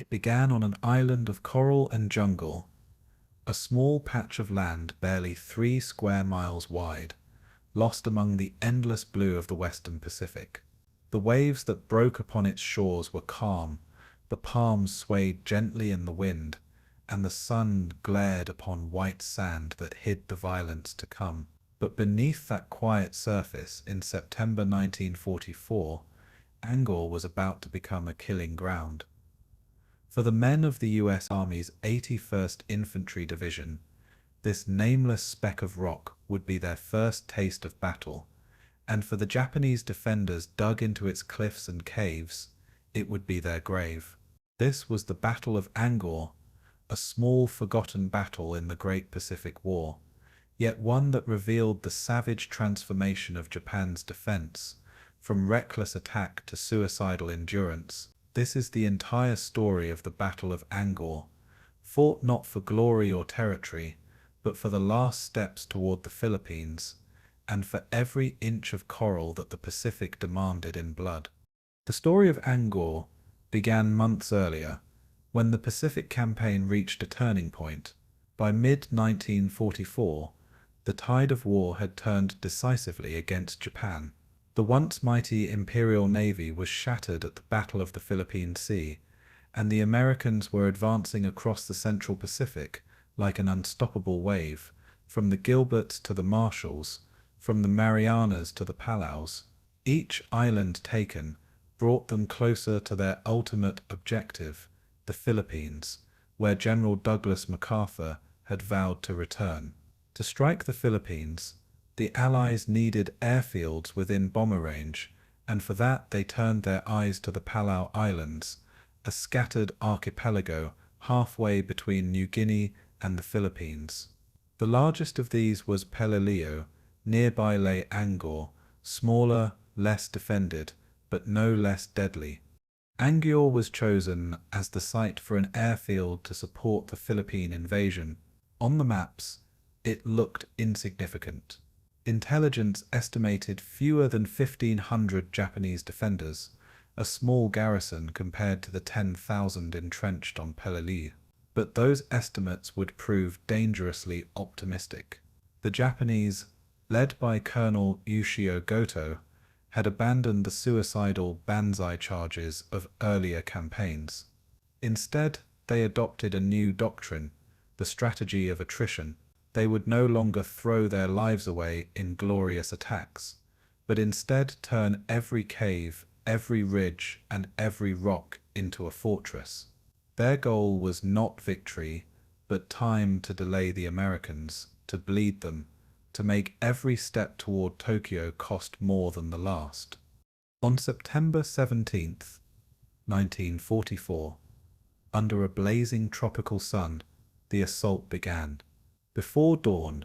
It began on an island of coral and jungle, a small patch of land barely 3 square miles wide, lost among the endless blue of the western Pacific. The waves that broke upon its shores were calm, the palms swayed gently in the wind, and the sun glared upon white sand that hid the violence to come. But beneath that quiet surface, in September 1944, Angaur was about to become a killing ground. For the men of the US Army's 81st Infantry Division, this nameless speck of rock would be their first taste of battle, and for the Japanese defenders dug into its cliffs and caves, it would be their grave. This was the Battle of Angaur, a small forgotten battle in the Great Pacific War, yet one that revealed the savage transformation of Japan's defense, from reckless attack to suicidal endurance. This is the entire story of the Battle of Angaur, fought not for glory or territory, but for the last steps toward the Philippines, and for every inch of coral that the Pacific demanded in blood. The story of Angaur began months earlier, when the Pacific Campaign reached a turning point. By mid-1944, the tide of war had turned decisively against Japan. The once mighty Imperial Navy was shattered at the Battle of the Philippine Sea, and the Americans were advancing across the Central Pacific like an unstoppable wave, from the Gilberts to the Marshalls, from the Marianas to the Palaus. Each island taken brought them closer to their ultimate objective, the Philippines, where General Douglas MacArthur had vowed to return. To strike the Philippines, the Allies needed airfields within bomber range, and for that they turned their eyes to the Palau Islands, a scattered archipelago halfway between New Guinea and the Philippines. The largest of these was Peleliu. Nearby lay Angaur, smaller, less defended, but no less deadly. Angaur was chosen as the site for an airfield to support the Philippine invasion. On the maps, it looked insignificant. Intelligence estimated fewer than 1,500 Japanese defenders, a small garrison compared to the 10,000 entrenched on Peleliu. But those estimates would prove dangerously optimistic. The Japanese, led by Colonel Ushio Goto, had abandoned the suicidal banzai charges of earlier campaigns. Instead, they adopted a new doctrine, the strategy of attrition. They would no longer throw their lives away in glorious attacks, but instead turn every cave, every ridge, and every rock into a fortress. Their goal was not victory, but time to delay the Americans, to bleed them, to make every step toward Tokyo cost more than the last. On September 17th, 1944, under a blazing tropical sun, the assault began. Before dawn,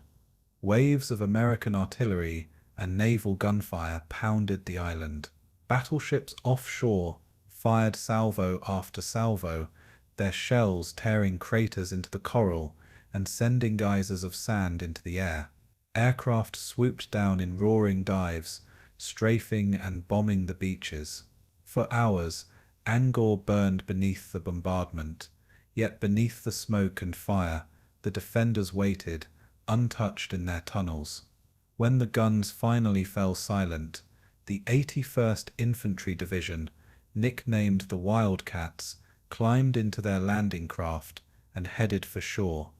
waves of American artillery and naval gunfire pounded the island. Battleships offshore fired salvo after salvo, their shells tearing craters into the coral and sending geysers of sand into the air. Aircraft swooped down in roaring dives, strafing and bombing the beaches. For hours, Angaur burned beneath the bombardment, yet beneath the smoke and fire, the defenders waited, untouched in their tunnels. When the guns finally fell silent, the 81st Infantry Division, nicknamed the Wildcats, climbed into their landing craft and headed for shore.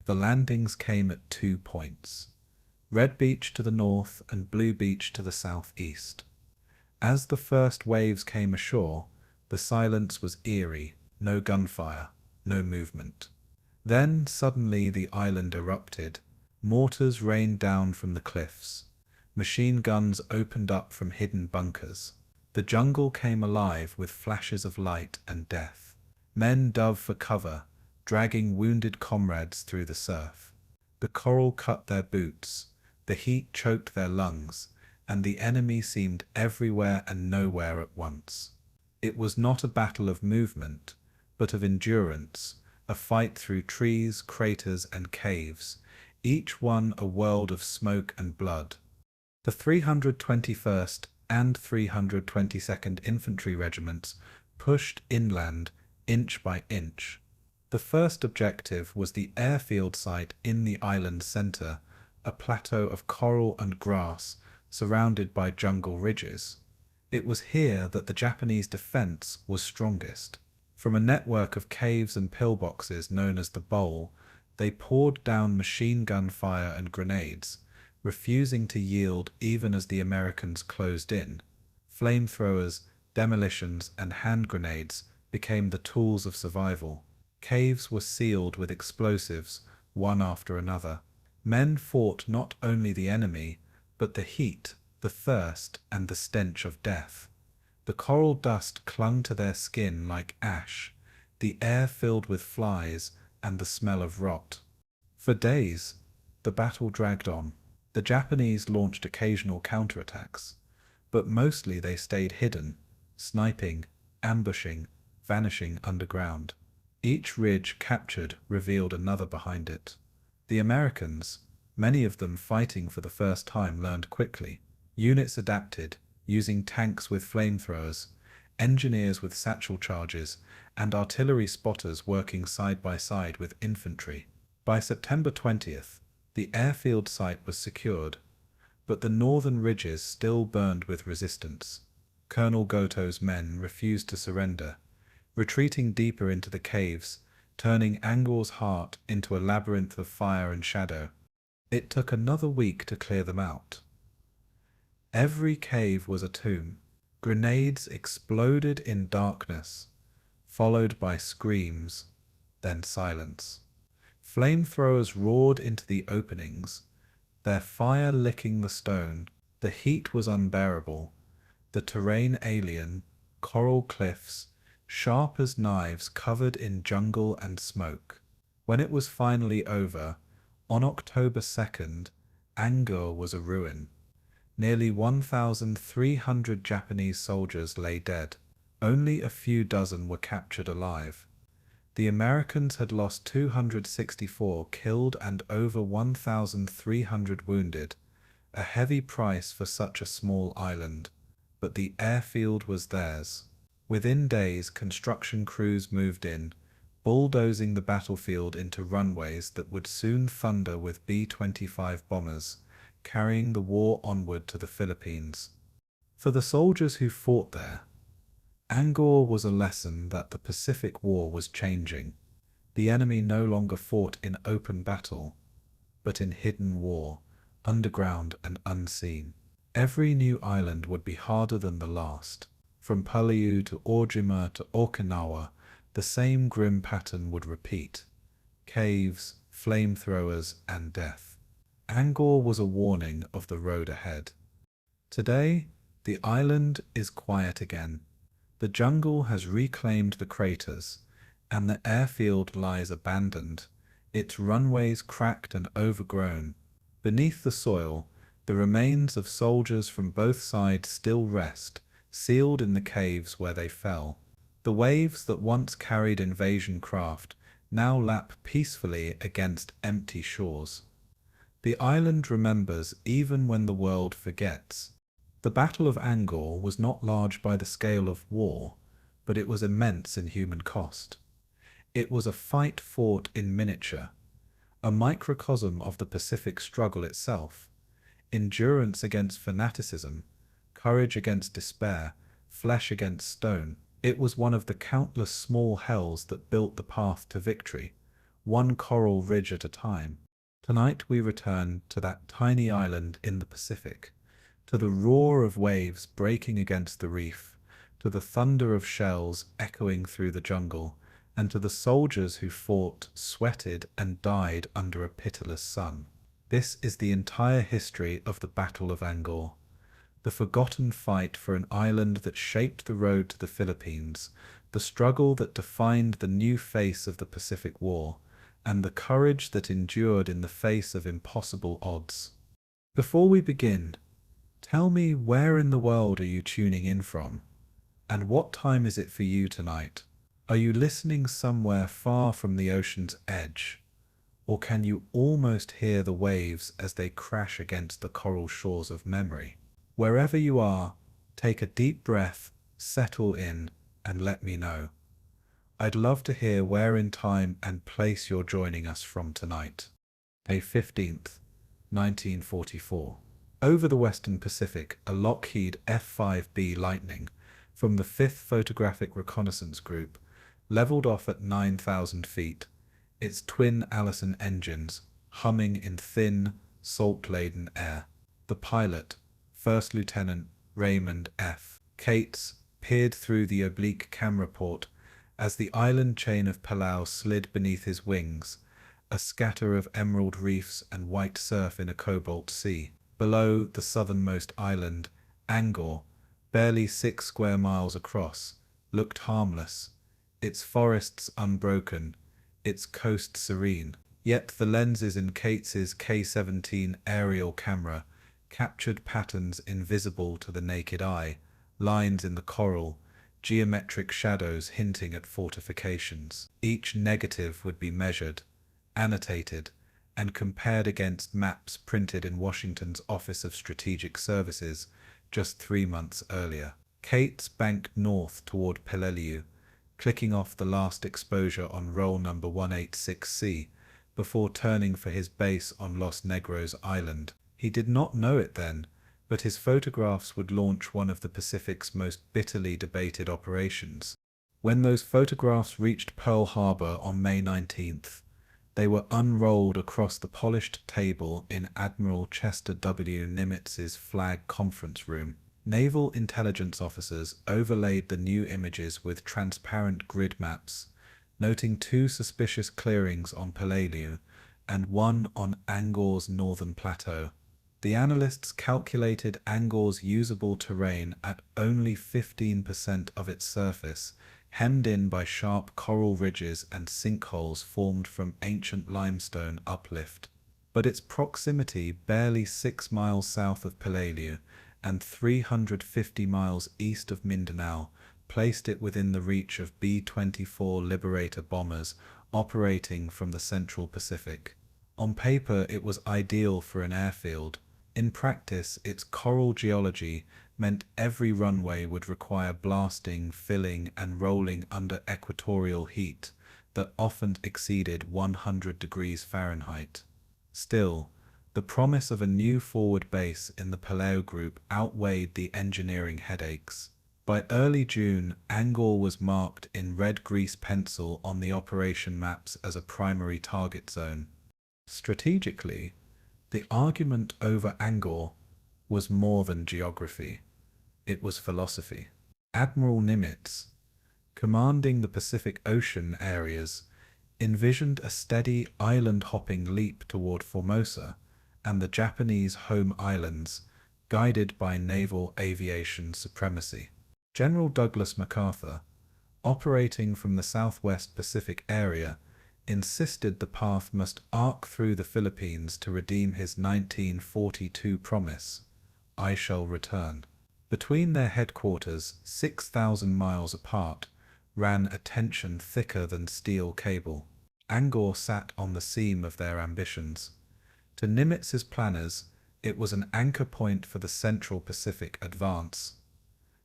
The landings came at 2 points: Red Beach to the north and Blue Beach to the southeast. As the first waves came ashore, the silence was eerie, no gunfire, no movement. Then suddenly the island erupted. Mortars rained down from the cliffs. Machine guns opened up from hidden bunkers. The jungle came alive with flashes of light and death. Men dove for cover, dragging wounded comrades through the surf. The coral cut their boots, the heat choked their lungs, and the enemy seemed everywhere and nowhere at once. It was not a battle of movement, but of endurance, a fight through trees, craters, and caves, each one a world of smoke and blood. The 321st and 322nd Infantry Regiments pushed inland, inch by inch. The first objective was the airfield site in the island's center, a plateau of coral and grass surrounded by jungle ridges. It was here that the Japanese defense was strongest. From a network of caves and pillboxes known as the Bowl, they poured down machine gun fire and grenades, refusing to yield even as the Americans closed in. Flamethrowers, demolitions, and hand grenades became the tools of survival. Caves were sealed with explosives, one after another. Men fought not only the enemy, but the heat, the thirst, and the stench of death. The coral dust clung to their skin like ash, the air filled with flies and the smell of rot. For days, the battle dragged on. The Japanese launched occasional counterattacks, but mostly they stayed hidden, sniping, ambushing, vanishing underground. Each ridge captured revealed another behind it. The Americans, many of them fighting for the first time, learned quickly. Units adapted, using tanks with flamethrowers, engineers with satchel charges, and artillery spotters working side by side with infantry. By September 20th, the airfield site was secured, but the northern ridges still burned with resistance. Colonel Goto's men refused to surrender, retreating deeper into the caves, turning Angaur's heart into a labyrinth of fire and shadow. It took another week to clear them out. Every cave was a tomb. Grenades exploded in darkness, followed by screams, then silence. Flamethrowers roared into the openings, their fire licking the stone. The heat was unbearable, the terrain alien, coral cliffs, sharp as knives covered in jungle and smoke. When it was finally over, on October 2nd, Angaur was a ruin. Nearly 1,300 Japanese soldiers lay dead. Only a few dozen were captured alive. The Americans had lost 264 killed and over 1,300 wounded, a heavy price for such a small island. But the airfield was theirs. Within days, construction crews moved in, bulldozing the battlefield into runways that would soon thunder with B-25 bombers, carrying the war onward to the Philippines. For the soldiers who fought there, Angaur was a lesson that the Pacific War was changing. The enemy no longer fought in open battle, but in hidden war, underground and unseen. Every new island would be harder than the last. From Peleliu to Ojima to Okinawa, the same grim pattern would repeat. Caves, flamethrowers, and death. Angaur was a warning of the road ahead. Today, the island is quiet again. The jungle has reclaimed the craters, and the airfield lies abandoned, its runways cracked and overgrown. Beneath the soil, the remains of soldiers from both sides still rest, sealed in the caves where they fell. The waves that once carried invasion craft now lap peacefully against empty shores. The island remembers even when the world forgets. The Battle of Angaur was not large by the scale of war, but it was immense in human cost. It was a fight fought in miniature, a microcosm of the Pacific struggle itself. Endurance against fanaticism, courage against despair, flesh against stone. It was one of the countless small hells that built the path to victory, one coral ridge at a time. Tonight we return to that tiny island in the Pacific, to the roar of waves breaking against the reef, to the thunder of shells echoing through the jungle, and to the soldiers who fought, sweated, and died under a pitiless sun. This is the entire history of the Battle of Angaur, the forgotten fight for an island that shaped the road to the Philippines, the struggle that defined the new face of the Pacific War, and the courage that endured in the face of impossible odds. Before we begin, tell me, where in the world are you tuning in from? And what time is it for you tonight? Are you listening somewhere far from the ocean's edge? Or can you almost hear the waves as they crash against the coral shores of memory? Wherever you are, take a deep breath, settle in, and let me know. I'd love to hear where in time and place you're joining us from tonight. May 15th, 1944. Over the Western Pacific, a Lockheed F-5B Lightning from the 5th Photographic Reconnaissance Group leveled off at 9,000 feet, its twin Allison engines humming in thin, salt-laden air. The pilot, First Lieutenant Raymond F. Cates, peered through the oblique camera port as the island chain of Palau slid beneath his wings, a scatter of emerald reefs and white surf in a cobalt sea. Below, the southernmost island, Angaur, barely 6 square miles across, looked harmless, its forests unbroken, its coast serene. Yet the lenses in Cates's K-17 aerial camera captured patterns invisible to the naked eye, lines in the coral, geometric shadows hinting at fortifications. Each negative would be measured, annotated, and compared against maps printed in Washington's Office of Strategic Services just 3 months earlier. Cates banked north toward Peleliu, clicking off the last exposure on roll number 186C before turning for his base on Los Negros Island. He did not know it then, but his photographs would launch one of the Pacific's most bitterly debated operations. When those photographs reached Pearl Harbor on May 19th, they were unrolled across the polished table in Admiral Chester W. Nimitz's flag conference room. Naval intelligence officers overlaid the new images with transparent grid maps, noting 2 suspicious clearings on Peleliu and 1 on Angaur's northern plateau. The analysts calculated Angaur's usable terrain at only 15% of its surface, hemmed in by sharp coral ridges and sinkholes formed from ancient limestone uplift. But its proximity, barely 6 miles south of Peleliu and 350 miles east of Mindanao, placed it within the reach of B-24 Liberator bombers operating from the Central Pacific. On paper, it was ideal for an airfield. In practice, its coral geology meant every runway would require blasting, filling, and rolling under equatorial heat that often exceeded 100 degrees Fahrenheit. Still, the promise of a new forward base in the Peleliu group outweighed the engineering headaches. By early June, Angaur was marked in red grease pencil on the operation maps as a primary target zone. Strategically, the argument over Angaur was more than geography. It was philosophy. Admiral Nimitz, commanding the Pacific Ocean areas, envisioned a steady island-hopping leap toward Formosa and the Japanese home islands, guided by naval aviation supremacy. General Douglas MacArthur, operating from the Southwest Pacific area, insisted the path must arc through the Philippines to redeem his 1942 promise, "I shall return." Between their headquarters, 6,000 miles apart, ran a tension thicker than steel cable. Angaur sat on the seam of their ambitions. To Nimitz's planners, it was an anchor point for the Central Pacific advance.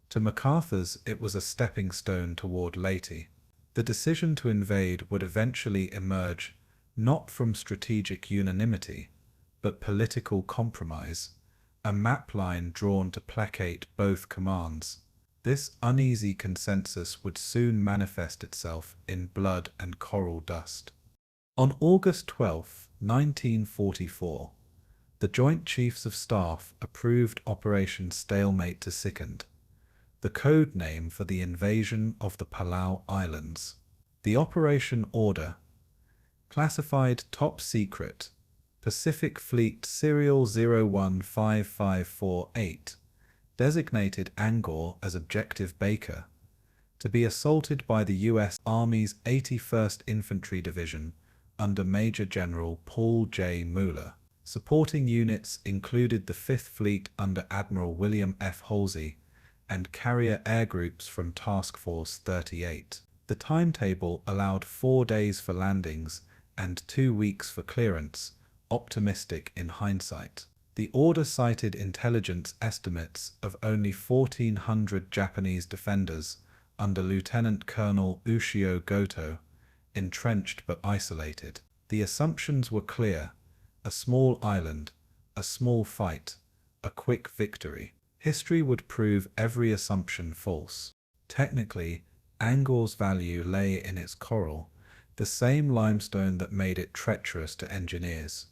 To MacArthur's, it was a stepping stone toward Leyte. The decision to invade would eventually emerge not from strategic unanimity, but political compromise, a map line drawn to placate both commands. This uneasy consensus would soon manifest itself in blood and coral dust. On August 12, 1944, the Joint Chiefs of Staff approved Operation Stalemate II, the code name for the invasion of the Palau Islands. The operation order, classified Top Secret, Pacific Fleet Serial 015548, designated Angaur as Objective Baker, to be assaulted by the U.S. Army's 81st Infantry Division under Major General Paul J. Mueller. Supporting units included the 5th Fleet under Admiral William F. Halsey and carrier air groups from Task Force 38. The timetable allowed 4 days for landings and 2 weeks for clearance, optimistic in hindsight. The order cited intelligence estimates of only 1,400 Japanese defenders under Lieutenant Colonel Ushio Goto, entrenched but isolated. The assumptions were clear: a small island, a small fight, a quick victory. History would prove every assumption false. Technically, Angaur's value lay in its coral. The same limestone that made it treacherous to engineers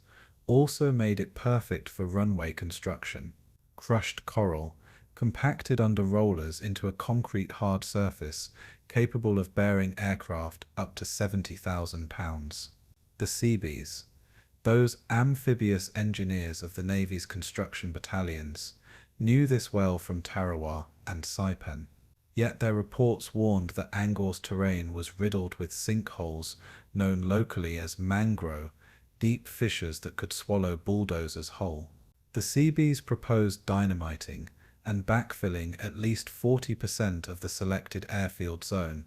also made it perfect for runway construction. Crushed coral, compacted under rollers into a concrete hard surface capable of bearing aircraft up to 70,000 pounds. The Seabees, those amphibious engineers of the Navy's construction battalions, knew this well from Tarawa and Saipan. Yet their reports warned that Angaur's terrain was riddled with sinkholes known locally as mangrove, deep fissures that could swallow bulldozers whole. The Seabees proposed dynamiting and backfilling at least 40% of the selected airfield zone,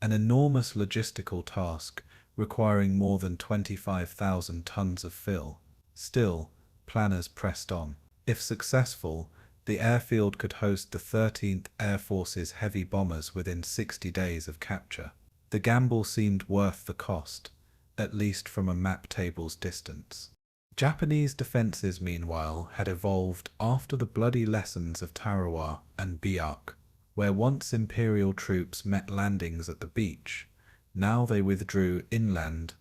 an enormous logistical task requiring more than 25,000 tons of fill. Still, planners pressed on. If successful, the airfield could host the 13th Air Force's heavy bombers within 60 days of capture. The gamble seemed worth the cost, at least from a map table's distance. Japanese defenses, meanwhile, had evolved after the bloody lessons of Tarawa and Biak, where once Imperial troops met landings at the beach. Now they withdrew inland,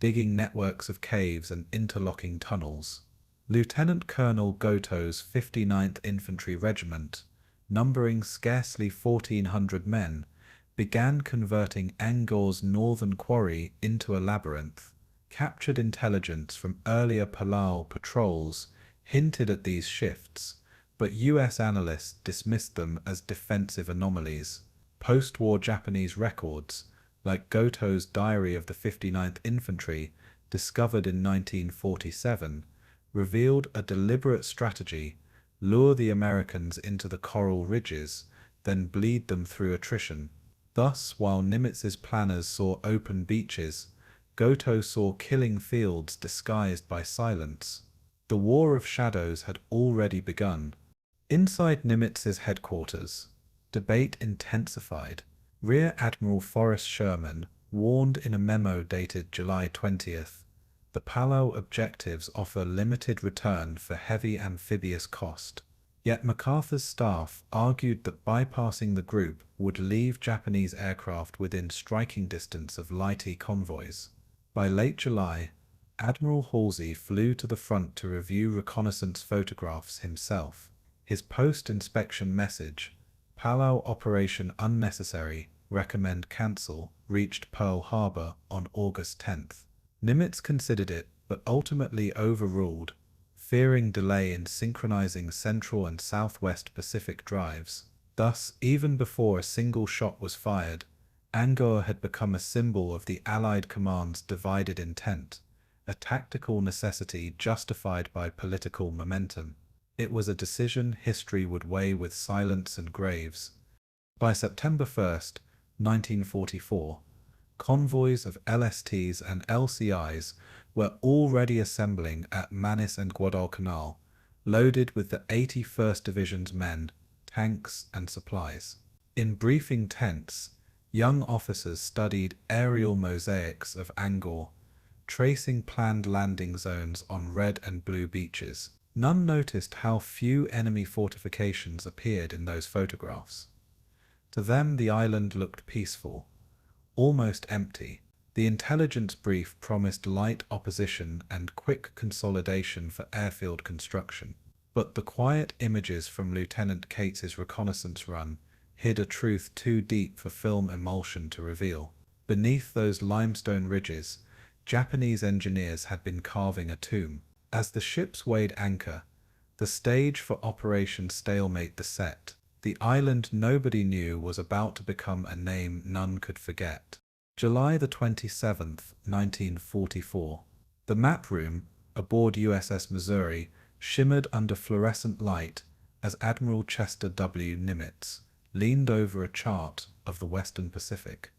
digging networks of caves and interlocking tunnels. Lieutenant Colonel Goto's 59th Infantry Regiment, numbering scarcely 1,400 men, began converting Angaur's northern quarry into a labyrinth. Captured intelligence from earlier Peleliu patrols hinted at these shifts, but US analysts dismissed them as defensive anomalies. Post-war Japanese records, like Goto's Diary of the 59th Infantry, discovered in 1947, revealed a deliberate strategy: lure the Americans into the coral ridges, then bleed them through attrition. Thus, while Nimitz's planners saw open beaches, Goto saw killing fields disguised by silence. The War of Shadows had already begun. Inside Nimitz's headquarters, debate intensified. Rear Admiral Forrest Sherman warned in a memo dated July 20th, the Peleliu objectives offer limited return for heavy amphibious cost. Yet MacArthur's staff argued that bypassing the group would leave Japanese aircraft within striking distance of lighty convoys. By late July, Admiral Halsey flew to the front to review reconnaissance photographs himself. His post-inspection message, "Peleliu operation unnecessary, recommend cancel," reached Pearl Harbor on August 10th. Nimitz considered it, but ultimately overruled, fearing delay in synchronizing Central and Southwest Pacific drives. Thus, even before a single shot was fired, Angaur had become a symbol of the Allied command's divided intent, a tactical necessity justified by political momentum. It was a decision history would weigh with silence and graves. By September 1st, 1944, convoys of LSTs and LCIs were already assembling at Manis and Guadalcanal, loaded with the 81st Division's men, tanks, and supplies. In briefing tents, young officers studied aerial mosaics of Angaur, tracing planned landing zones on red and blue beaches. None noticed how few enemy fortifications appeared in those photographs. To them, the island looked peaceful, almost empty. The intelligence brief promised light opposition and quick consolidation for airfield construction. But the quiet images from Lieutenant Cates's reconnaissance run hid a truth too deep for film emulsion to reveal. Beneath those limestone ridges, Japanese engineers had been carving a tomb. As the ships weighed anchor, the stage for Operation Stalemate was set. The island nobody knew was about to become a name none could forget. July the 27th, 1944. The map room, aboard USS Missouri, shimmered under fluorescent light as Admiral Chester W. Nimitz leaned over a chart of the Western Pacific.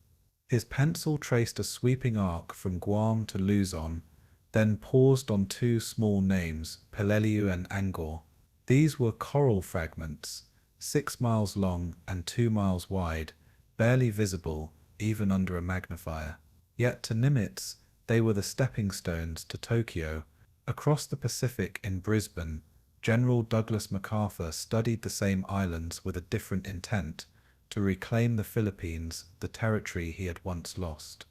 His pencil traced a sweeping arc from Guam to Luzon, then paused on two small names, Peleliu and Angaur. These were coral fragments, 6 miles long and 2 miles wide, barely visible even under a magnifier. Yet to Nimitz, they were the stepping stones to Tokyo. Across the Pacific in Brisbane, General Douglas MacArthur studied the same islands with a different intent: to reclaim the Philippines, the territory he had once lost.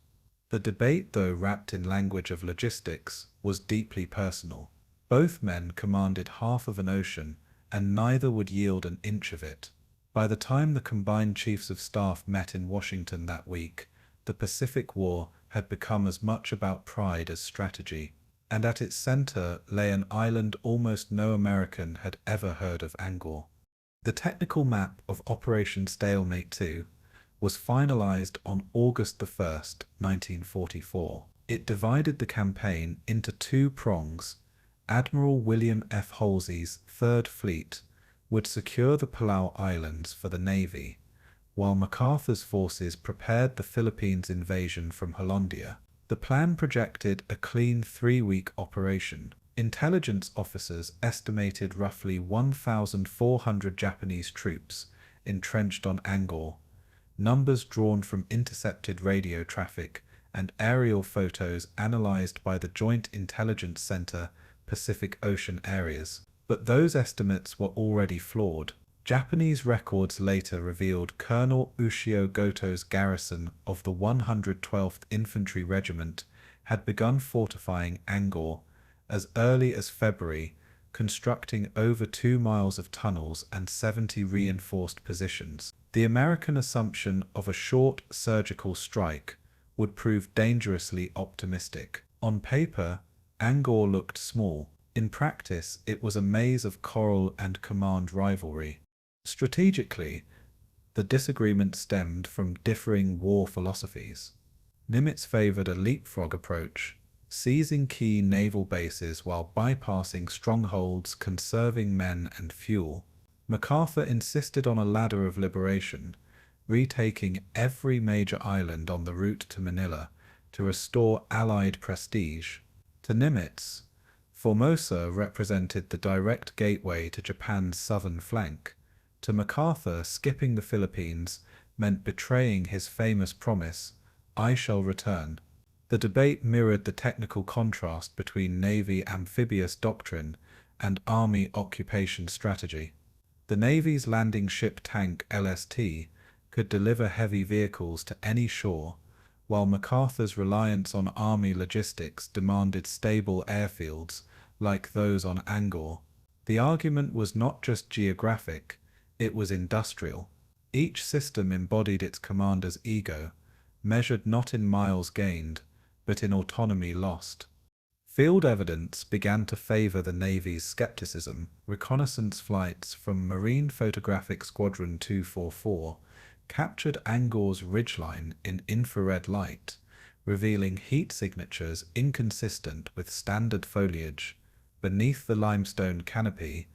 The debate, though wrapped in language of logistics, was deeply personal. Both men commanded half of an ocean, and neither would yield an inch of it. By the time the combined chiefs of staff met in Washington that week, the Pacific War had become as much about pride as strategy, and at its center lay an island almost no American had ever heard of: Angaur. The technical map of Operation Stalemate 2 was finalized on August 1st, 1944. It divided the campaign into two prongs. Admiral William F. Halsey's Third Fleet would secure the Palau Islands for the Navy, while MacArthur's forces prepared the Philippines invasion from Hollandia. The plan projected a clean 3-week operation. Intelligence officers estimated roughly 1,400 Japanese troops entrenched on Angaur. Numbers drawn from intercepted radio traffic and aerial photos analyzed by the Joint Intelligence Center Pacific Ocean areas. But those estimates were already flawed. Japanese records later revealed Colonel Ushio Goto's garrison of the 112th Infantry Regiment had begun fortifying Angaur as early as February, constructing over 2 miles of tunnels and 70 reinforced positions. The American assumption of a short surgical strike would prove dangerously optimistic. On paper, Angaur looked small. In practice, it was a maze of coral and command rivalry. Strategically, the disagreement stemmed from differing war philosophies. Nimitz favored a leapfrog approach, seizing key naval bases while bypassing strongholds, conserving men and fuel. MacArthur insisted on a ladder of liberation, retaking every major island on the route to Manila to restore Allied prestige. To Nimitz, Formosa represented the direct gateway to Japan's southern flank. To MacArthur, skipping the Philippines meant betraying his famous promise, "I shall return." The debate mirrored the technical contrast between Navy amphibious doctrine and Army occupation strategy. The Navy's landing ship tank LST could deliver heavy vehicles to any shore, while MacArthur's reliance on Army logistics demanded stable airfields like those on Angaur. The argument was not just geographic, it was industrial. Each system embodied its commander's ego, measured not in miles gained, but in autonomy lost. Field evidence began to favor the Navy's skepticism. Reconnaissance flights from Marine Photographic Squadron 244 captured Angaur's ridgeline in infrared light, revealing heat signatures inconsistent with standard foliage. Beneath the limestone canopy,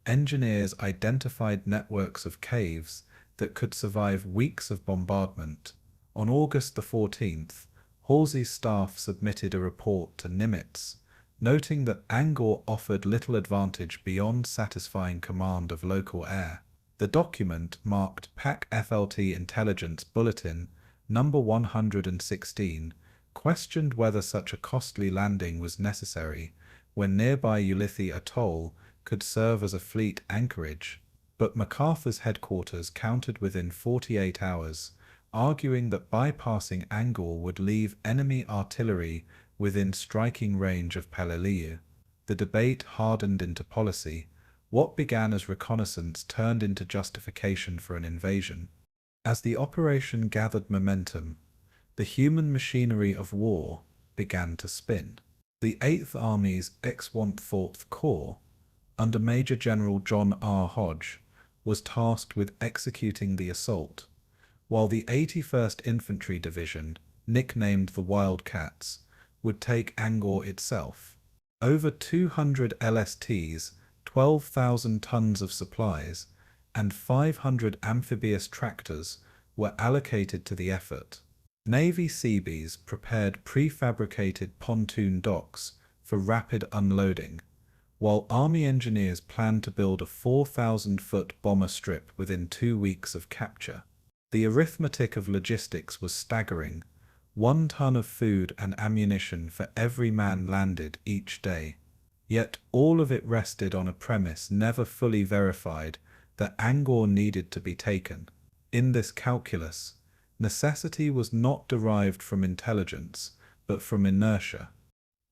engineers identified networks of caves that could survive weeks of bombardment. On August 14th, Halsey's staff submitted a report to Nimitz, noting that Angaur offered little advantage beyond satisfying command of local air. The document, marked PAC FLT Intelligence Bulletin number 116, questioned whether such a costly landing was necessary when nearby Ulithi Atoll could serve as a fleet anchorage. But MacArthur's headquarters countered within 48 hours, arguing that bypassing Angaur would leave enemy artillery within striking range of Peleliu. The debate hardened into policy. What began as reconnaissance turned into justification for an invasion. As the operation gathered momentum, the human machinery of war began to spin. The 8th Army's X-14th Corps, under Major General John R. Hodge, was tasked with executing the assault, while the 81st Infantry Division, nicknamed the Wildcats, would take Angaur itself. Over 200 LSTs, 12,000 tons of supplies, and 500 amphibious tractors were allocated to the effort. Navy Seabees prepared prefabricated pontoon docks for rapid unloading, while Army engineers planned to build a 4,000-foot bomber strip within 2 weeks of capture. The arithmetic of logistics was staggering: 1 ton of food and ammunition for every man landed each day. Yet all of it rested on a premise never fully verified, that Angaur needed to be taken. In this calculus, necessity was not derived from intelligence, but from inertia.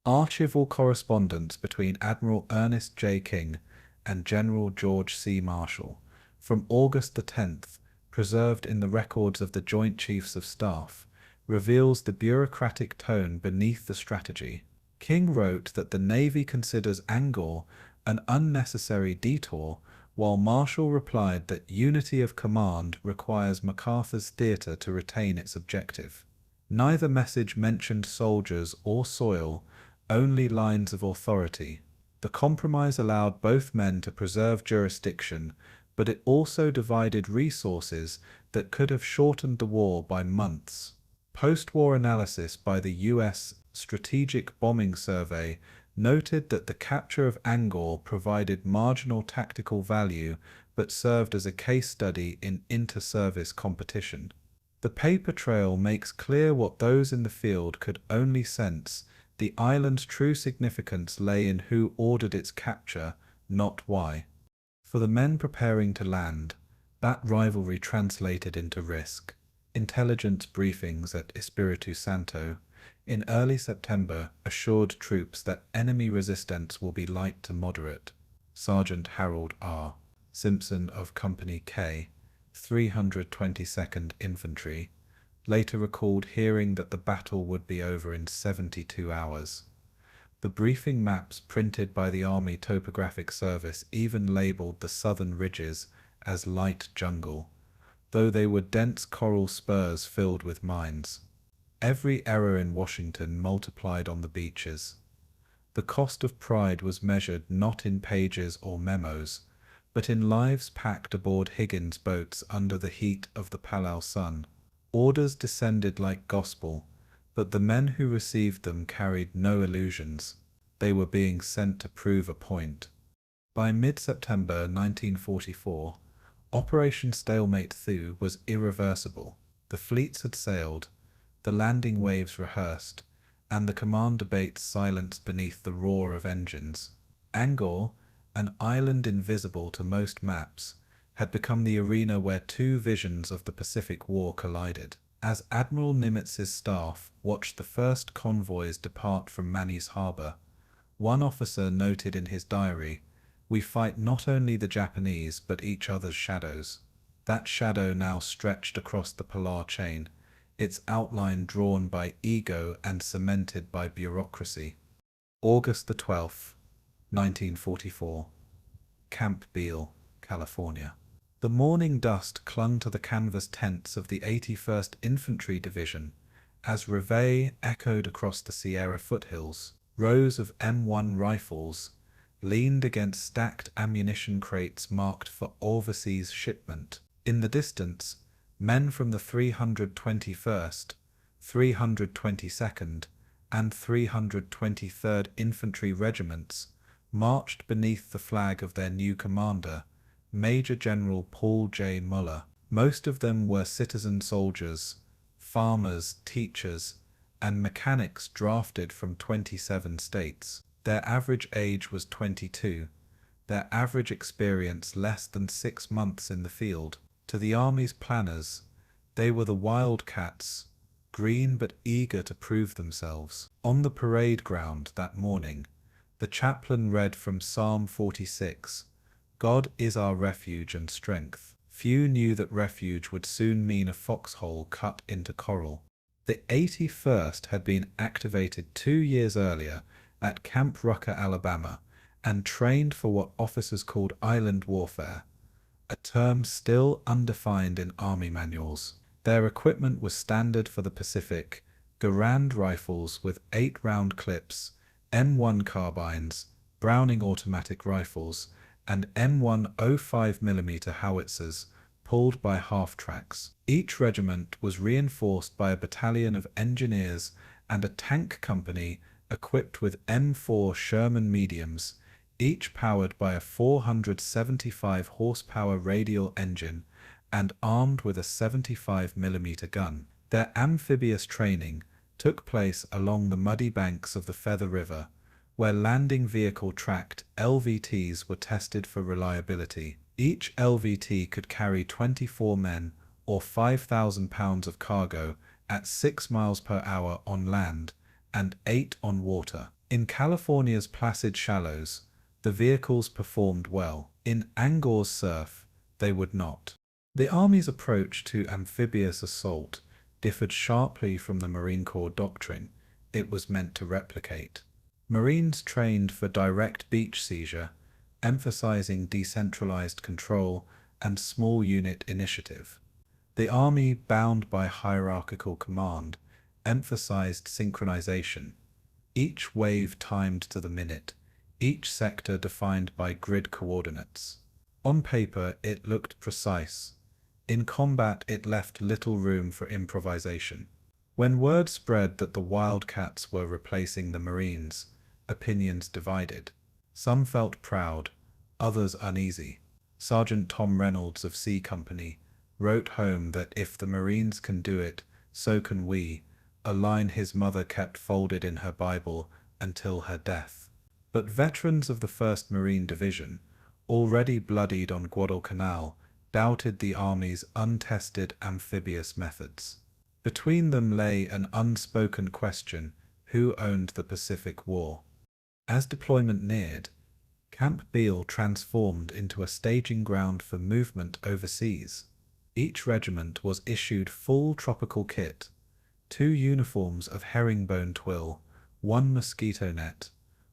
Archival correspondence between Admiral Ernest J. King and General George C. Marshall, from August the 10th, preserved in the records of the Joint Chiefs of Staff, reveals the bureaucratic tone beneath the strategy. King wrote that the Navy considers Angaur an unnecessary detour, while Marshall replied that unity of command requires MacArthur's theatre to retain its objective. Neither message mentioned soldiers or soil, only lines of authority. The compromise allowed both men to preserve jurisdiction, but it also divided resources that could have shortened the war by months. Post-war analysis by the U.S. Strategic Bombing Survey noted that the capture of Angaur provided marginal tactical value but served as a case study in inter-service competition. The paper trail makes clear what those in the field could only sense: the island's true significance lay in who ordered its capture, not why. For the men preparing to land, that rivalry translated into risk. Intelligence briefings at Espiritu Santo in early September assured troops that enemy resistance will be light to moderate. Sergeant Harold R. Simpson of Company K, 322nd Infantry, later recalled hearing that the battle would be over in 72 hours. The briefing maps printed by the Army Topographic Service even labeled the southern ridges as light jungle, though they were dense coral spurs filled with mines. Every error in Washington multiplied on the beaches. The cost of pride was measured not in pages or memos, but in lives packed aboard Higgins boats under the heat of the Palau sun. Orders descended like gospel, but the men who received them carried no illusions. They were being sent to prove a point. By mid-September 1944, Operation Stalemate II was irreversible. The fleets had sailed, the landing waves rehearsed, and the command debates silenced beneath the roar of engines. Angaur, an island invisible to most maps, had become the arena where two visions of the Pacific War collided. As Admiral Nimitz's staff watched the first convoys depart from Manny's harbor, one officer noted in his diary, "We fight not only the Japanese but each other's shadows." That shadow now stretched across the polar chain, its outline drawn by ego and cemented by bureaucracy. August the 12th, 1944. Camp Beale, California. The morning dust clung to the canvas tents of the 81st Infantry Division as reveille echoed across the Sierra foothills. Rows of M1 rifles leaned against stacked ammunition crates marked for overseas shipment. In the distance, men from the 321st, 322nd, and 323rd Infantry Regiments marched beneath the flag of their new commander, Major General Paul J. Muller. Most of them were citizen soldiers, farmers, teachers, and mechanics drafted from 27 states. Their average age was 22, their average experience less than 6 months in the field. To the Army's planners, they were the Wildcats, green but eager to prove themselves. On the parade ground that morning, the chaplain read from Psalm 46, "God is our refuge and strength." Few knew that refuge would soon mean a foxhole cut into coral. The 81st had been activated 2 years earlier at Camp Rucker, Alabama, and trained for what officers called island warfare, a term still undefined in Army manuals. Their equipment was standard for the Pacific: Garand rifles with 8-round clips, M1 carbines, Browning automatic rifles, and M1 05mm howitzers, pulled by half-tracks. Each regiment was reinforced by a battalion of engineers and a tank company equipped with M4 Sherman mediums, each powered by a 475 horsepower radial engine and armed with a 75mm gun. Their amphibious training took place along the muddy banks of the Feather River, where landing vehicle-tracked LVTs were tested for reliability. Each LVT could carry 24 men or 5,000 pounds of cargo at 6 miles per hour on land and 8 on water. In California's placid shallows, the vehicles performed well. In Angaur's surf, they would not. The Army's approach to amphibious assault differed sharply from the Marine Corps doctrine it was meant to replicate. Marines trained for direct beach seizure, emphasizing decentralized control and small unit initiative. The Army, bound by hierarchical command, emphasized synchronization, each wave timed to the minute, each sector defined by grid coordinates. On paper, it looked precise. In combat, it left little room for improvisation. When word spread that the Wildcats were replacing the Marines, opinions divided. Some felt proud, others uneasy. Sergeant Tom Reynolds of C Company wrote home that if the Marines can do it, so can we, a line his mother kept folded in her Bible until her death. But veterans of the 1st Marine Division, already bloodied on Guadalcanal, doubted the Army's untested amphibious methods. Between them lay an unspoken question: who owned the Pacific War? As deployment neared, Camp Beale transformed into a staging ground for movement overseas. Each regiment was issued full tropical kit, 2 uniforms of herringbone twill, 1 mosquito net,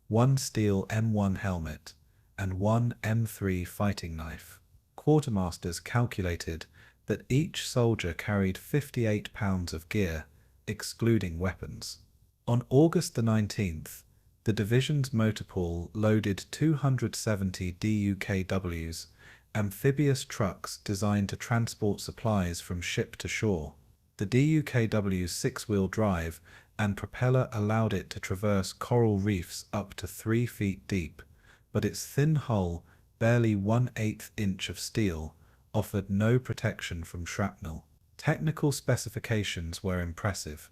1 steel M1 helmet, and 1 M3 fighting knife. Quartermasters calculated that each soldier carried 58 pounds of gear, excluding weapons. On August the 19th, the division's motor pool loaded 270 DUKWs, amphibious trucks designed to transport supplies from ship to shore. The DUKW's 6-wheel drive and propeller allowed it to traverse coral reefs up to 3 feet deep, but its thin hull, barely 1/8 inch of steel, offered no protection from shrapnel. Technical specifications were impressive,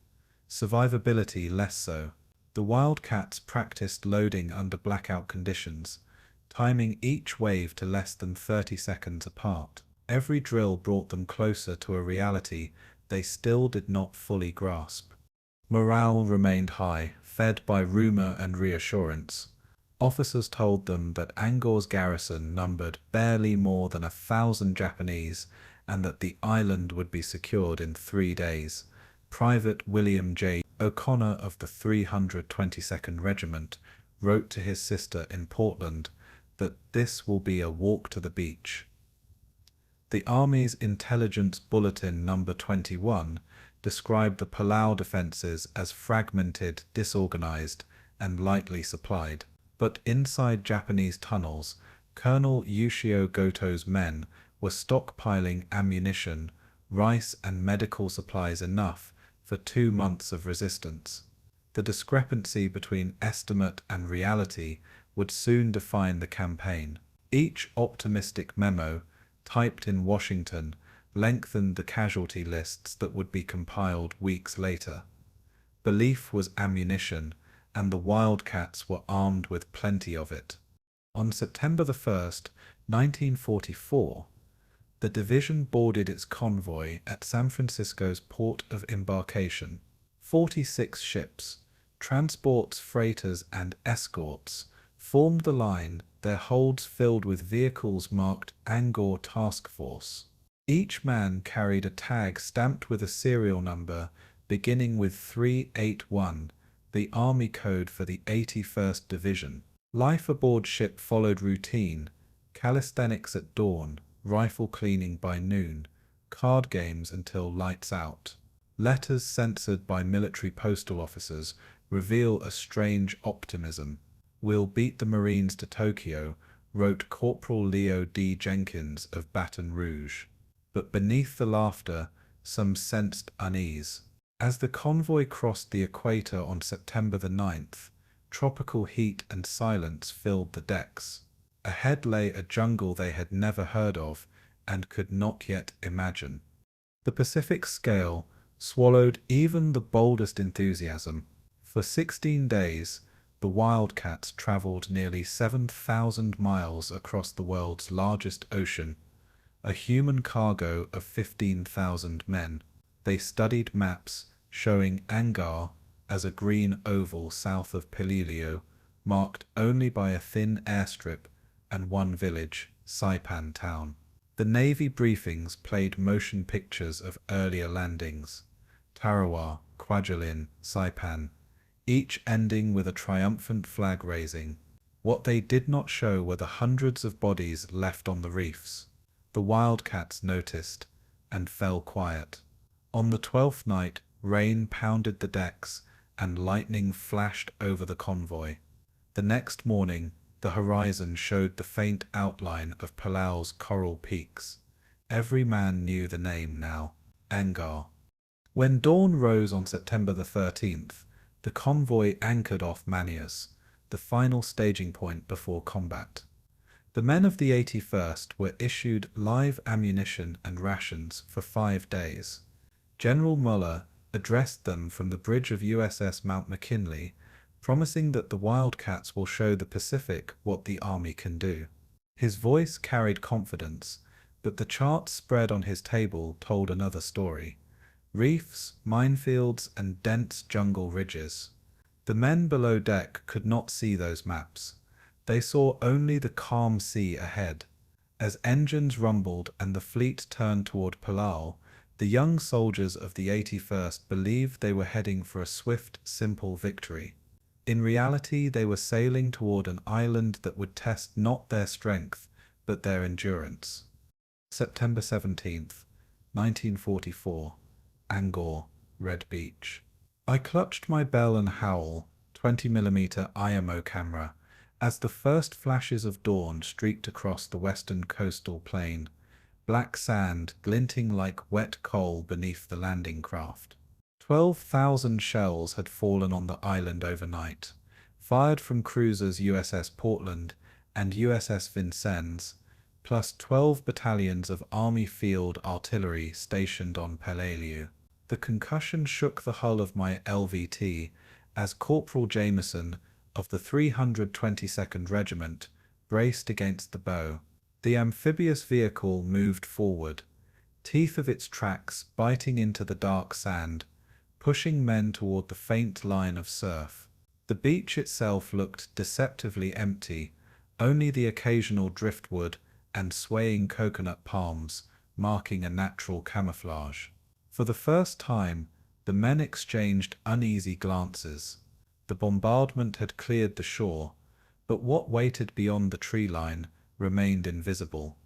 survivability less so. The Wildcats practiced loading under blackout conditions, timing each wave to less than 30 seconds apart. Every drill brought them closer to a reality they still did not fully grasp. Morale remained high, fed by rumor and reassurance. Officers told them that Angaur's garrison numbered barely more than 1,000 Japanese and that the island would be secured in 3 days. Private William J. O'Connor of the 322nd Regiment wrote to his sister in Portland that this will be a walk to the beach. The Army's Intelligence Bulletin No. 21 described the Palau defenses as fragmented, disorganized, and lightly supplied. But inside Japanese tunnels, Colonel Ushio Goto's men were stockpiling ammunition, rice and medical supplies enough for 2 months of resistance. The discrepancy between estimate and reality would soon define the campaign. Each optimistic memo, typed in Washington, lengthened the casualty lists that would be compiled weeks later. Belief was ammunition, and the Wildcats were armed with plenty of it. On September 1st, 1944, the division boarded its convoy at San Francisco's port of embarkation. 46 ships, transports, freighters, and escorts formed the line, their holds filled with vehicles marked Angaur Task Force. Each man carried a tag stamped with a serial number beginning with 381, the Army code for the 81st Division. Life aboard ship followed routine: calisthenics at dawn, rifle cleaning by noon, card games until lights out. Letters censored by military postal officers reveal a strange optimism. "We'll beat the Marines to Tokyo," wrote Corporal Leo D. Jenkins of Baton Rouge. But beneath the laughter, some sensed unease. As the convoy crossed the equator on September the 9th, tropical heat and silence filled the decks. Ahead lay a jungle they had never heard of, and could not yet imagine. The Pacific scale swallowed even the boldest enthusiasm. For 16 days, the Wildcats traveled nearly 7,000 miles across the world's largest ocean, a human cargo of 15,000 men. They studied maps showing Angaur as a green oval south of Peleliu, marked only by a thin airstrip and one village, Saipan town. The Navy briefings played motion pictures of earlier landings, Tarawa, Kwajalein, Saipan, each ending with a triumphant flag raising. What they did not show were the hundreds of bodies left on the reefs. The Wildcats noticed and fell quiet. On the 12th night, rain pounded the decks and lightning flashed over the convoy. The next morning, the horizon showed the faint outline of Palau's coral peaks. Every man knew the name now, Angaur. When dawn rose on September the 13th, the convoy anchored off Manius, the final staging point before combat. The men of the 81st were issued live ammunition and rations for 5 days. General Muller addressed them from the bridge of USS Mount McKinley, promising that the Wildcats will show the Pacific what the Army can do. His voice carried confidence, but the charts spread on his table told another story. Reefs, minefields, and dense jungle ridges. The men below deck could not see those maps. They saw only the calm sea ahead. As engines rumbled and the fleet turned toward Palau, the young soldiers of the 81st believed they were heading for a swift, simple victory. In reality, they were sailing toward an island that would test not their strength, but their endurance. September 17th, 1944. Angaur, Red Beach. I clutched my Bell & Howell 20mm IMO camera as the first flashes of dawn streaked across the western coastal plain, black sand glinting like wet coal beneath the landing craft. 12,000 shells had fallen on the island overnight, fired from cruisers USS Portland and USS Vincennes, plus 12 battalions of Army field artillery stationed on Peleliu. The concussion shook the hull of my LVT as Corporal Jameson of the 322nd Regiment braced against the bow. The amphibious vehicle moved forward, teeth of its tracks biting into the dark sand, pushing men toward the faint line of surf. The beach itself looked deceptively empty, only the occasional driftwood and swaying coconut palms marking a natural camouflage. For the first time, the men exchanged uneasy glances. The bombardment had cleared the shore, but what waited beyond the tree line remained invisible.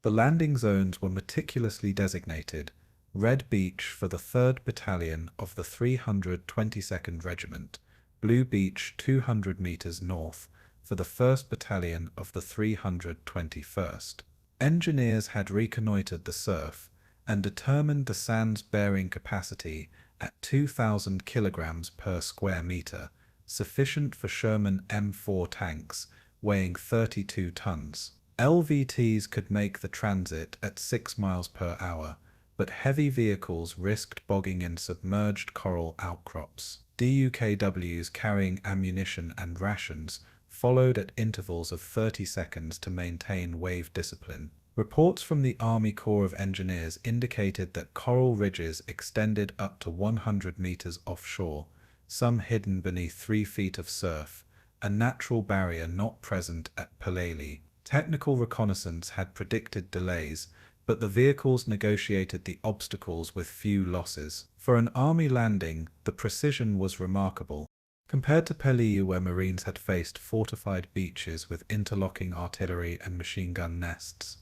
The landing zones were meticulously designated: Red Beach for the 3rd Battalion of the 322nd Regiment, Blue Beach 200 meters north for the 1st Battalion of the 321st. Engineers had reconnoitered the surf and determined the sand's bearing capacity at 2,000 kilograms per square meter, sufficient for Sherman M4 tanks weighing 32 tons. LVTs could make the transit at 6 miles per hour, but heavy vehicles risked bogging in submerged coral outcrops. DUKWs carrying ammunition and rations followed at intervals of 30 seconds to maintain wave discipline. Reports from the Army Corps of Engineers indicated that coral ridges extended up to 100 meters offshore, some hidden beneath 3 feet of surf, a natural barrier not present at Peleliu. Technical reconnaissance had predicted delays, but the vehicles negotiated the obstacles with few losses. For an Army landing, the precision was remarkable. Compared to Peleliu, where Marines had faced fortified beaches with interlocking artillery and machine gun nests,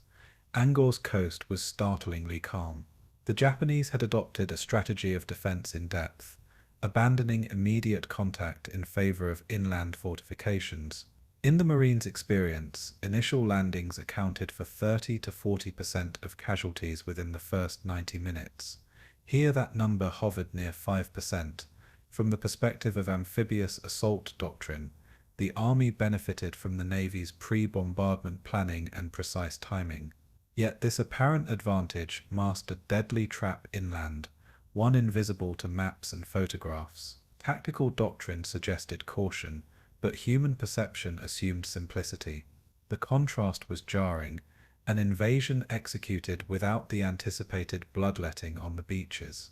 Angaur's coast was startlingly calm. The Japanese had adopted a strategy of defense in depth, abandoning immediate contact in favor of inland fortifications. In the Marines' experience, initial landings accounted for 30 to 40% of casualties within the first 90 minutes. Here that number hovered near 5%. From the perspective of amphibious assault doctrine, the Army benefited from the Navy's pre-bombardment planning and precise timing. Yet this apparent advantage masked a deadly trap inland, one invisible to maps and photographs. Tactical doctrine suggested caution, but human perception assumed simplicity. The contrast was jarring, an invasion executed without the anticipated bloodletting on the beaches.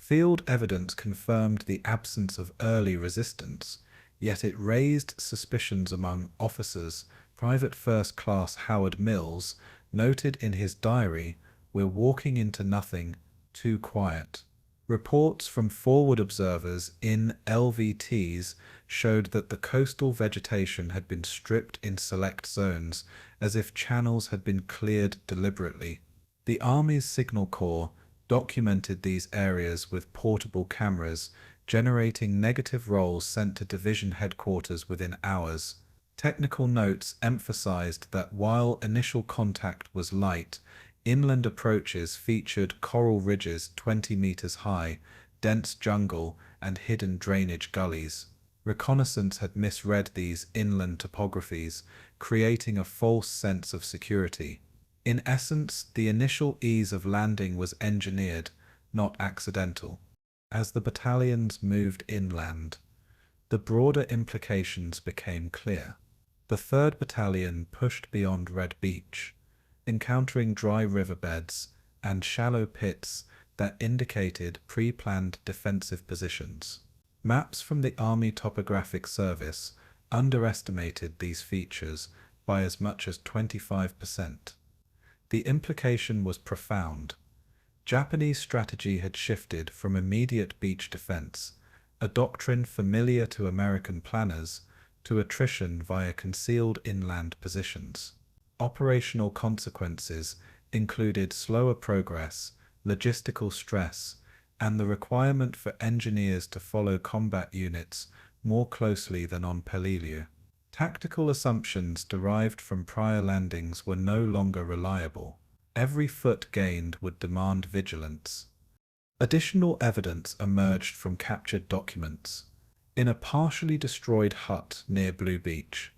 Field evidence confirmed the absence of early resistance, yet it raised suspicions among officers. Private First Class Howard Mills noted in his diary, "We're walking into nothing, too quiet." Reports from forward observers in LVTs showed that the coastal vegetation had been stripped in select zones, as if channels had been cleared deliberately. The Army's Signal Corps documented these areas with portable cameras, generating negative rolls sent to division headquarters within hours. Technical notes emphasized that while initial contact was light, inland approaches featured coral ridges 20 meters high, dense jungle, and hidden drainage gullies. Reconnaissance had misread these inland topographies, creating a false sense of security. In essence, the initial ease of landing was engineered, not accidental. As the battalions moved inland, the broader implications became clear. The 3rd Battalion pushed beyond Red Beach, encountering dry riverbeds and shallow pits that indicated pre-planned defensive positions. Maps from the Army Topographic Service underestimated these features by as much as 25%. The implication was profound. Japanese strategy had shifted from immediate beach defense, a doctrine familiar to American planners, to attrition via concealed inland positions. Operational consequences included slower progress, logistical stress, and the requirement for engineers to follow combat units more closely than on Peleliu. Tactical assumptions derived from prior landings were no longer reliable. Every foot gained would demand vigilance. Additional evidence emerged from captured documents. In a partially destroyed hut near Blue Beach,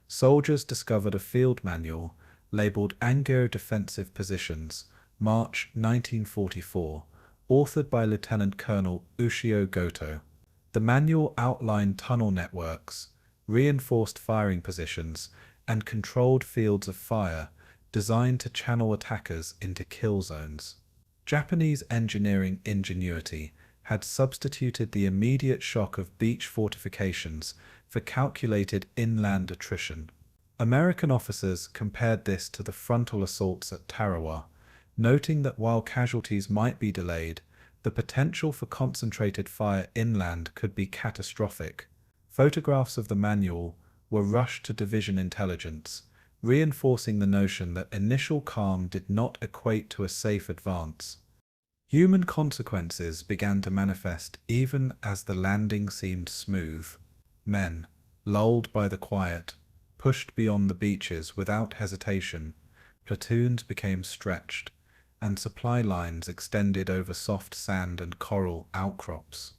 soldiers discovered a field manual labeled Angaur Defensive Positions, March 1944, authored by Lieutenant Colonel Ushio Goto. The manual outlined tunnel networks, reinforced firing positions, and controlled fields of fire designed to channel attackers into kill zones. Japanese engineering ingenuity had substituted the immediate shock of beach fortifications for calculated inland attrition. American officers compared this to the frontal assaults at Tarawa, noting that while casualties might be delayed, the potential for concentrated fire inland could be catastrophic. Photographs of the manual were rushed to division intelligence, reinforcing the notion that initial calm did not equate to a safe advance. Human consequences began to manifest even as the landing seemed smooth. Men, lulled by the quiet, pushed beyond the beaches without hesitation. Platoons became stretched, and supply lines extended over soft sand and coral outcrops.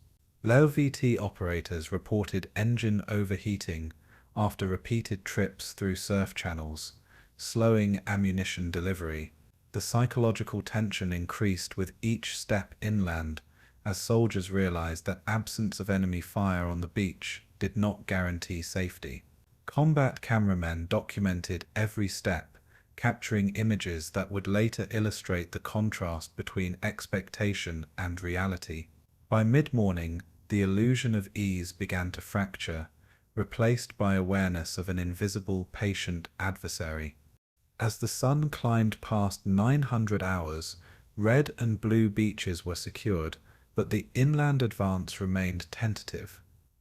LVT operators reported engine overheating after repeated trips through surf channels, slowing ammunition delivery. The psychological tension increased with each step inland, as soldiers realized that absence of enemy fire on the beach did not guarantee safety. Combat cameramen documented every step, capturing images that would later illustrate the contrast between expectation and reality. By mid-morning, the illusion of ease began to fracture, replaced by awareness of an invisible, patient adversary. As the sun climbed past 900 hours, red and blue beaches were secured, but the inland advance remained tentative.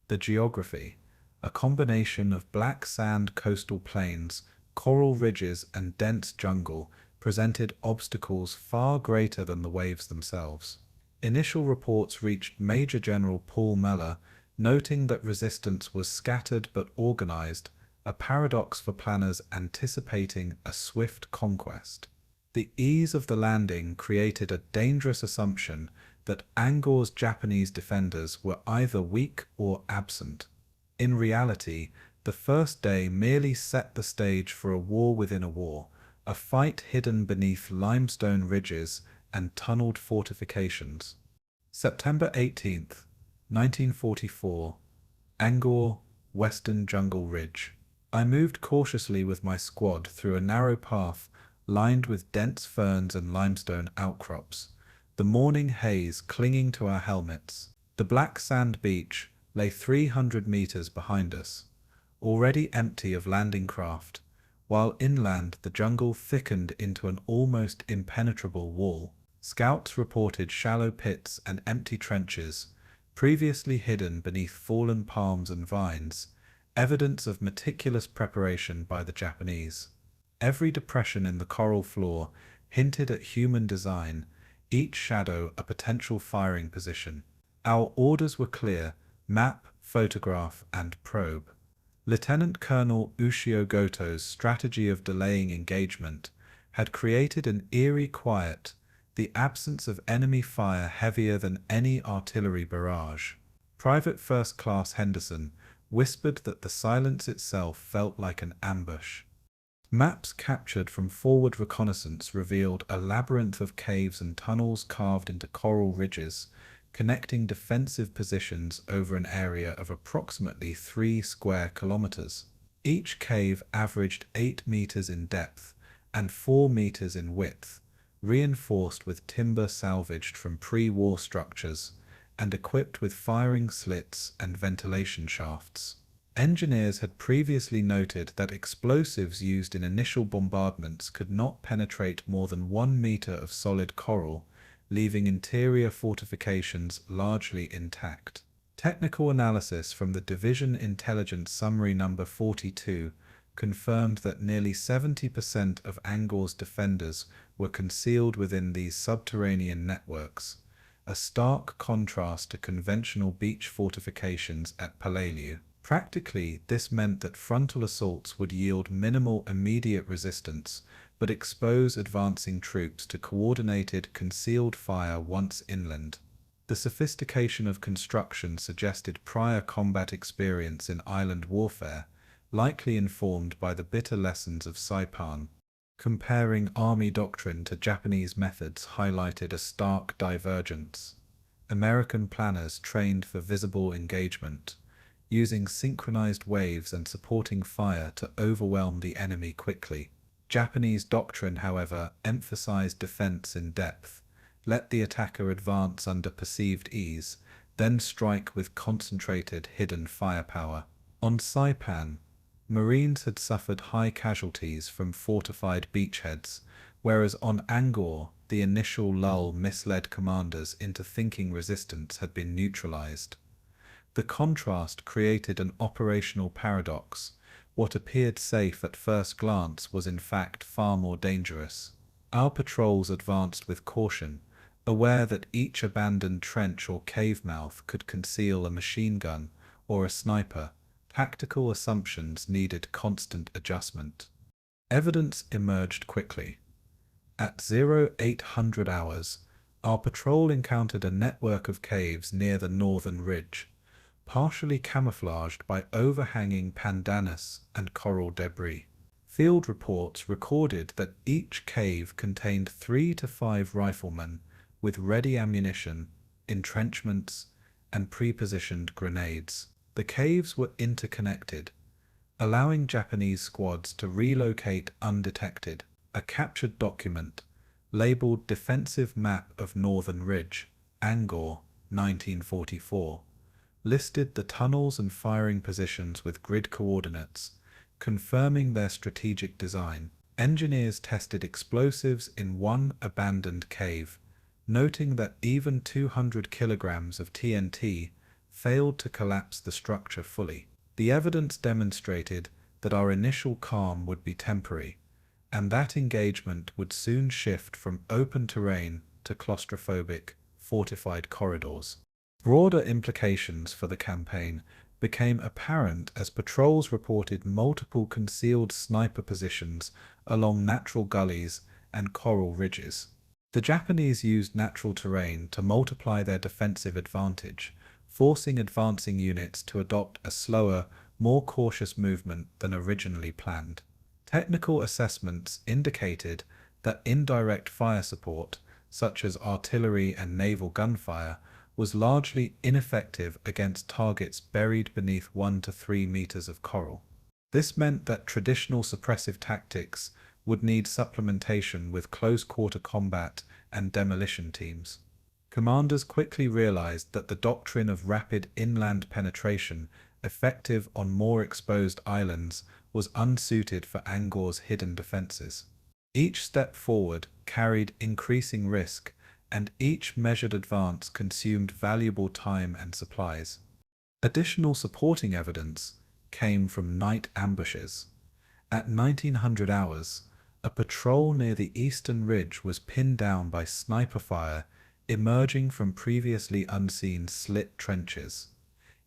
The geography, a combination of black sand coastal plains, coral ridges, and dense jungle, presented obstacles far greater than the waves themselves. Initial reports reached Major General Paul Meller, noting that resistance was scattered but organized, a paradox for planners anticipating a swift conquest. The ease of the landing created a dangerous assumption that Angaur's Japanese defenders were either weak or absent. In reality, the first day merely set the stage for a war within a war, a fight hidden beneath limestone ridges and tunneled fortifications. September 18th, 1944, Angaur, Western Jungle Ridge. I moved cautiously with my squad through a narrow path lined with dense ferns and limestone outcrops, the morning haze clinging to our helmets. The black sand beach lay 300 meters behind us, already empty of landing craft, while inland the jungle thickened into an almost impenetrable wall. Scouts reported shallow pits and empty trenches, previously hidden beneath fallen palms and vines, evidence of meticulous preparation by the Japanese. Every depression in the coral floor hinted at human design, each shadow a potential firing position. Our orders were clear: map, photograph, and probe. Lieutenant Colonel Ushio Goto's strategy of delaying engagement had created an eerie quiet, the absence of enemy fire heavier than any artillery barrage. Private First Class Henderson whispered that the silence itself felt like an ambush. Maps captured from forward reconnaissance revealed a labyrinth of caves and tunnels carved into coral ridges, connecting defensive positions over an area of approximately 3 square kilometers. Each cave averaged 8 meters in depth and 4 meters in width, reinforced with timber salvaged from pre-war structures and equipped with firing slits and ventilation shafts. Engineers had previously noted that explosives used in initial bombardments could not penetrate more than 1 meter of solid coral, leaving interior fortifications largely intact. Technical analysis from the Division Intelligence Summary No. 42 confirmed that nearly 70% of Angaur's defenders were concealed within these subterranean networks, a stark contrast to conventional beach fortifications at Peleliu. Practically, this meant that frontal assaults would yield minimal immediate resistance, but expose advancing troops to coordinated, concealed fire once inland. The sophistication of construction suggested prior combat experience in island warfare, likely informed by the bitter lessons of Saipan. Comparing Army doctrine to Japanese methods highlighted a stark divergence. American planners trained for visible engagement, using synchronized waves and supporting fire to overwhelm the enemy quickly. Japanese doctrine, however, emphasized defense in depth. Let the attacker advance under perceived ease, then strike with concentrated hidden firepower. On Saipan, Marines had suffered high casualties from fortified beachheads, whereas on Angaur, the initial lull misled commanders into thinking resistance had been neutralized. The contrast created an operational paradox. What appeared safe at first glance was in fact far more dangerous. Our patrols advanced with caution, aware that each abandoned trench or cave mouth could conceal a machine gun or a sniper. Tactical assumptions needed constant adjustment. Evidence emerged quickly. At 0800 hours, our patrol encountered a network of caves near the northern ridge, partially camouflaged by overhanging pandanus and coral debris. Field reports recorded that each cave contained 3 to 5 riflemen with ready ammunition, entrenchments, and pre-positioned grenades. The caves were interconnected, allowing Japanese squads to relocate undetected. A captured document, labeled Defensive Map of Northern Ridge, Angaur, 1944, listed the tunnels and firing positions with grid coordinates, confirming their strategic design. Engineers tested explosives in one abandoned cave, noting that even 200 kilograms of TNT failed to collapse the structure fully. The evidence demonstrated that our initial calm would be temporary, and that engagement would soon shift from open terrain to claustrophobic, fortified corridors. Broader implications for the campaign became apparent as patrols reported multiple concealed sniper positions along natural gullies and coral ridges. The Japanese used natural terrain to multiply their defensive advantage, forcing advancing units to adopt a slower, more cautious movement than originally planned. Technical assessments indicated that indirect fire support, such as artillery and naval gunfire, was largely ineffective against targets buried beneath 1 to 3 meters of coral. This meant that traditional suppressive tactics would need supplementation with close-quarter combat and demolition teams. Commanders quickly realized that the doctrine of rapid inland penetration, effective on more exposed islands, was unsuited for Angaur's hidden defenses. Each step forward carried increasing risk, and each measured advance consumed valuable time and supplies. Additional supporting evidence came from night ambushes. At 1900 hours, a patrol near the eastern ridge was pinned down by sniper fire emerging from previously unseen slit trenches.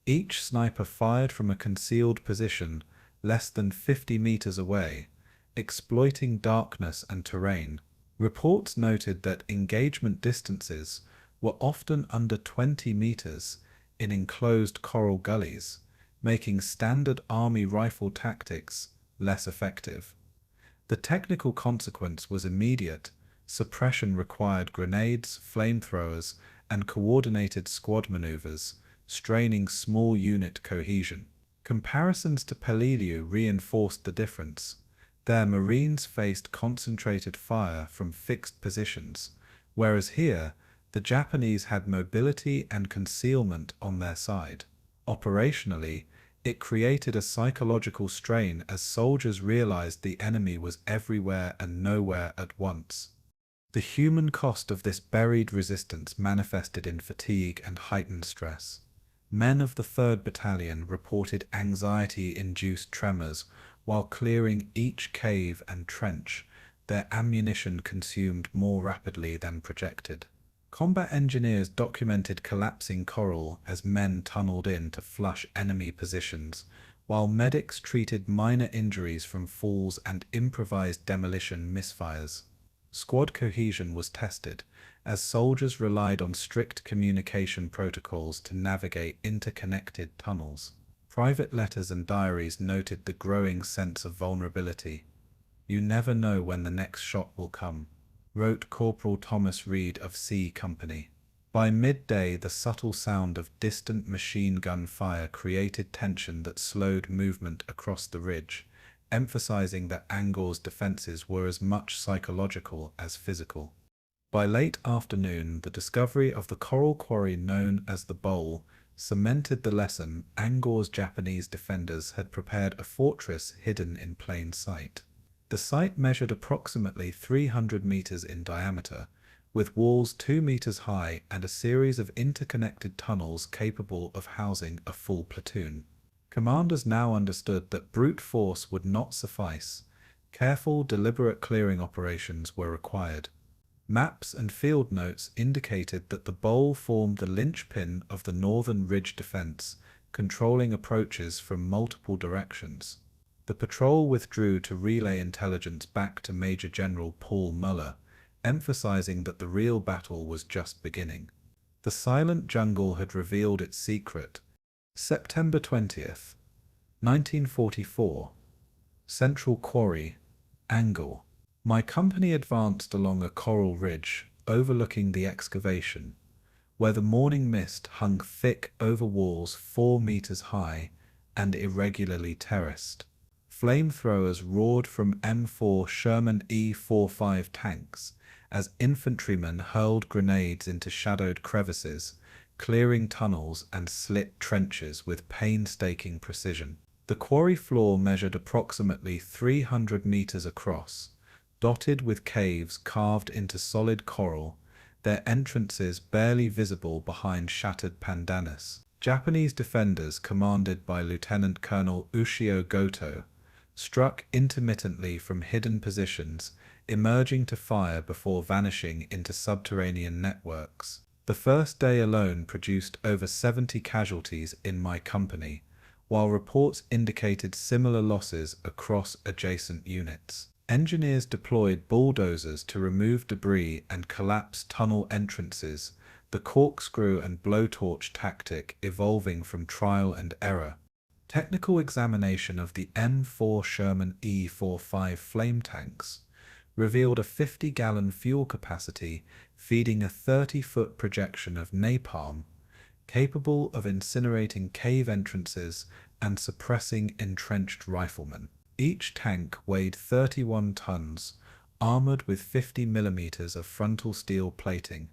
Each sniper fired from a concealed position less than 50 meters away, exploiting darkness and terrain. Reports noted that engagement distances were often under 20 meters in enclosed coral gullies, making standard army rifle tactics less effective. The technical consequence was immediate. Suppression required grenades, flamethrowers, and coordinated squad maneuvers, straining small unit cohesion. Comparisons to Peleliu reinforced the difference. Their Marines faced concentrated fire from fixed positions, whereas here, the Japanese had mobility and concealment on their side. Operationally, it created a psychological strain as soldiers realized the enemy was everywhere and nowhere at once. The human cost of this buried resistance manifested in fatigue and heightened stress. Men of the 3rd Battalion reported anxiety-induced tremors while clearing each cave and trench. Their ammunition consumed more rapidly than projected. Combat engineers documented collapsing coral as men tunneled in to flush enemy positions, while medics treated minor injuries from falls and improvised demolition misfires. Squad cohesion was tested, as soldiers relied on strict communication protocols to navigate interconnected tunnels. Private letters and diaries noted the growing sense of vulnerability. "You never know when the next shot will come," wrote Corporal Thomas Reed of C Company. By midday, the subtle sound of distant machine gun fire created tension that slowed movement across the ridge, emphasizing that Angaur's defenses were as much psychological as physical. By late afternoon, the discovery of the coral quarry known as the Bowl cemented the lesson. Angaur's Japanese defenders had prepared a fortress hidden in plain sight. The site measured approximately 300 meters in diameter, with walls 2 meters high and a series of interconnected tunnels capable of housing a full platoon. Commanders now understood that brute force would not suffice. Careful, deliberate clearing operations were required. Maps and field notes indicated that the bowl formed the linchpin of the northern ridge defense, controlling approaches from multiple directions. The patrol withdrew to relay intelligence back to Major General Paul Muller, emphasizing that the real battle was just beginning. The silent jungle had revealed its secret. September 20th, 1944. Central Quarry, Angaur. My company advanced along a coral ridge overlooking the excavation, where the morning mist hung thick over walls 4 meters high and irregularly terraced. Flamethrowers roared from M4 Sherman E-45 tanks as infantrymen hurled grenades into shadowed crevices, clearing tunnels and slit trenches with painstaking precision. The quarry floor measured approximately 300 meters across, dotted with caves carved into solid coral, their entrances barely visible behind shattered pandanus. Japanese defenders, commanded by Lieutenant Colonel Ushio Goto, struck intermittently from hidden positions, emerging to fire before vanishing into subterranean networks. The first day alone produced over 70 casualties in my company, while reports indicated similar losses across adjacent units. Engineers deployed bulldozers to remove debris and collapse tunnel entrances, the corkscrew and blowtorch tactic evolving from trial and error. Technical examination of the M4 Sherman E-45 flame tanks revealed a 50-gallon fuel capacity feeding a 30-foot projection of napalm, capable of incinerating cave entrances and suppressing entrenched riflemen. Each tank weighed 31 tons, armored with 50 millimeters of frontal steel plating,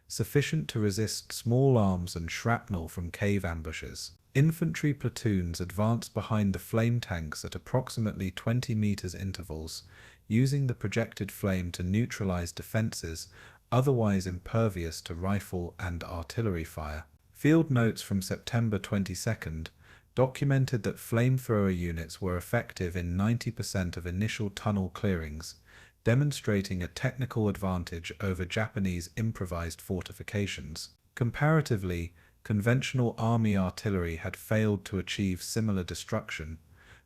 sufficient to resist small arms and shrapnel from cave ambushes. Infantry platoons advanced behind the flame tanks at approximately 20 meters intervals, using the projected flame to neutralize defenses otherwise impervious to rifle and artillery fire. Field notes from September 22nd documented that flamethrower units were effective in 90% of initial tunnel clearings, demonstrating a technical advantage over Japanese improvised fortifications. Comparatively, conventional army artillery had failed to achieve similar destruction,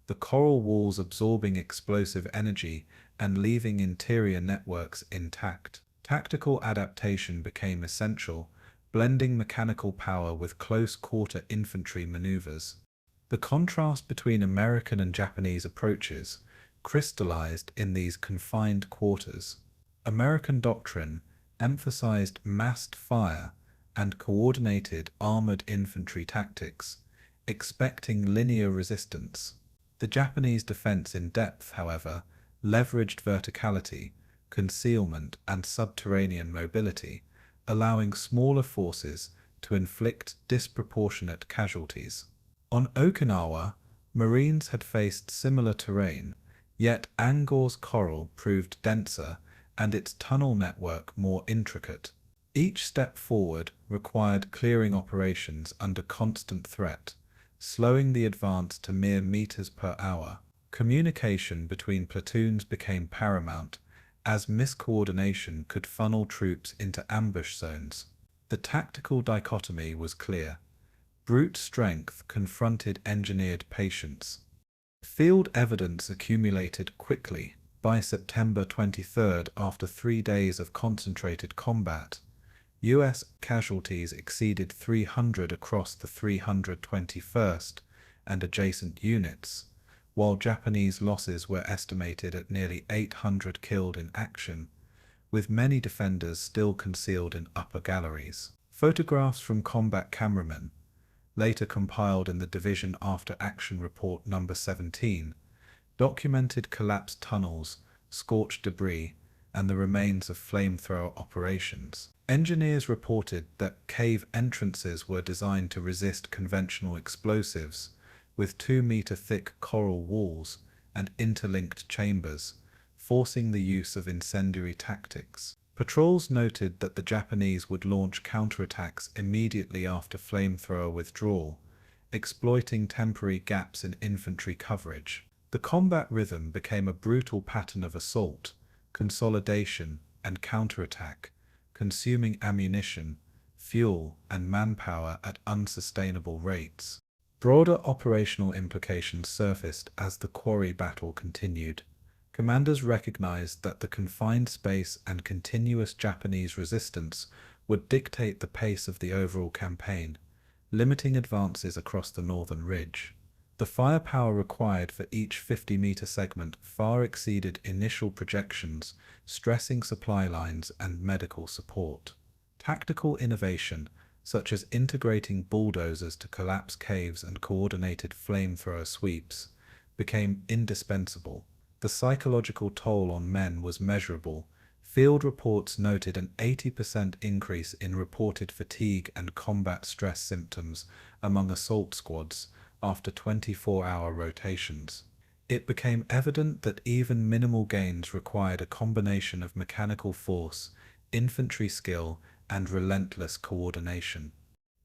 the coral walls absorbing explosive energy and leaving interior networks intact. Tactical adaptation became essential, blending mechanical power with close-quarter infantry maneuvers. The contrast between American and Japanese approaches crystallized in these confined quarters. American doctrine emphasized massed fire and coordinated armored infantry tactics, expecting linear resistance. The Japanese defense in depth, however, leveraged verticality, concealment, and subterranean mobility, allowing smaller forces to inflict disproportionate casualties. On Okinawa, Marines had faced similar terrain, yet Angaur's coral proved denser and its tunnel network more intricate. Each step forward required clearing operations under constant threat, slowing the advance to mere meters per hour. Communication between platoons became paramount, as miscoordination could funnel troops into ambush zones. The tactical dichotomy was clear. Brute strength confronted engineered patience. Field evidence accumulated quickly. By September 23rd, after 3 days of concentrated combat, U.S. casualties exceeded 300 across the 321st and adjacent units, while Japanese losses were estimated at nearly 800 killed in action, with many defenders still concealed in upper galleries. Photographs from combat cameramen, later compiled in the Division After Action Report No. 17, documented collapsed tunnels, scorched debris, and the remains of flamethrower operations. Engineers reported that cave entrances were designed to resist conventional explosives, with 2-meter-thick coral walls and interlinked chambers, forcing the use of incendiary tactics. Patrols noted that the Japanese would launch counterattacks immediately after flamethrower withdrawal, exploiting temporary gaps in infantry coverage. The combat rhythm became a brutal pattern of assault, consolidation, and counterattack, consuming ammunition, fuel, and manpower at unsustainable rates. Broader operational implications surfaced as the quarry battle continued. Commanders recognized that the confined space and continuous Japanese resistance would dictate the pace of the overall campaign, limiting advances across the northern ridge. The firepower required for each 50-meter segment far exceeded initial projections, stressing supply lines and medical support. Tactical innovation, such as integrating bulldozers to collapse caves and coordinated flamethrower sweeps, became indispensable. The psychological toll on men was measurable. Field reports noted an 80% increase in reported fatigue and combat stress symptoms among assault squads after 24-hour rotations. It became evident that even minimal gains required a combination of mechanical force, infantry skill, and relentless coordination.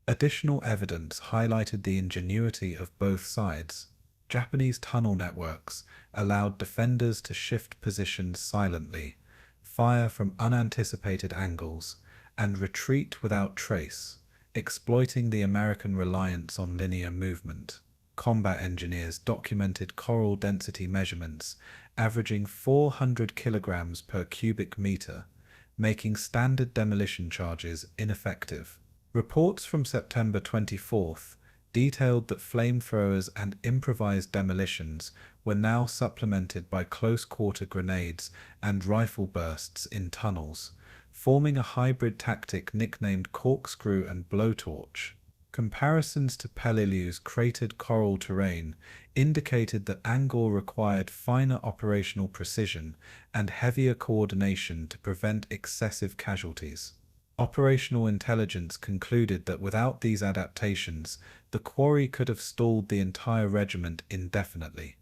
Additional evidence highlighted the ingenuity of both sides. Japanese tunnel networks allowed defenders to shift positions silently, fire from unanticipated angles, and retreat without trace, exploiting the American reliance on linear movement. Combat engineers documented coral density measurements averaging 400 kilograms per cubic meter, making standard demolition charges ineffective. Reports from September 24th detailed that flamethrowers and improvised demolitions were now supplemented by close-quarter grenades and rifle bursts in tunnels, forming a hybrid tactic nicknamed corkscrew and blowtorch. Comparisons to Peleliu's cratered coral terrain indicated that Angaur required finer operational precision and heavier coordination to prevent excessive casualties. Operational intelligence concluded that without these adaptations, the quarry could have stalled the entire regiment indefinitely.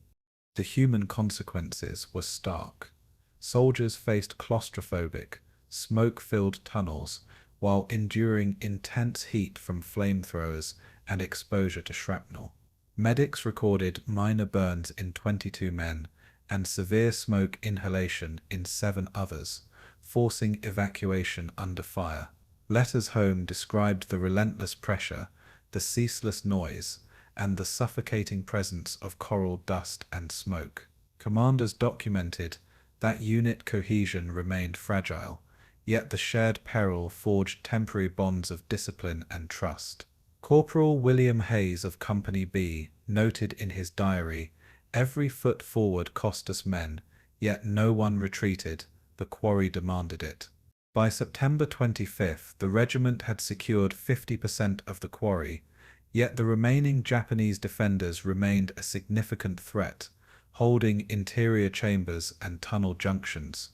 The human consequences were stark. Soldiers faced claustrophobic, smoke-filled tunnels while enduring intense heat from flamethrowers and exposure to shrapnel. Medics recorded minor burns in 22 men and severe smoke inhalation in 7 others, forcing evacuation under fire. Letters home described the relentless pressure, the ceaseless noise, and the suffocating presence of coral dust and smoke. Commanders documented that unit cohesion remained fragile, yet the shared peril forged temporary bonds of discipline and trust. Corporal William Hayes of Company B noted in his diary, "Every foot forward cost us men, yet no one retreated. The quarry demanded it." By September 25th, the regiment had secured 50% of the quarry, yet the remaining Japanese defenders remained a significant threat, holding interior chambers and tunnel junctions.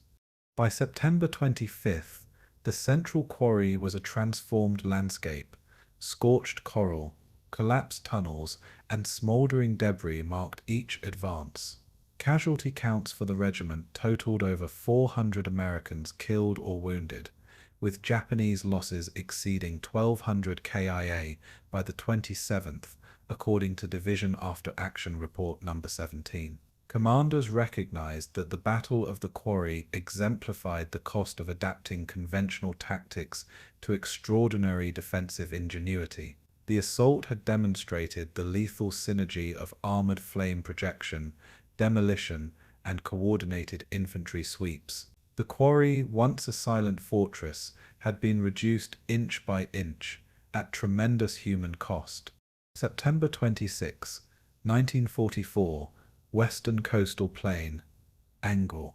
By September 25th, the central quarry was a transformed landscape. Scorched coral, collapsed tunnels, and smoldering debris marked each advance. Casualty counts for the regiment totaled over 400 Americans killed or wounded, with Japanese losses exceeding 1,200 KIA by the 27th, according to Division After Action Report No. 17. Commanders recognized that the Battle of the Quarry exemplified the cost of adapting conventional tactics to extraordinary defensive ingenuity. The assault had demonstrated the lethal synergy of armored flame projection, demolition, and coordinated infantry sweeps. The quarry, once a silent fortress, had been reduced inch by inch, at tremendous human cost. September 26, 1944, Western Coastal Plain, Angaur.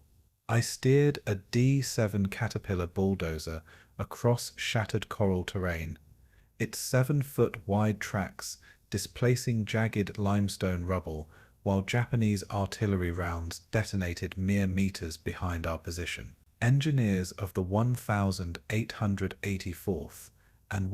I steered a D7 Caterpillar bulldozer across shattered coral terrain, its 7-foot wide tracks displacing jagged limestone rubble, while Japanese artillery rounds detonated mere meters behind our position. Engineers of the 1884th and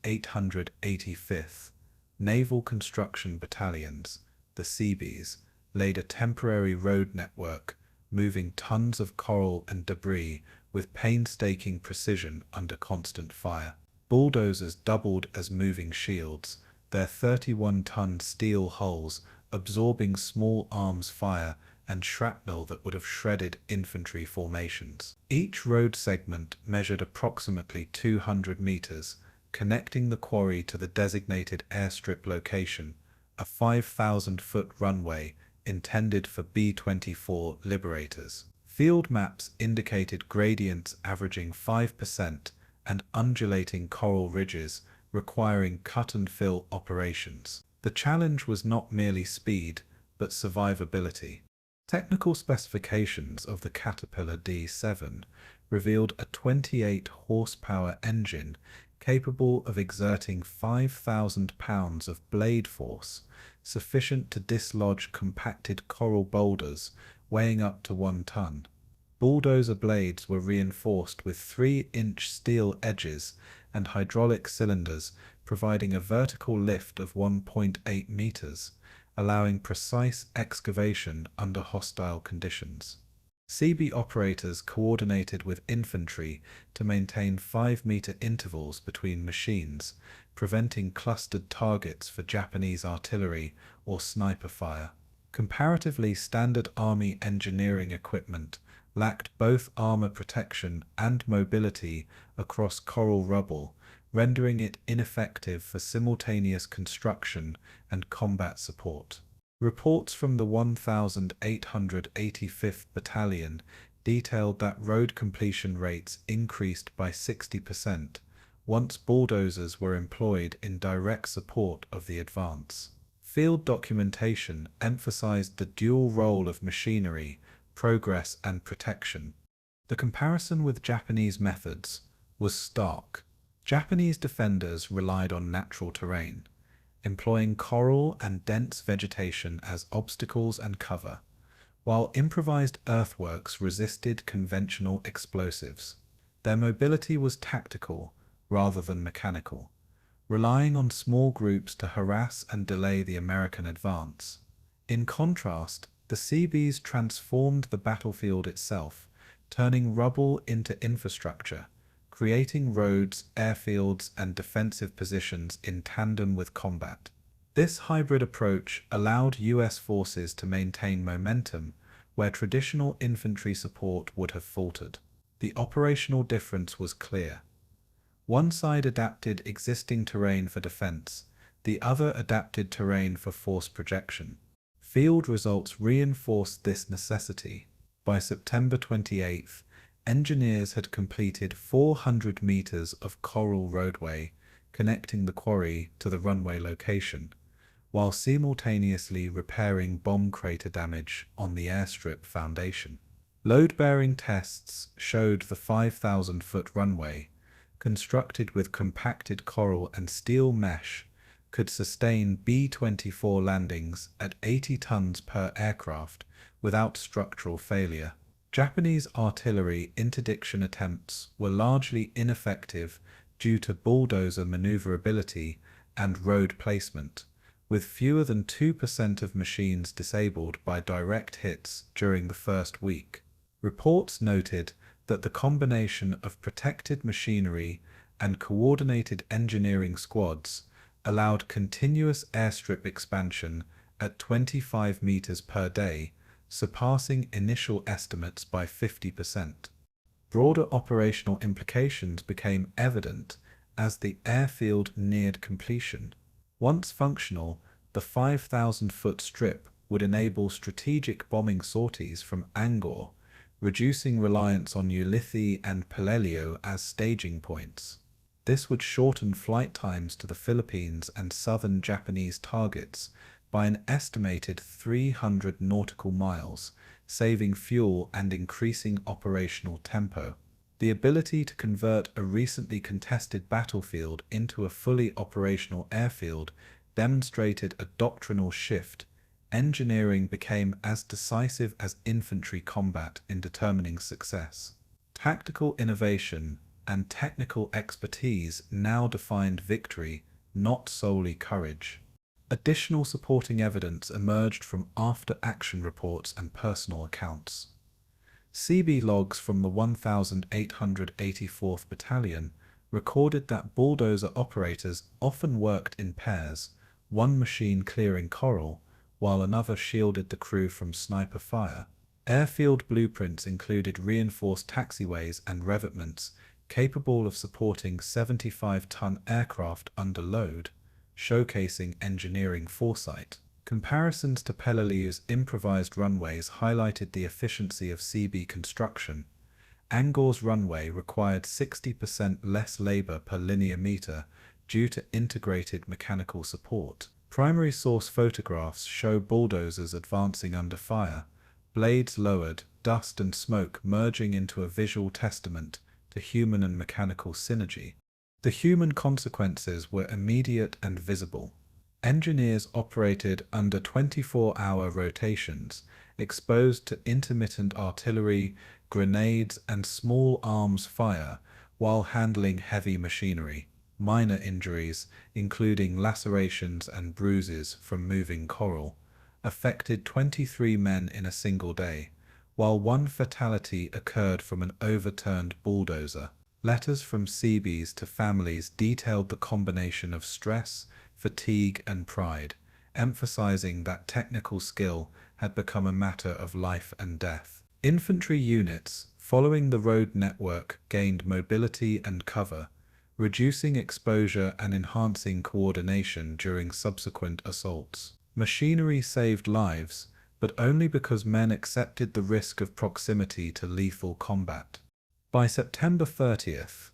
1885th Naval Construction Battalions, the Seabees, laid a temporary road network, moving tons of coral and debris with painstaking precision under constant fire. Bulldozers doubled as moving shields, their 31-ton steel hulls absorbing small arms fire and shrapnel that would have shredded infantry formations. Each road segment measured approximately 200 meters, connecting the quarry to the designated airstrip location, a 5,000-foot runway intended for B-24 Liberators. Field maps indicated gradients averaging 5% and undulating coral ridges requiring cut-and-fill operations. The challenge was not merely speed, but survivability. Technical specifications of the Caterpillar D7 revealed a 28-horsepower engine capable of exerting 5,000 pounds of blade force, sufficient to dislodge compacted coral boulders weighing up to 1 ton. Bulldozer blades were reinforced with 3-inch steel edges and hydraulic cylinders, providing a vertical lift of 1.8 meters, allowing precise excavation under hostile conditions. CB operators coordinated with infantry to maintain 5-meter intervals between machines, preventing clustered targets for Japanese artillery or sniper fire. Comparatively standard Army engineering equipment lacked both armor protection and mobility across coral rubble, rendering it ineffective for simultaneous construction and combat support. Reports from the 1885th Battalion detailed that road completion rates increased by 60%, once bulldozers were employed in direct support of the advance. Field documentation emphasized the dual role of machinery, progress and protection. The comparison with Japanese methods was stark. Japanese defenders relied on natural terrain, employing coral and dense vegetation as obstacles and cover, while improvised earthworks resisted conventional explosives. Their mobility was tactical rather than mechanical, relying on small groups to harass and delay the American advance. In contrast, the Seabees transformed the battlefield itself, turning rubble into infrastructure, creating roads, airfields, and defensive positions in tandem with combat. This hybrid approach allowed US forces to maintain momentum where traditional infantry support would have faltered. The operational difference was clear. One side adapted existing terrain for defense, the other adapted terrain for force projection. Field results reinforced this necessity. By September 28th, engineers had completed 400 meters of coral roadway connecting the quarry to the runway location, while simultaneously repairing bomb crater damage on the airstrip foundation. Load-bearing tests showed the 5,000-foot runway, constructed with compacted coral and steel mesh, could sustain B-24 landings at 80 tons per aircraft without structural failure. Japanese artillery interdiction attempts were largely ineffective due to bulldozer maneuverability and road placement, with fewer than 2% of machines disabled by direct hits during the first week. Reports noted that the combination of protected machinery and coordinated engineering squads allowed continuous airstrip expansion at 25 meters per day, surpassing initial estimates by 50%. Broader operational implications became evident as the airfield neared completion. Once functional, the 5,000-foot strip would enable strategic bombing sorties from Angaur, reducing reliance on Ulithi and Peleliu as staging points. This would shorten flight times to the Philippines and southern Japanese targets by an estimated 300 nautical miles, saving fuel and increasing operational tempo. The ability to convert a recently contested battlefield into a fully operational airfield demonstrated a doctrinal shift. Engineering became as decisive as infantry combat in determining success. Tactical innovation and technical expertise now defined victory, not solely courage. Additional supporting evidence emerged from after-action reports and personal accounts. CB logs from the 1884th Battalion recorded that bulldozer operators often worked in pairs, one machine clearing coral, while another shielded the crew from sniper fire. Airfield blueprints included reinforced taxiways and revetments capable of supporting 75-ton aircraft under load, showcasing engineering foresight. Comparisons to Peleliu's improvised runways highlighted the efficiency of CB construction. Angaur's runway required 60% less labor per linear meter due to integrated mechanical support. Primary source photographs show bulldozers advancing under fire, blades lowered, dust and smoke merging into a visual testament to human and mechanical synergy. The human consequences were immediate and visible. Engineers operated under 24-hour rotations, exposed to intermittent artillery, grenades, and small arms fire while handling heavy machinery. Minor injuries, including lacerations and bruises from moving coral, affected 23 men in a single day, while one fatality occurred from an overturned bulldozer. Letters from Seabees to families detailed the combination of stress, fatigue, and pride, emphasizing that technical skill had become a matter of life and death. Infantry units, following the road network, gained mobility and cover, reducing exposure and enhancing coordination during subsequent assaults. Machinery saved lives, but only because men accepted the risk of proximity to lethal combat. By September 30th,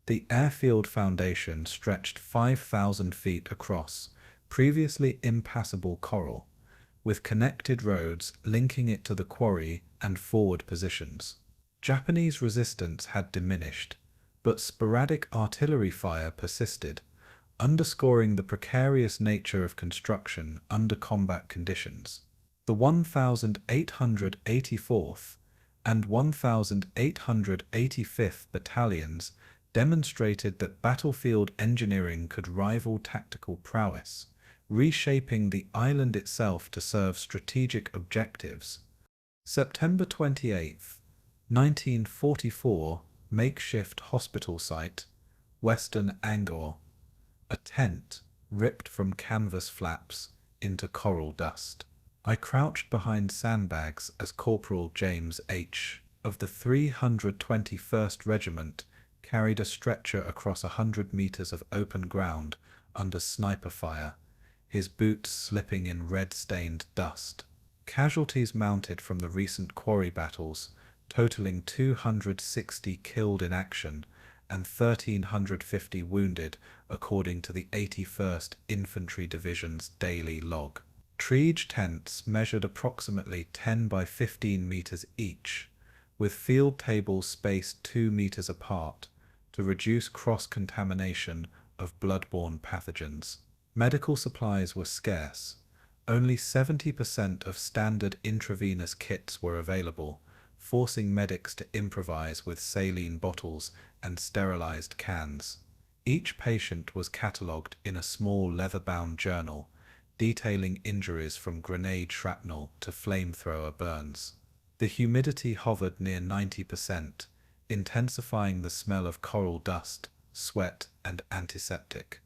The airfield foundation stretched 5,000 feet across previously impassable coral, with connected roads linking it to the quarry and forward positions. Japanese resistance had diminished, but sporadic artillery fire persisted, underscoring the precarious nature of construction under combat conditions. The 1,884th and 1,885th Battalions demonstrated that battlefield engineering could rival tactical prowess, reshaping the island itself to serve strategic objectives. September 28, 1944, makeshift hospital site, Western Angaur. A tent ripped from canvas flaps into coral dust. I crouched behind sandbags as Corporal James H. of the 321st Regiment carried a stretcher across 100 meters of open ground under sniper fire, his boots slipping in red-stained dust. Casualties mounted from the recent quarry battles, totaling 260 killed in action and 1,350 wounded, according to the 81st Infantry Division's daily log. Treege tents measured approximately 10 by 15 meters each, with field tables spaced 2 meters apart to reduce cross-contamination of bloodborne pathogens. Medical supplies were scarce. Only 70% of standard intravenous kits were available, forcing medics to improvise with saline bottles and sterilized cans. Each patient was catalogued in a small leather-bound journal, detailing injuries from grenade shrapnel to flamethrower burns. The humidity hovered near 90%, intensifying the smell of coral dust, sweat, and antiseptic.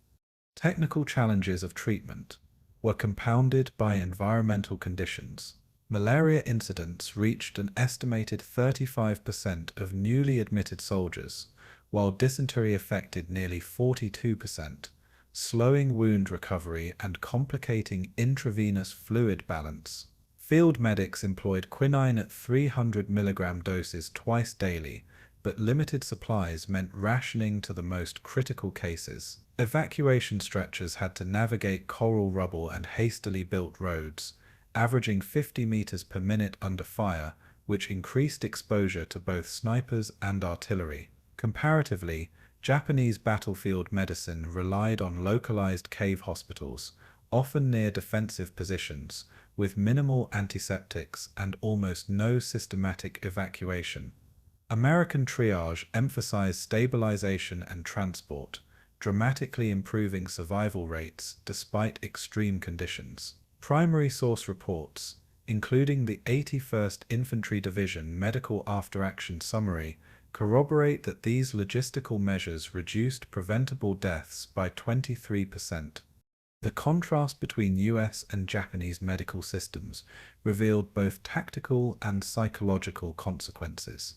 Technical challenges of treatment were compounded by environmental conditions. Malaria incidents reached an estimated 35% of newly admitted soldiers, while dysentery affected nearly 42%, slowing wound recovery and complicating intravenous fluid balance. Field medics employed quinine at 300 mg doses twice daily, but limited supplies meant rationing to the most critical cases. Evacuation stretchers had to navigate coral rubble and hastily built roads, averaging 50 meters per minute under fire, which increased exposure to both snipers and artillery. Comparatively, Japanese battlefield medicine relied on localized cave hospitals, often near defensive positions, with minimal antiseptics and almost no systematic evacuation. American triage emphasized stabilization and transport, dramatically improving survival rates despite extreme conditions. Primary source reports, including the 81st Infantry Division Medical After-Action Summary, corroborate that these logistical measures reduced preventable deaths by 23%. The contrast between US and Japanese medical systems revealed both tactical and psychological consequences.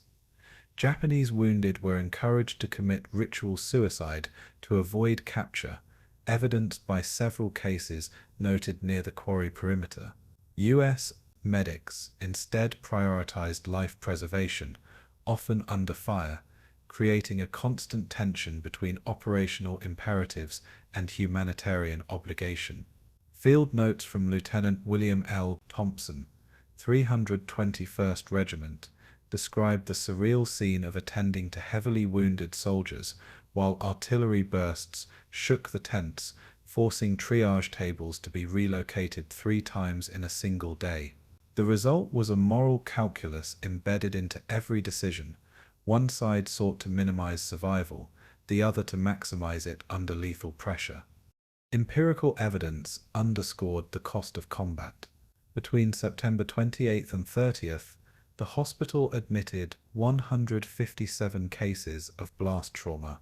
Japanese wounded were encouraged to commit ritual suicide to avoid capture, evidenced by several cases noted near the quarry perimeter. US medics instead prioritized life preservation, often under fire, creating a constant tension between operational imperatives and humanitarian obligation. Field notes from Lieutenant William L. Thompson, 321st Regiment, described the surreal scene of attending to heavily wounded soldiers while artillery bursts shook the tents, forcing triage tables to be relocated 3 times in a single day. The result was a moral calculus embedded into every decision. One side sought to minimize survival, the other to maximize it under lethal pressure. Empirical evidence underscored the cost of combat. Between September 28th and 30th, the hospital admitted 157 cases of blast trauma,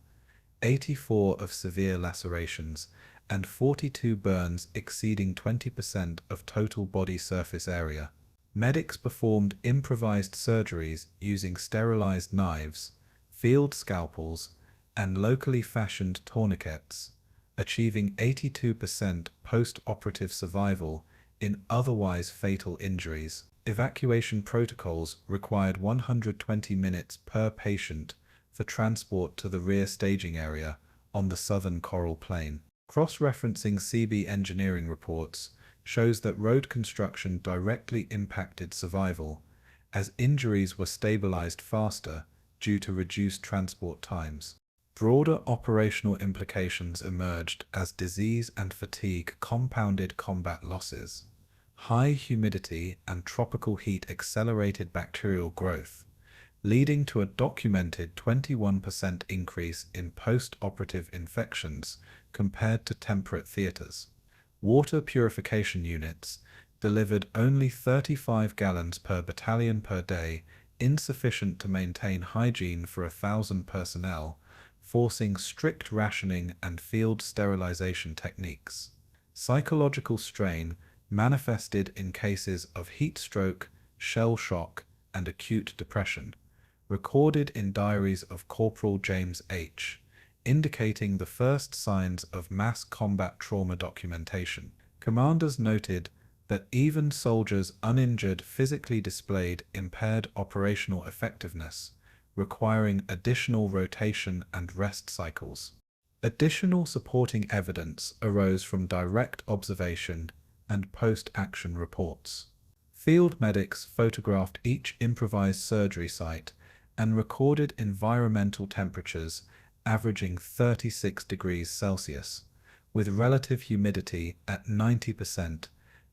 84 of severe lacerations, and 42 burns exceeding 20% of total body surface area. Medics performed improvised surgeries using sterilized knives, field scalpels, and locally fashioned tourniquets, achieving 82% post-operative survival in otherwise fatal injuries. Evacuation protocols required 120 minutes per patient, for transport to the rear staging area on the southern Coral Plain. Cross-referencing CB engineering reports shows that road construction directly impacted survival, as injuries were stabilized faster due to reduced transport times. Broader operational implications emerged as disease and fatigue compounded combat losses. High humidity and tropical heat accelerated bacterial growth, leading to a documented 21% increase in post-operative infections compared to temperate theaters. Water purification units delivered only 35 gallons per battalion per day, insufficient to maintain hygiene for 1,000 personnel, forcing strict rationing and field sterilization techniques. Psychological strain manifested in cases of heat stroke, shell shock, and acute depression, recorded in diaries of Corporal James H., indicating the first signs of mass combat trauma documentation. Commanders noted that even soldiers uninjured physically displayed impaired operational effectiveness, requiring additional rotation and rest cycles. Additional supporting evidence arose from direct observation and post-action reports. Field medics photographed each improvised surgery site and recorded environmental temperatures averaging 36 degrees Celsius, with relative humidity at 90%,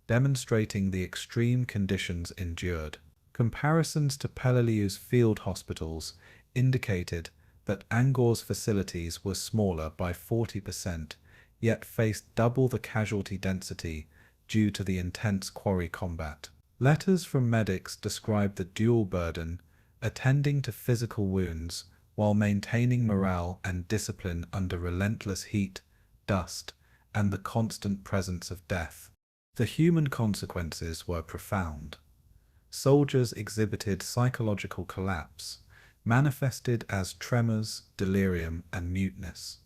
demonstrating the extreme conditions endured. Comparisons to Peleliu's field hospitals indicated that Angaur's facilities were smaller by 40%, yet faced double the casualty density due to the intense quarry combat. Letters from medics described the dual burden, attending to physical wounds while maintaining morale and discipline under relentless heat, dust, and the constant presence of death. The human consequences were profound. Soldiers exhibited psychological collapse, manifested as tremors, delirium, and muteness,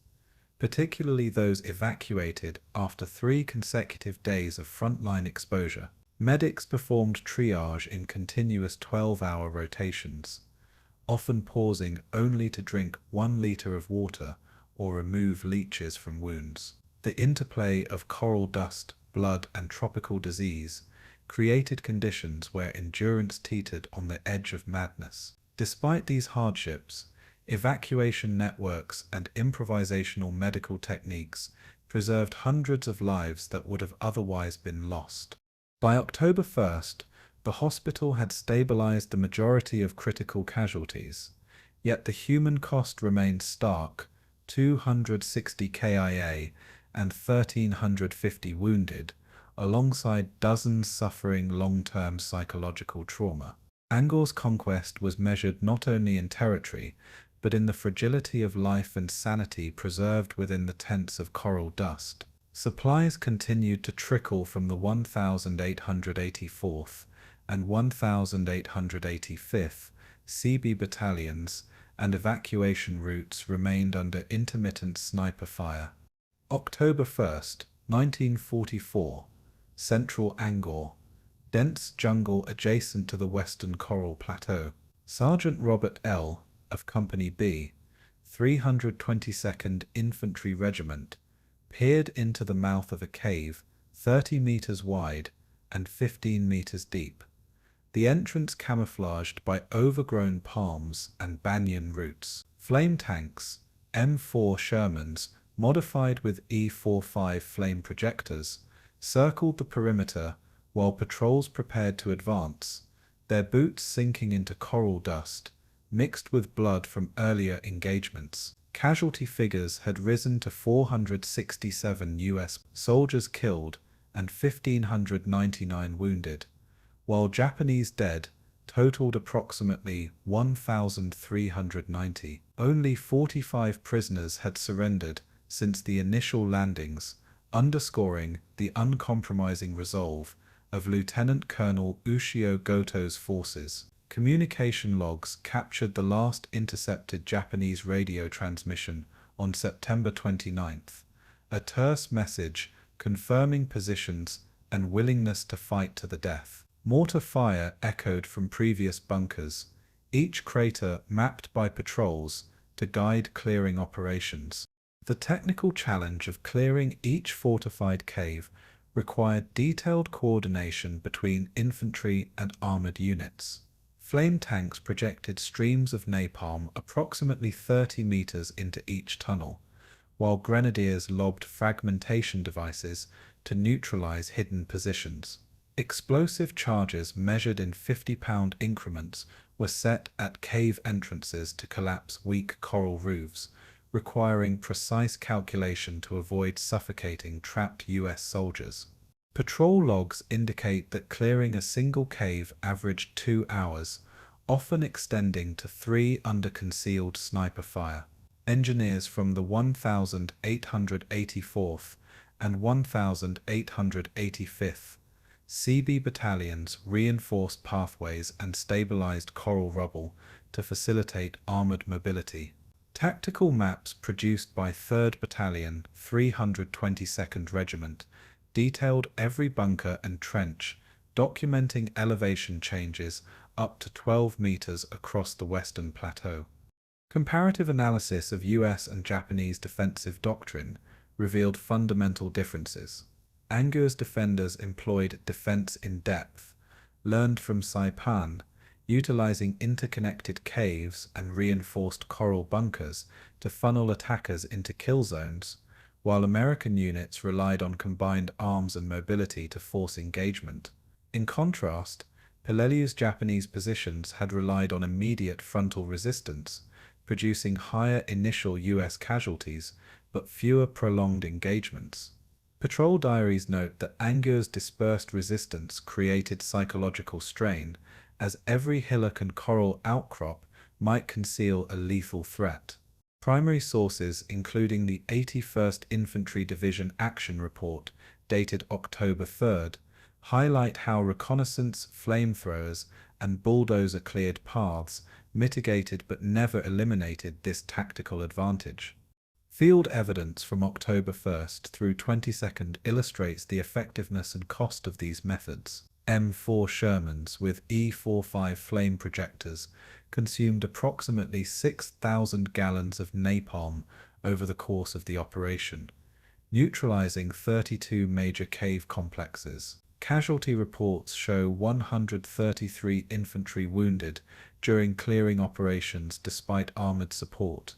particularly those evacuated after 3 consecutive days of frontline exposure. Medics performed triage in continuous 12-hour rotations, often pausing only to drink 1 liter of water or remove leeches from wounds. The interplay of coral dust, blood, and tropical disease created conditions where endurance teetered on the edge of madness. Despite these hardships, evacuation networks and improvisational medical techniques preserved hundreds of lives that would have otherwise been lost. By October 1st, the hospital had stabilized the majority of critical casualties, yet the human cost remained stark: 260 KIA and 1,350 wounded, alongside dozens suffering long-term psychological trauma. Angaur's conquest was measured not only in territory, but in the fragility of life and sanity preserved within the tents of coral dust. Supplies continued to trickle from the 1,884th and 1,885th CB battalions, and evacuation routes remained under intermittent sniper fire. October 1st, 1944, Central Angaur, dense jungle adjacent to the western Coral Plateau. Sergeant Robert L. of Company B, 322nd Infantry Regiment, peered into the mouth of a cave 30 meters wide and 15 meters deep, the entrance camouflaged by overgrown palms and banyan roots. Flame tanks, M4 Shermans, modified with E45 flame projectors, circled the perimeter while patrols prepared to advance, their boots sinking into coral dust, mixed with blood from earlier engagements. Casualty figures had risen to 467 US soldiers killed and 1,599 wounded, while Japanese dead totaled approximately 1,390. Only 45 prisoners had surrendered since the initial landings, underscoring the uncompromising resolve of Lieutenant Colonel Ushio Goto's forces. Communication logs captured the last intercepted Japanese radio transmission on September 29th, a terse message confirming positions and willingness to fight to the death. Mortar fire echoed from previous bunkers, each crater mapped by patrols to guide clearing operations. The technical challenge of clearing each fortified cave required detailed coordination between infantry and armored units. Flame tanks projected streams of napalm approximately 30 meters into each tunnel, while grenadiers lobbed fragmentation devices to neutralize hidden positions. Explosive charges measured in 50-pound increments were set at cave entrances to collapse weak coral roofs, requiring precise calculation to avoid suffocating trapped US soldiers. Patrol logs indicate that clearing a single cave averaged 2 hours, often extending to 3 under concealed sniper fire. Engineers from the 1884th and 1885th CB battalions reinforced pathways and stabilized coral rubble to facilitate armored mobility. Tactical maps produced by 3rd Battalion, 322nd Regiment detailed every bunker and trench, documenting elevation changes up to 12 meters across the Western Plateau. Comparative analysis of US and Japanese defensive doctrine revealed fundamental differences. Angaur's defenders employed defense in depth, learned from Saipan, utilizing interconnected caves and reinforced coral bunkers to funnel attackers into kill zones, while American units relied on combined arms and mobility to force engagement. In contrast, Peleliu's Japanese positions had relied on immediate frontal resistance, producing higher initial US casualties but fewer prolonged engagements. Patrol diaries note that Angaur's dispersed resistance created psychological strain, as every hillock and coral outcrop might conceal a lethal threat. Primary sources, including the 81st Infantry Division Action Report, dated October 3rd, highlight how reconnaissance, flamethrowers, and bulldozer-cleared paths mitigated but never eliminated this tactical advantage. Field evidence from October 1st through 22nd illustrates the effectiveness and cost of these methods. M4 Shermans with E45 flame projectors consumed approximately 6,000 gallons of napalm over the course of the operation, neutralizing 32 major cave complexes. Casualty reports show 133 infantry wounded during clearing operations despite armored support,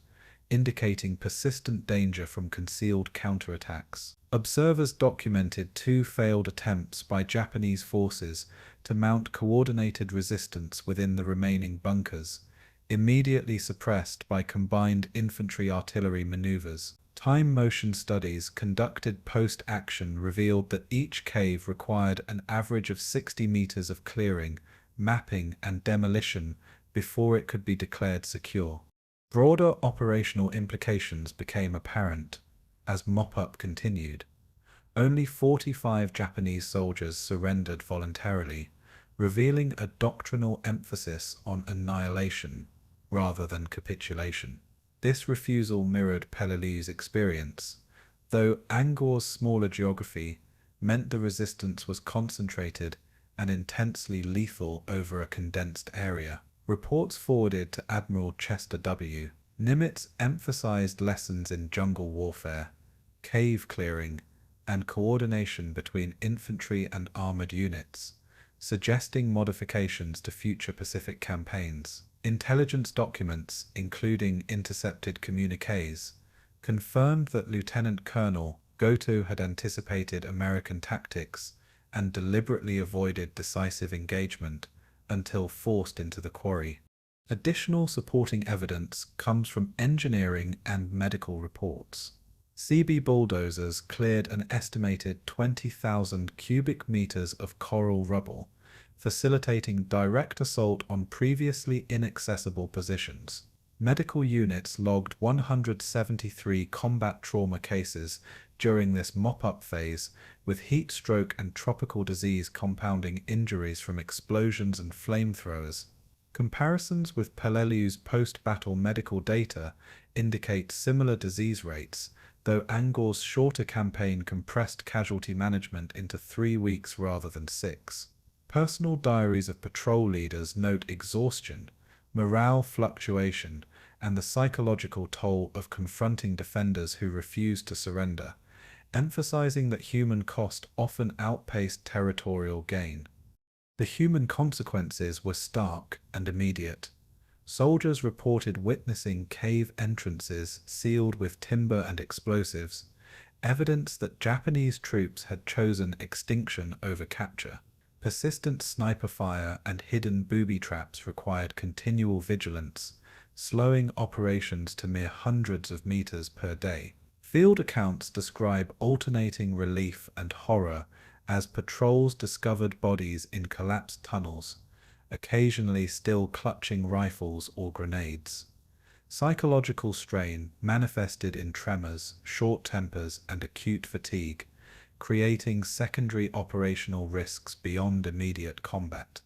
indicating persistent danger from concealed counterattacks. Observers documented 2 failed attempts by Japanese forces to mount coordinated resistance within the remaining bunkers, immediately suppressed by combined infantry-artillery maneuvers. Time motion studies conducted post-action revealed that each cave required an average of 60 meters of clearing, mapping, and demolition before it could be declared secure. Broader operational implications became apparent as mop-up continued. Only 45 Japanese soldiers surrendered voluntarily, revealing a doctrinal emphasis on annihilation rather than capitulation. This refusal mirrored Peleliu's experience, though Angaur's smaller geography meant the resistance was concentrated and intensely lethal over a condensed area. Reports forwarded to Admiral Chester W. Nimitz emphasized lessons in jungle warfare, cave clearing, and coordination between infantry and armored units, suggesting modifications to future Pacific campaigns. Intelligence documents, including intercepted communiques, confirmed that Lieutenant Colonel Goto had anticipated American tactics and deliberately avoided decisive engagement until forced into the quarry. Additional supporting evidence comes from engineering and medical reports. CB bulldozers cleared an estimated 20,000 cubic meters of coral rubble, facilitating direct assault on previously inaccessible positions. Medical units logged 173 combat trauma cases during this mop-up phase, with heat stroke and tropical disease compounding injuries from explosions and flamethrowers. Comparisons with Peleliu's post-battle medical data indicate similar disease rates, though Angaur's shorter campaign compressed casualty management into 3 weeks rather than 6. Personal diaries of patrol leaders note exhaustion, morale fluctuation, and the psychological toll of confronting defenders who refused to surrender, emphasizing that human cost often outpaced territorial gain. The human consequences were stark and immediate. Soldiers reported witnessing cave entrances sealed with timber and explosives, evidence that Japanese troops had chosen extinction over capture. Persistent sniper fire and hidden booby traps required continual vigilance, slowing operations to mere hundreds of meters per day. Field accounts describe alternating relief and horror as patrols discovered bodies in collapsed tunnels, occasionally still clutching rifles or grenades. Psychological strain manifested in tremors, short tempers, and acute fatigue, creating secondary operational risks beyond immediate combat.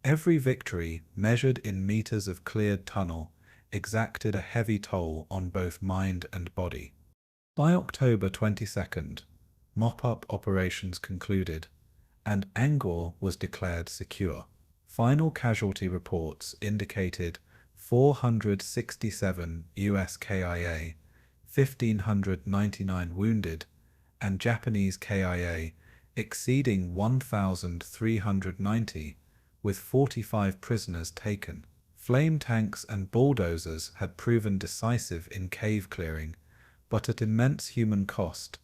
Every victory, measured in meters of cleared tunnel, exacted a heavy toll on both mind and body. By October 22nd, mop-up operations concluded, and Angaur was declared secure. Final casualty reports indicated 467 US KIA, 1,599 wounded, and Japanese KIA exceeding 1,390, with 45 prisoners taken. Flame tanks and bulldozers had proven decisive in cave clearing, but at immense human cost,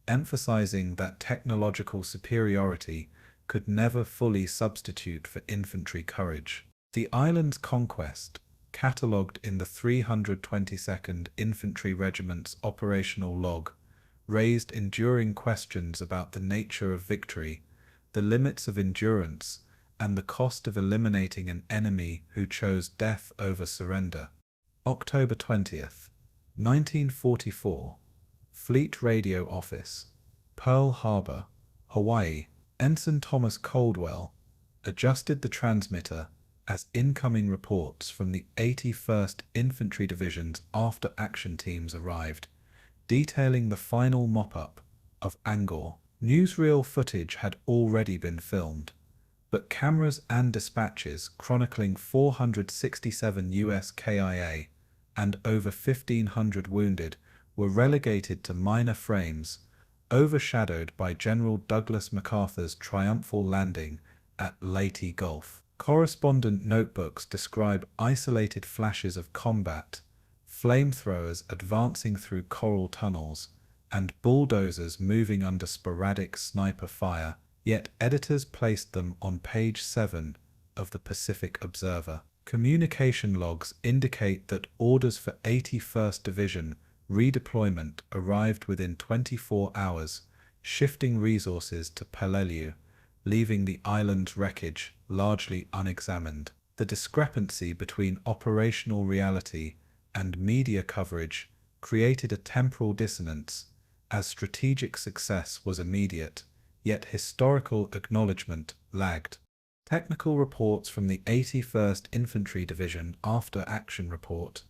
emphasizing that technological superiority could never fully substitute for infantry courage. The island's conquest, catalogued in the 322nd Infantry Regiment's operational log, raised enduring questions about the nature of victory, the limits of endurance, and the cost of eliminating an enemy who chose death over surrender. October 20th, 1944. Fleet Radio Office, Pearl Harbor, Hawaii. Ensign Thomas Caldwell adjusted the transmitter as incoming reports from the 81st Infantry Division's after-action teams arrived, detailing the final mop-up of Angaur. Newsreel footage had already been filmed, but cameras and dispatches chronicling 467 US KIA and over 1,500 wounded were relegated to minor frames, overshadowed by General Douglas MacArthur's triumphal landing at Leyte Gulf. Correspondent notebooks describe isolated flashes of combat, flamethrowers advancing through coral tunnels, and bulldozers moving under sporadic sniper fire, yet editors placed them on page 7 of the Pacific Observer. Communication logs indicate that orders for 81st Division redeployment arrived within 24 hours, shifting resources to Peleliu, leaving the island's wreckage largely unexamined. The discrepancy between operational reality and media coverage created a temporal dissonance, as strategic success was immediate, yet historical acknowledgement lagged. Technical reports from the 81st Infantry Division after-action report,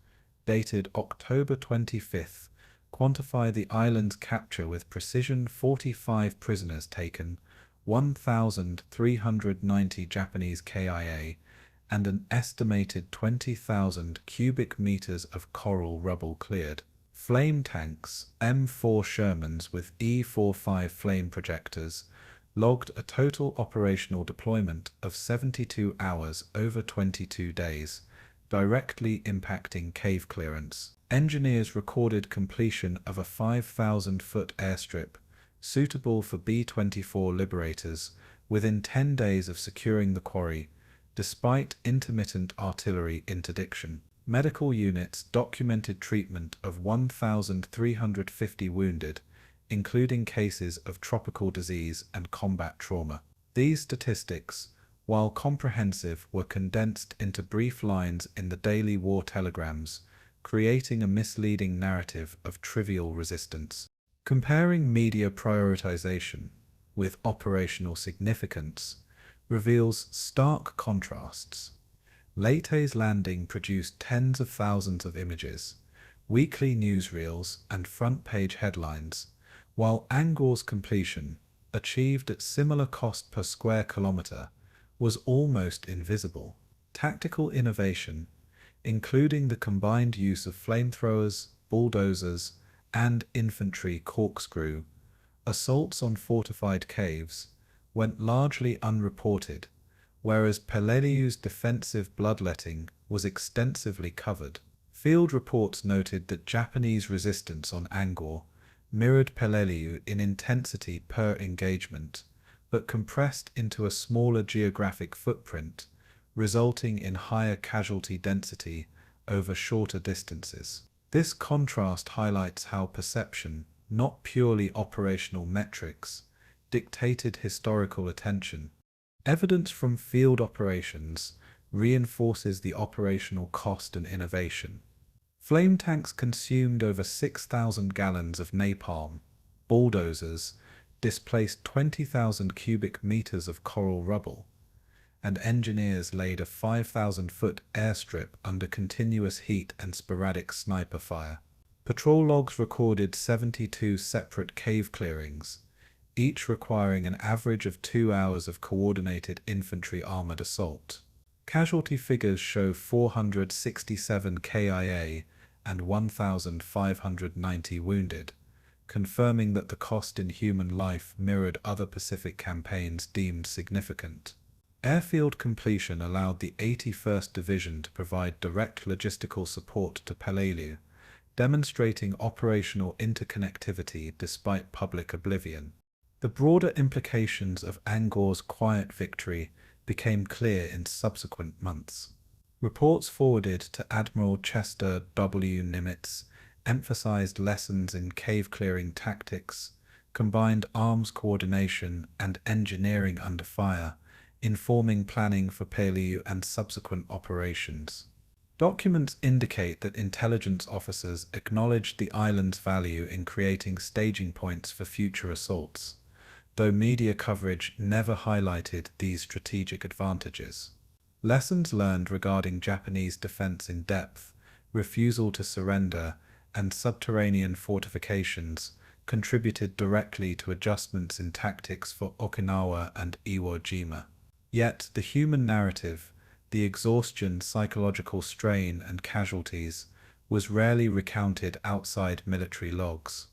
dated October 25th, quantify the island's capture with precision: 45 prisoners taken, 1,390 Japanese KIA, and an estimated 20,000 cubic meters of coral rubble cleared. Flame tanks, M4 Shermans with E45 flame projectors, logged a total operational deployment of 72 hours over 22 days, directly impacting cave clearance. Engineers recorded completion of a 5,000-foot airstrip, suitable for B-24 Liberators, within 10 days of securing the quarry, despite intermittent artillery interdiction. Medical units documented treatment of 1,350 wounded, including cases of tropical disease and combat trauma. These statistics, while comprehensive, were condensed into brief lines in the daily war telegrams, creating a misleading narrative of trivial resistance. Comparing media prioritization with operational significance reveals stark contrasts. Leyte's landing produced tens of thousands of images, weekly newsreels, and front-page headlines, while Angaur's completion, achieved at similar cost per square kilometer, was almost invisible. Tactical innovation, including the combined use of flamethrowers, bulldozers, and infantry corkscrew. Assaults on fortified caves went largely unreported, whereas Peleliu's defensive bloodletting was extensively covered. Field reports noted that Japanese resistance on Angaur mirrored Peleliu in intensity per engagement, but compressed into a smaller geographic footprint, resulting in higher casualty density over shorter distances. This contrast highlights how perception, not purely operational metrics, dictated historical attention. Evidence from field operations reinforces the operational cost and innovation. Flame tanks consumed over 6,000 gallons of napalm. Bulldozers displaced 20,000 cubic meters of coral rubble, and engineers laid a 5,000-foot airstrip under continuous heat and sporadic sniper fire. Patrol logs recorded 72 separate cave clearings, each requiring an average of 2 hours of coordinated infantry armored assault. Casualty figures show 467 KIA and 1,590 wounded, confirming that the cost in human life mirrored other Pacific campaigns deemed significant. Airfield completion allowed the 81st Division to provide direct logistical support to Peleliu, demonstrating operational interconnectivity despite public oblivion. The broader implications of Angaur's quiet victory became clear in subsequent months. Reports forwarded to Admiral Chester W. Nimitz emphasized lessons in cave-clearing tactics, combined arms coordination, and engineering under fire, informing planning for Peleliu and subsequent operations. Documents indicate that intelligence officers acknowledged the island's value in creating staging points for future assaults, though media coverage never highlighted these strategic advantages. Lessons learned regarding Japanese defense in depth, refusal to surrender, and subterranean fortifications contributed directly to adjustments in tactics for Okinawa and Iwo Jima. Yet the human narrative, the exhaustion, psychological strain, and casualties, was rarely recounted outside military logs.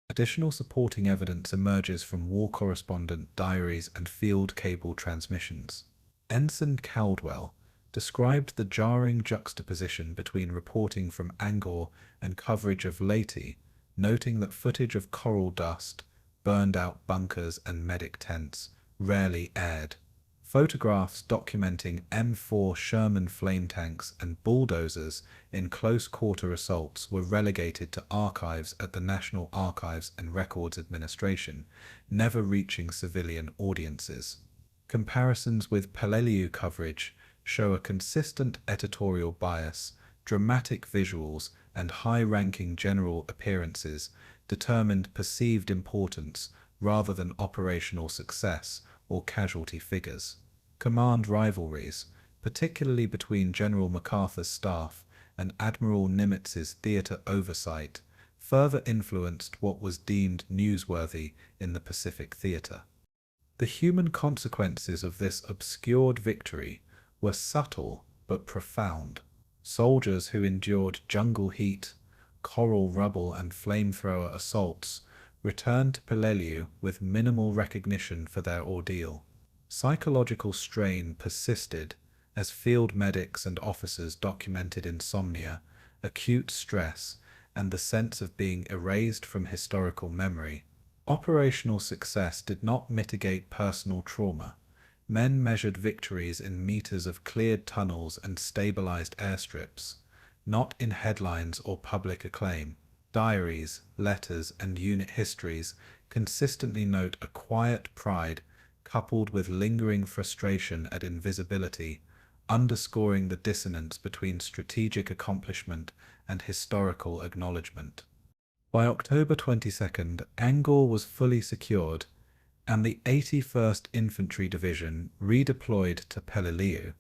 Additional supporting evidence emerges from war correspondent diaries and field cable transmissions. Ensign Caldwell described the jarring juxtaposition between reporting from Angaur and coverage of Leyte, noting that footage of coral dust, burned-out bunkers, and medic tents rarely aired. Photographs documenting M4 Sherman flame tanks and bulldozers in close-quarter assaults were relegated to archives at the National Archives and Records Administration, never reaching civilian audiences. Comparisons with Peleliu coverage show a consistent editorial bias, dramatic visuals, and high-ranking general appearances determined perceived importance rather than operational success or casualty figures. Command rivalries, particularly between General MacArthur's staff and Admiral Nimitz's theater oversight, further influenced what was deemed newsworthy in the Pacific theater. The human consequences of this obscured victory were subtle but profound. Soldiers who endured jungle heat, coral rubble, and flamethrower assaults returned to Peleliu with minimal recognition for their ordeal. Psychological strain persisted as field medics and officers documented insomnia, acute stress, and the sense of being erased from historical memory. Operational success did not mitigate personal trauma. Men measured victories in meters of cleared tunnels and stabilized airstrips, not in headlines or public acclaim. Diaries, letters, and unit histories consistently note a quiet pride coupled with lingering frustration at invisibility, underscoring the dissonance between strategic accomplishment and historical acknowledgement. By October 22nd, Angaur was fully secured, and the 81st Infantry Division redeployed to Peleliu,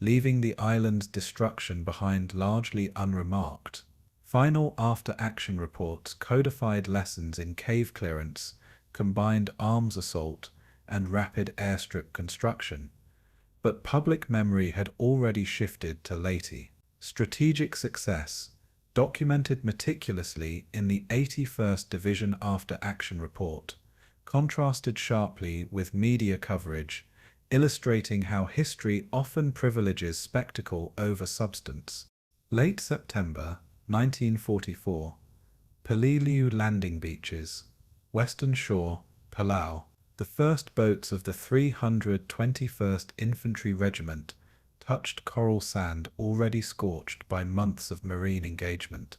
leaving the island's destruction behind largely unremarked. Final after-action reports codified lessons in cave clearance, combined arms assault, and rapid airstrip construction, but public memory had already shifted to Leyte. Strategic success, documented meticulously in the 81st Division After Action Report, contrasted sharply with media coverage, illustrating how history often privileges spectacle over substance. Late September 1944, Peleliu landing beaches, Western Shore, Palau. The first boats of the 321st Infantry Regiment touched coral sand already scorched by months of marine engagement.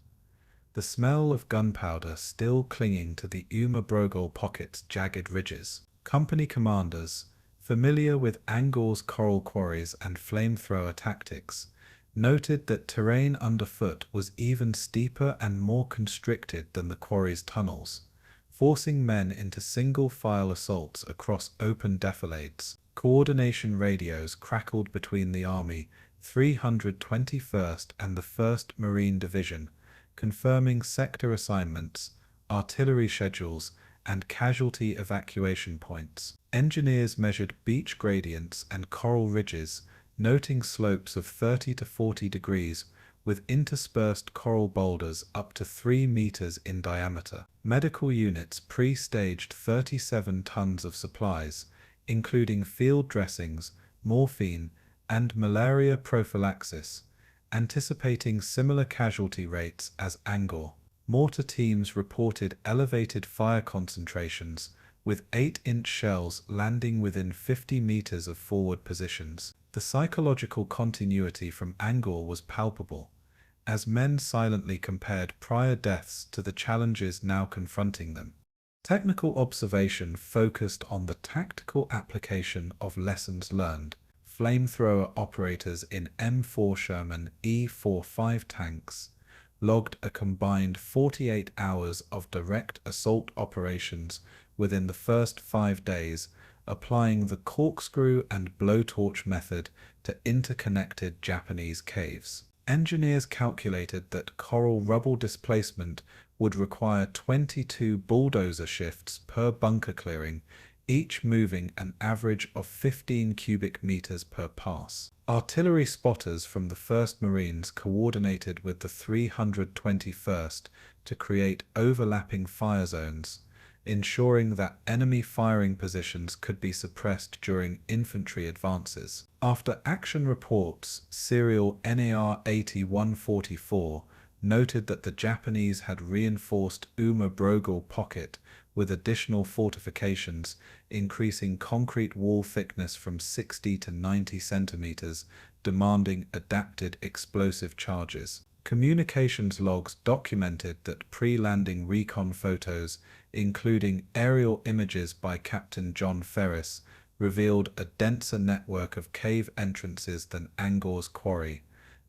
The smell of gunpowder still clinging to the Broghol Pocket's jagged ridges. Company commanders, familiar with Angaur's coral quarries and flamethrower tactics, noted that terrain underfoot was even steeper and more constricted than the quarry's tunnels, forcing men into single-file assaults across open defilades. Coordination radios crackled between the Army 321st and the 1st Marine Division, confirming sector assignments, artillery schedules, and casualty evacuation points. Engineers measured beach gradients and coral ridges, noting slopes of 30 to 40 degrees, with interspersed coral boulders up to 3 meters in diameter. Medical units pre-staged 37 tons of supplies, including field dressings, morphine, and malaria prophylaxis, anticipating similar casualty rates as Angaur. Mortar teams reported elevated fire concentrations, with 8-inch shells landing within 50 meters of forward positions. The psychological continuity from Angaur was palpable, as men silently compared prior deaths to the challenges now confronting them. Technical observation focused on the tactical application of lessons learned. Flamethrower operators in M4 Sherman E-45 tanks logged a combined 48 hours of direct assault operations within the first 5 days, applying the corkscrew and blowtorch method to interconnected Japanese caves. Engineers calculated that coral rubble displacement would require 22 bulldozer shifts per bunker clearing, each moving an average of 15 cubic meters per pass. Artillery spotters from the 1st Marines coordinated with the 321st to create overlapping fire zones, ensuring that enemy firing positions could be suppressed during infantry advances. After action reports, serial NAR 8144 noted that the Japanese had reinforced Broghol Pocket with additional fortifications, increasing concrete wall thickness from 60 to 90 centimeters, demanding adapted explosive charges. Communications logs documented that pre-landing recon photos, including aerial images by Captain John Ferris, revealed a denser network of cave entrances than Angaur's quarry,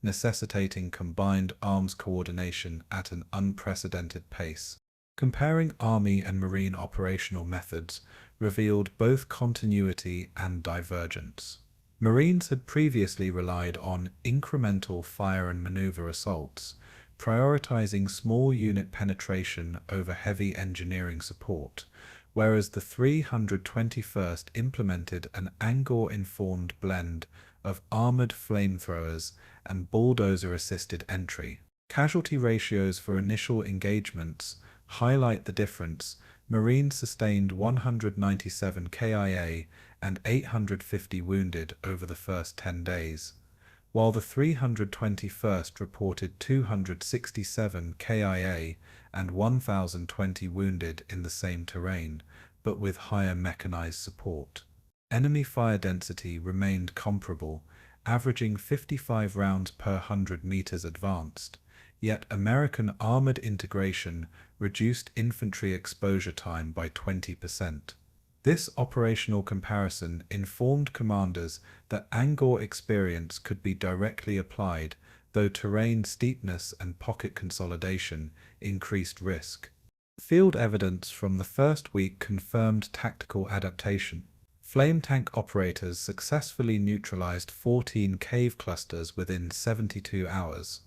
necessitating combined arms coordination at an unprecedented pace. Comparing Army and Marine operational methods revealed both continuity and divergence. Marines had previously relied on incremental fire and maneuver assaults, prioritizing small unit penetration over heavy engineering support, whereas the 321st implemented an Angaur-informed blend of armored flamethrowers and bulldozer-assisted entry. Casualty ratios for initial engagements highlight the difference. Marines sustained 197 KIA and 850 wounded over the first 10 days, while the 321st reported 267 KIA and 1,020 wounded in the same terrain, but with higher mechanized support. Enemy fire density remained comparable, averaging 55 rounds per 100 meters advanced, yet American armored integration reduced infantry exposure time by 20%. This operational comparison informed commanders that Angaur experience could be directly applied, though terrain steepness and pocket consolidation increased risk. Field evidence from the first week confirmed tactical adaptation. Flame tank operators successfully neutralized 14 cave clusters within 72 hours.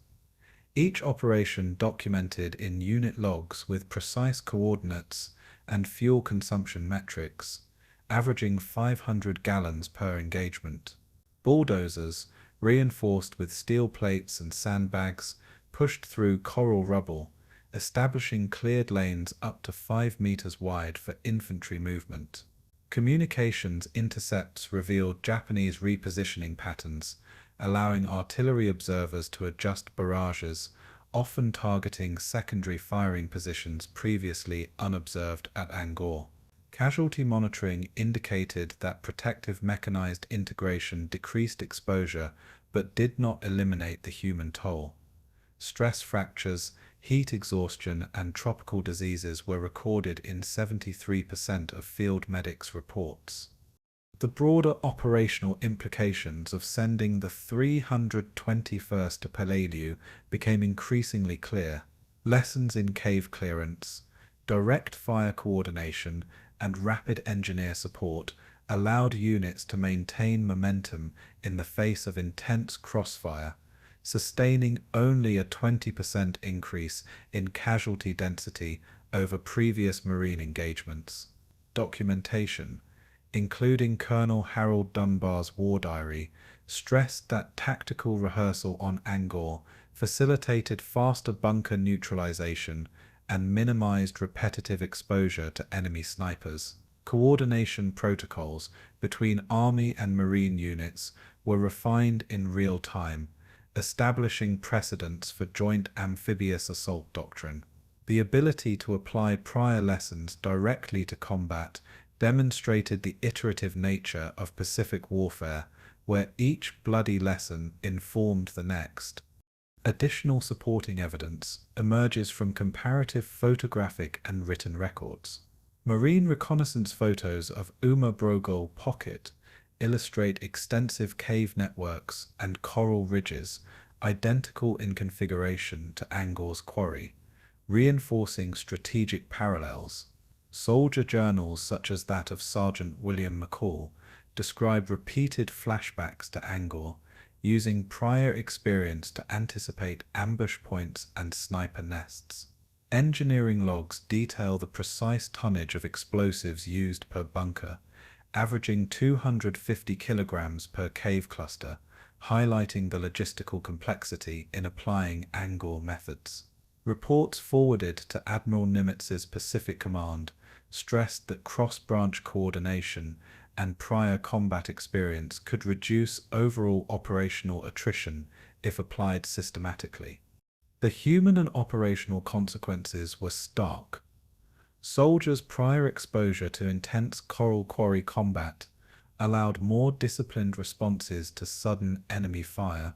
Each operation documented in unit logs with precise coordinates and fuel consumption metrics, averaging 500 gallons per engagement. Bulldozers, reinforced with steel plates and sandbags, pushed through coral rubble, establishing cleared lanes up to 5 meters wide for infantry movement. Communications intercepts revealed Japanese repositioning patterns, allowing artillery observers to adjust barrages, often targeting secondary firing positions previously unobserved at Angaur. Casualty monitoring indicated that protective mechanized integration decreased exposure but did not eliminate the human toll. Stress fractures, heat exhaustion, and tropical diseases were recorded in 73% of field medics' reports. The broader operational implications of sending the 321st to Peleliu became increasingly clear. Lessons in cave clearance, direct fire coordination, and rapid engineer support allowed units to maintain momentum in the face of intense crossfire, sustaining only a 20% increase in casualty density over previous marine engagements. Documentation, including Colonel Harold Dunbar's war diary, stressed that tactical rehearsal on Angaur facilitated faster bunker neutralization and minimized repetitive exposure to enemy snipers. Coordination protocols between Army and Marine units were refined in real time, establishing precedents for joint amphibious assault doctrine. The ability to apply prior lessons directly to combat demonstrated the iterative nature of Pacific warfare, where each bloody lesson informed the next. Additional supporting evidence emerges from comparative photographic and written records. Marine reconnaissance photos of Uma Brogol Pocket illustrate extensive cave networks and coral ridges identical in configuration to Angaur's quarry, reinforcing strategic parallels. Soldier journals such as that of Sergeant William McCall describe repeated flashbacks to Angaur, using prior experience to anticipate ambush points and sniper nests. Engineering logs detail the precise tonnage of explosives used per bunker, averaging 250 kilograms per cave cluster, highlighting the logistical complexity in applying Angaur methods. Reports forwarded to Admiral Nimitz's Pacific Command stressed that cross-branch coordination and prior combat experience could reduce overall operational attrition if applied systematically. The human and operational consequences were stark. Soldiers' prior exposure to intense coral quarry combat allowed more disciplined responses to sudden enemy fire,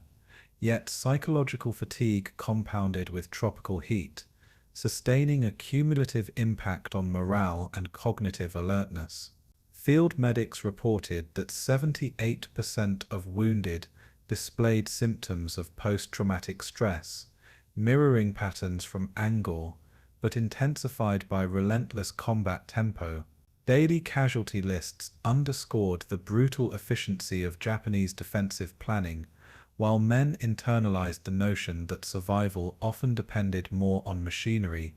yet psychological fatigue compounded with tropical heat, sustaining a cumulative impact on morale and cognitive alertness. Field medics reported that 78% of wounded displayed symptoms of post-traumatic stress, mirroring patterns from Angaur, but intensified by relentless combat tempo. Daily casualty lists underscored the brutal efficiency of Japanese defensive planning, while men internalized the notion that survival often depended more on machinery,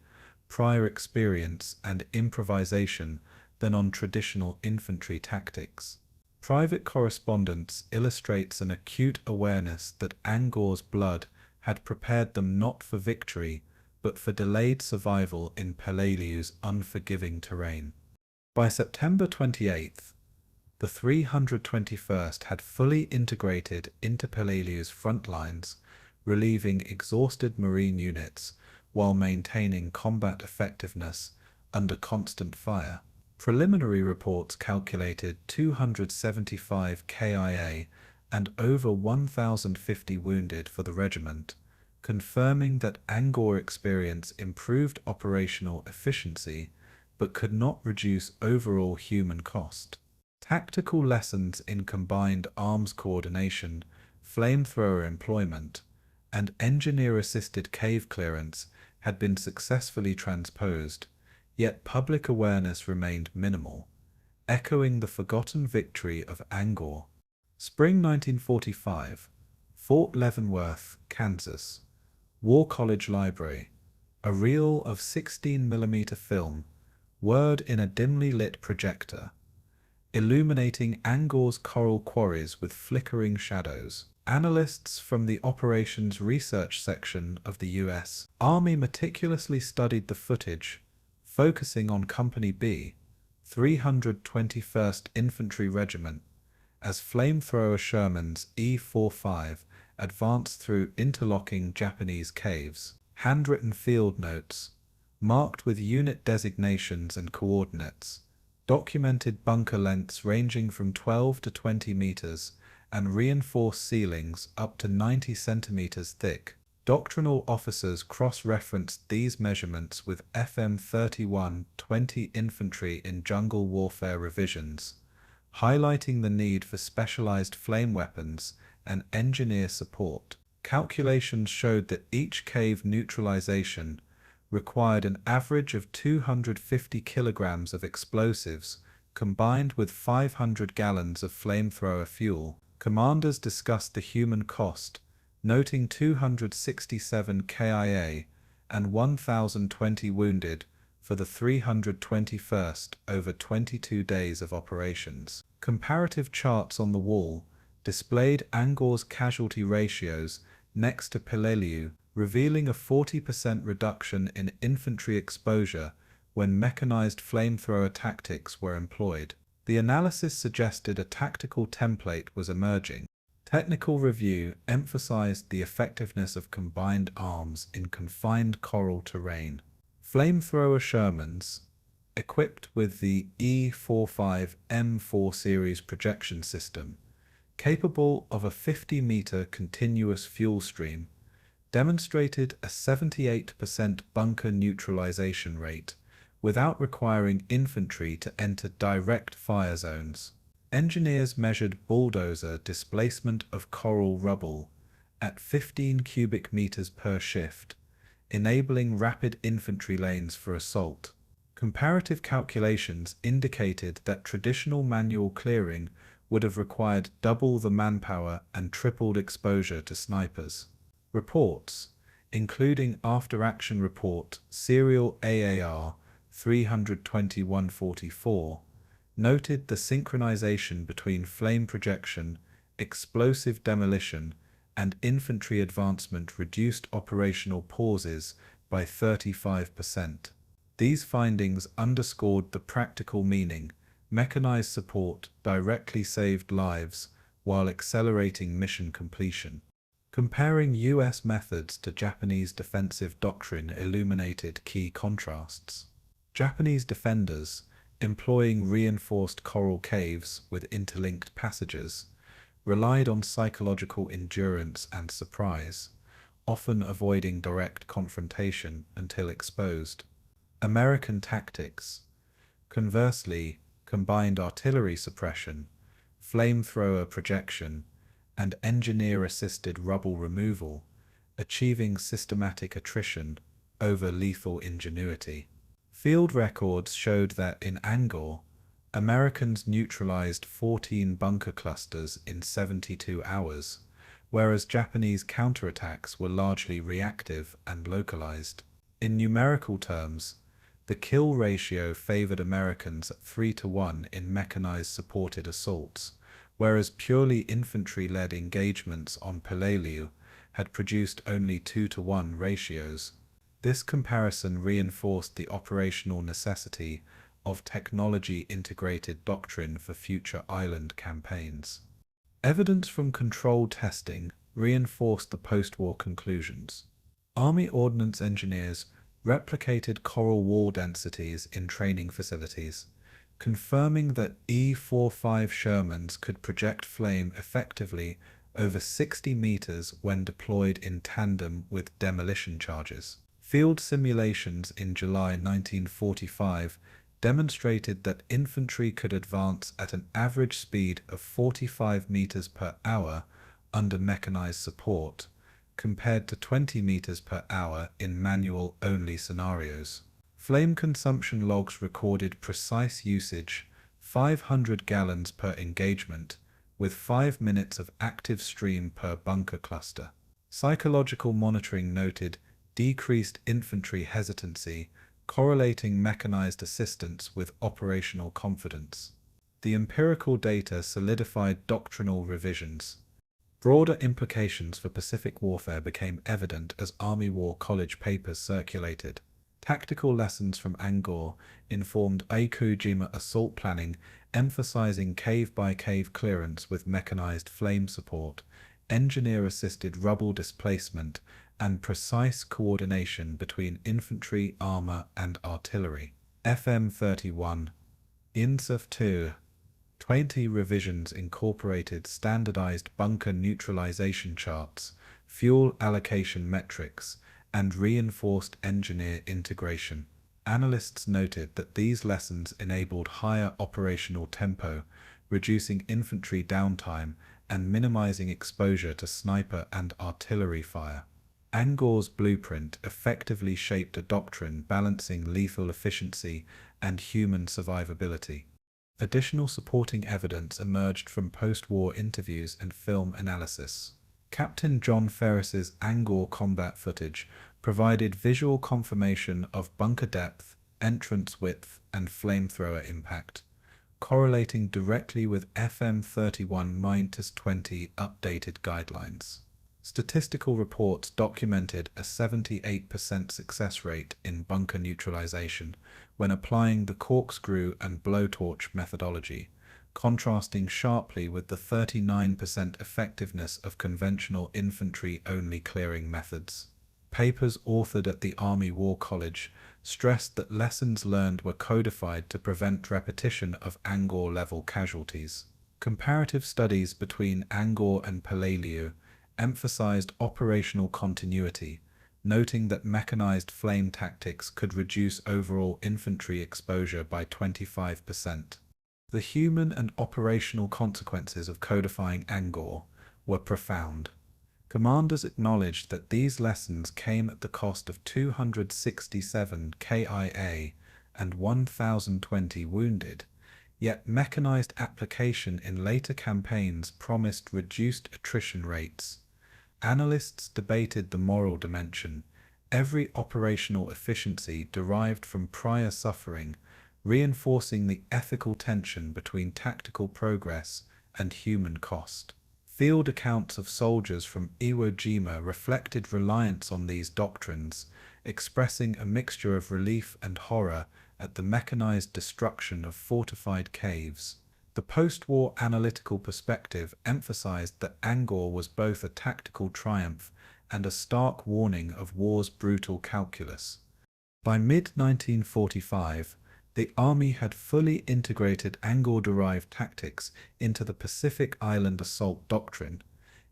prior experience, and improvisation than on traditional infantry tactics. Private correspondence illustrates an acute awareness that Angaur's blood had prepared them not for victory, but for delayed survival in Peleliu's unforgiving terrain. By September 28th, the 321st had fully integrated into Peleliu's front lines, relieving exhausted Marine units while maintaining combat effectiveness under constant fire. Preliminary reports calculated 275 KIA and over 1,050 wounded for the regiment, confirming that Angaur experience improved operational efficiency but could not reduce overall human cost. Tactical lessons in combined arms coordination, flamethrower employment, and engineer-assisted cave clearance had been successfully transposed, yet public awareness remained minimal, echoing the forgotten victory of Angaur. Spring 1945, Fort Leavenworth, Kansas. War College Library. A reel of 16mm film, word in a dimly lit projector. illuminating Angaur's coral quarries with flickering shadows. Analysts from the Operations Research section of the U.S. Army meticulously studied the footage, focusing on Company B, 321st Infantry Regiment, as flamethrower Sherman's E-45 advanced through interlocking Japanese caves. Handwritten field notes, marked with unit designations and coordinates, documented bunker lengths ranging from 12 to 20 meters and reinforced ceilings up to 90 centimeters thick. Doctrinal officers cross-referenced these measurements with FM 3120 infantry in jungle warfare revisions, highlighting the need for specialized flame weapons and engineer support. Calculations showed that each cave neutralization required an average of 250 kilograms of explosives combined with 500 gallons of flamethrower fuel. Commanders discussed the human cost, noting 267 KIA and 1,020 wounded for the 321st over 22 days of operations. Comparative charts on the wall displayed Angaur's casualty ratios next to Peleliu, revealing a 40% reduction in infantry exposure when mechanized flamethrower tactics were employed. The analysis suggested a tactical template was emerging. Technical review emphasized the effectiveness of combined arms in confined coral terrain. Flamethrower Shermans, equipped with the E-45 M4 series projection system, capable of a 50-meter continuous fuel stream, demonstrated a 78% bunker neutralization rate without requiring infantry to enter direct fire zones. Engineers measured bulldozer displacement of coral rubble at 15 cubic meters per shift, enabling rapid infantry lanes for assault. Comparative calculations indicated that traditional manual clearing would have required double the manpower and tripled exposure to snipers. Reports, including after-action report serial AAR 32144, noted the synchronization between flame projection, explosive demolition, and infantry advancement reduced operational pauses by 35%. These findings underscored the practical meaning. Mechanized support directly saved lives while accelerating mission completion. Comparing U.S. methods to Japanese defensive doctrine illuminated key contrasts. Japanese defenders, employing reinforced coral caves with interlinked passages, relied on psychological endurance and surprise, often avoiding direct confrontation until exposed. American tactics, conversely, combined artillery suppression, flamethrower projection, and engineer-assisted rubble removal, achieving systematic attrition over lethal ingenuity. Field records showed that in Angaur, Americans neutralized 14 bunker clusters in 72 hours, whereas Japanese counterattacks were largely reactive and localized. In numerical terms, the kill ratio favored Americans at 3-1 in mechanized supported assaults, whereas purely infantry-led engagements on Peleliu had produced only 2-1 ratios. This comparison reinforced the operational necessity of technology-integrated doctrine for future island campaigns. Evidence from controlled testing reinforced the post-war conclusions. Army Ordnance engineers replicated coral wall densities in training facilities, confirming that E-45 Shermans could project flame effectively over 60 meters when deployed in tandem with demolition charges. Field simulations in July 1945 demonstrated that infantry could advance at an average speed of 45 meters per hour under mechanized support, compared to 20 meters per hour in manual-only scenarios. Flame consumption logs recorded precise usage, 500 gallons per engagement, with 5 minutes of active stream per bunker cluster. Psychological monitoring noted decreased infantry hesitancy, correlating mechanized assistance with operational confidence. The empirical data solidified doctrinal revisions. Broader implications for Pacific warfare became evident as Army War College papers circulated. Tactical lessons from Angaur informed Aikujima assault planning, emphasizing cave-by-cave clearance with mechanized flame support, engineer-assisted rubble displacement, and precise coordination between infantry, armor, and artillery. FM31, INSAF 2, 20 revisions incorporated standardized bunker neutralization charts, fuel allocation metrics, and reinforced engineer integration. Analysts noted that these lessons enabled higher operational tempo, reducing infantry downtime and minimizing exposure to sniper and artillery fire. Angaur's blueprint effectively shaped a doctrine balancing lethal efficiency and human survivability. Additional supporting evidence emerged from post-war interviews and film analysis. Captain John Ferris's Angaur combat footage provided visual confirmation of bunker depth, entrance width, and flamethrower impact, correlating directly with FM31-20 updated guidelines. Statistical reports documented a 78% success rate in bunker neutralization when applying the corkscrew and blowtorch methodology, contrasting sharply with the 39% effectiveness of conventional infantry-only clearing methods. Papers authored at the Army War College stressed that lessons learned were codified to prevent repetition of Angaur-level casualties. Comparative studies between Angaur and Peleliu emphasized operational continuity, noting that mechanized flame tactics could reduce overall infantry exposure by 25%. The human and operational consequences of codifying Angaur were profound. Commanders acknowledged that these lessons came at the cost of 267 KIA and 1,020 wounded, yet mechanized application in later campaigns promised reduced attrition rates. Analysts debated the moral dimension. Every operational efficiency derived from prior suffering, reinforcing the ethical tension between tactical progress and human cost. Field accounts of soldiers from Iwo Jima reflected reliance on these doctrines, expressing a mixture of relief and horror at the mechanized destruction of fortified caves. The post-war analytical perspective emphasized that Angaur was both a tactical triumph and a stark warning of war's brutal calculus. By mid-1945, the Army had fully integrated Angaur-derived tactics into the Pacific Island Assault Doctrine,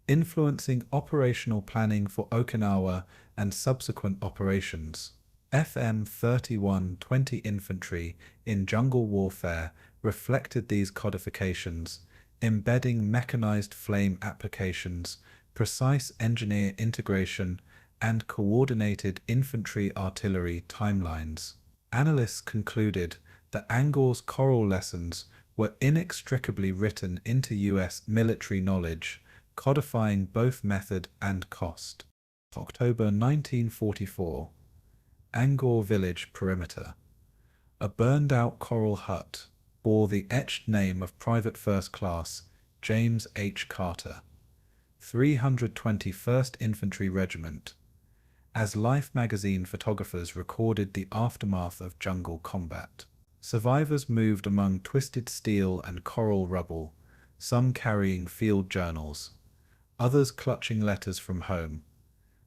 influencing operational planning for Okinawa and subsequent operations. FM31-20 infantry in jungle warfare reflected these codifications, embedding mechanized flame applications, precise engineer integration, and coordinated infantry-artillery timelines. Analysts concluded that Angaur's choral lessons were inextricably written into U.S. military knowledge, codifying both method and cost. October 1944. Angaur Village Perimeter. A burned-out coral hut bore the etched name of Private First Class James H. Carter, 321st Infantry Regiment, as Life magazine photographers recorded the aftermath of jungle combat. Survivors moved among twisted steel and coral rubble, some carrying field journals, others clutching letters from home,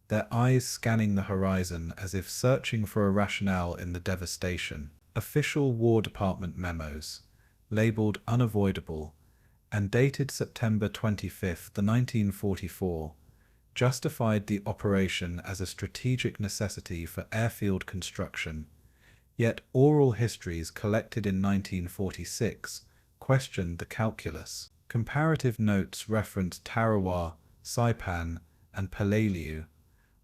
their eyes scanning the horizon as if searching for a rationale in the devastation. Official War Department memos, labeled unavoidable, and dated September 25, 1944, justified the operation as a strategic necessity for airfield construction, yet oral histories collected in 1946 questioned the calculus. Comparative notes referenced Tarawa, Saipan, and Peleliu,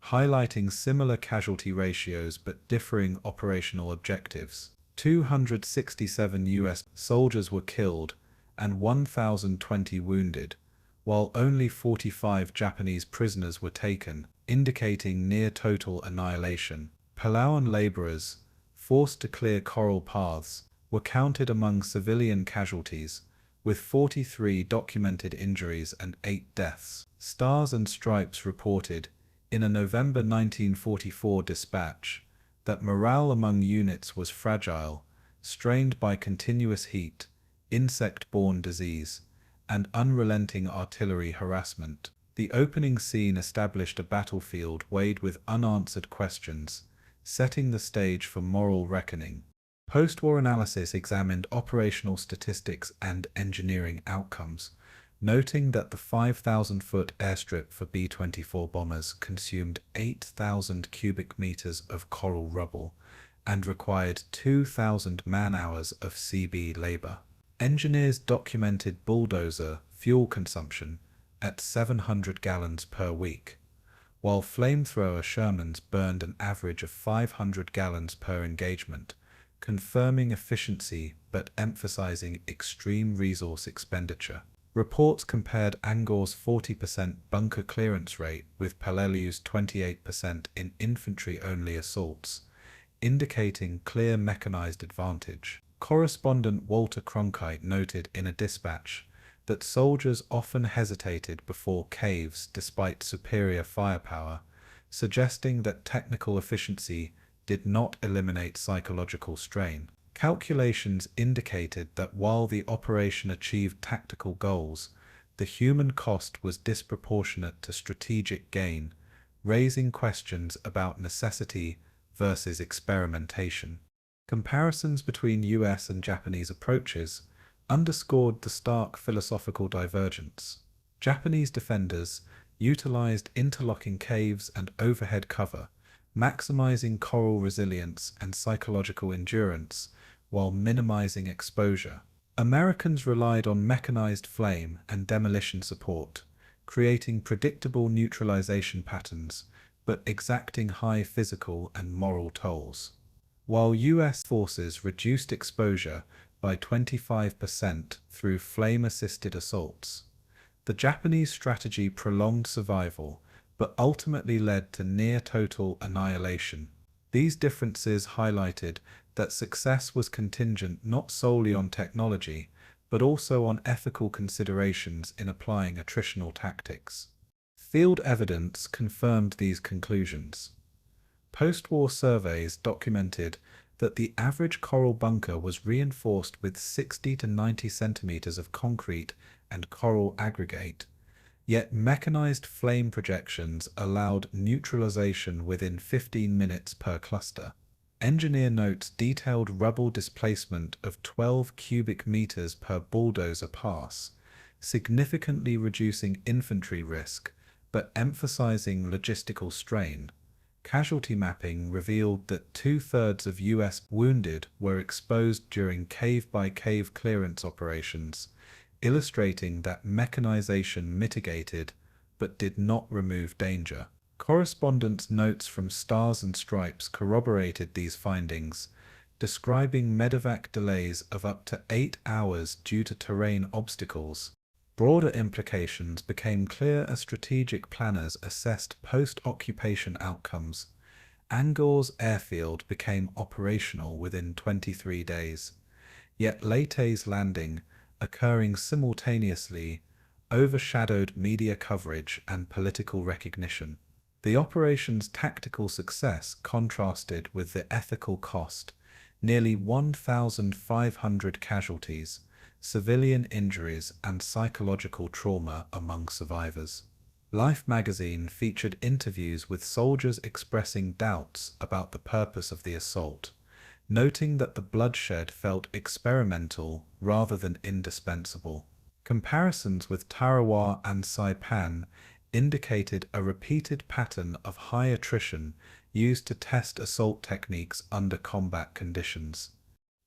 highlighting similar casualty ratios but differing operational objectives. 267 U.S. soldiers were killed and 1,020 wounded, while only 45 Japanese prisoners were taken, indicating near-total annihilation. Palauan laborers, forced to clear coral paths, were counted among civilian casualties, with 43 documented injuries and 8 deaths. Stars and Stripes reported, in a November 1944 dispatch, that morale among units was fragile, strained by continuous heat, insect-borne disease, and unrelenting artillery harassment. The opening scene established a battlefield weighted with unanswered questions, setting the stage for moral reckoning. Post-war analysis examined operational statistics and engineering outcomes, noting that the 5,000-foot airstrip for B-24 bombers consumed 8,000 cubic meters of coral rubble and required 2,000 man-hours of CB labor. Engineers documented bulldozer fuel consumption at 700 gallons per week, while flamethrower Shermans burned an average of 500 gallons per engagement, confirming efficiency but emphasizing extreme resource expenditure. Reports compared Angaur's 40% bunker clearance rate with Peleliu's 28% in infantry-only assaults, indicating clear mechanized advantage. Correspondent Walter Cronkite noted in a dispatch that soldiers often hesitated before caves despite superior firepower, suggesting that technical efficiency did not eliminate psychological strain. Calculations indicated that while the operation achieved tactical goals, the human cost was disproportionate to strategic gain, raising questions about necessity versus experimentation. Comparisons between US and Japanese approaches underscored the stark philosophical divergence. Japanese defenders utilized interlocking caves and overhead cover, maximizing coral resilience and psychological endurance while minimizing exposure. Americans relied on mechanized flame and demolition support, creating predictable neutralization patterns but exacting high physical and moral tolls. While US forces reduced exposure by 25% through flame-assisted assaults, the Japanese strategy prolonged survival but ultimately led to near-total annihilation. These differences highlighted that success was contingent not solely on technology, but also on ethical considerations in applying attritional tactics. Field evidence confirmed these conclusions. Post-war surveys documented that the average coral bunker was reinforced with 60 to 90 centimeters of concrete and coral aggregate, yet mechanized flame projections allowed neutralization within 15 minutes per cluster. Engineer notes detailed rubble displacement of 12 cubic meters per bulldozer pass, significantly reducing infantry risk but emphasizing logistical strain. Casualty mapping revealed that 2/3 of US wounded were exposed during cave-by-cave clearance operations, illustrating that mechanization mitigated but did not remove danger. Correspondence notes from Stars and Stripes corroborated these findings, describing medevac delays of up to 8 hours due to terrain obstacles. Broader implications became clear as strategic planners assessed post-occupation outcomes. Angaur's airfield became operational within 23 days, yet Late's landing, occurring simultaneously, overshadowed media coverage and political recognition. The operation's tactical success contrasted with the ethical cost: nearly 1,500 casualties, civilian injuries, and psychological trauma among survivors. Life magazine featured interviews with soldiers expressing doubts about the purpose of the assault, noting that the bloodshed felt experimental rather than indispensable. Comparisons with Tarawa and Saipan indicated a repeated pattern of high attrition used to test assault techniques under combat conditions.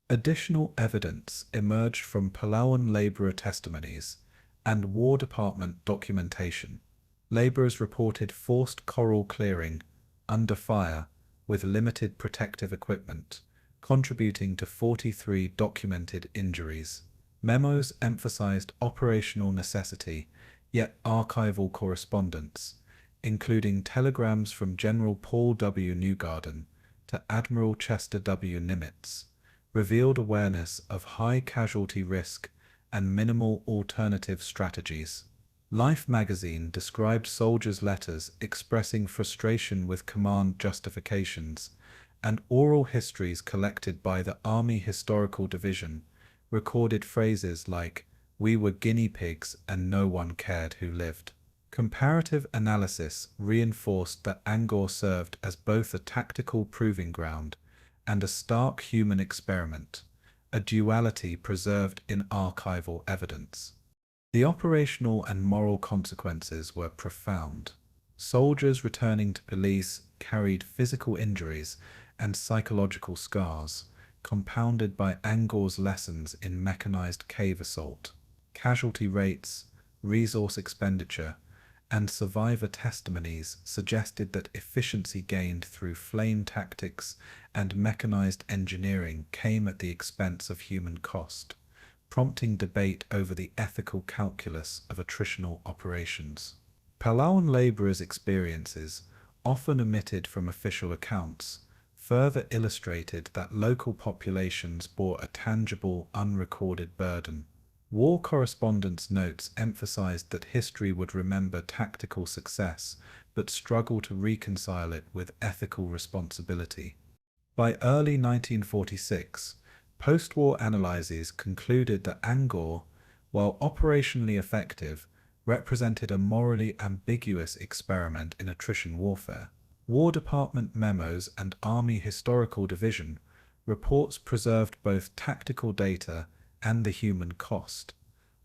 Additional evidence emerged from Palauan laborer testimonies and War Department documentation. Laborers reported forced coral clearing under fire with limited protective equipment, contributing to 43 documented injuries. Memos emphasized operational necessity, yet archival correspondence, including telegrams from General Paul W. Newgarden to Admiral Chester W. Nimitz, revealed awareness of high casualty risk and minimal alternative strategies. Life magazine described soldiers' letters expressing frustration with command justifications, and oral histories collected by the Army Historical Division recorded phrases like, "We were guinea pigs and no one cared who lived." Comparative analysis reinforced that Angaur served as both a tactical proving ground and a stark human experiment, a duality preserved in archival evidence. The operational and moral consequences were profound. Soldiers returning to police carried physical injuries and psychological scars, compounded by Angaur's lessons in mechanized cave assault. Casualty rates, resource expenditure, and survivor testimonies suggested that efficiency gained through flame tactics and mechanized engineering came at the expense of human cost, prompting debate over the ethical calculus of attritional operations. Peleliu laborers' experiences, often omitted from official accounts, further illustrated that local populations bore a tangible, unrecorded burden. War correspondence notes emphasized that history would remember tactical success, but struggle to reconcile it with ethical responsibility. By early 1946, post-war analyses concluded that Angaur, while operationally effective, represented a morally ambiguous experiment in attrition warfare. War Department memos and Army Historical Division reports preserved both tactical data and the human cost,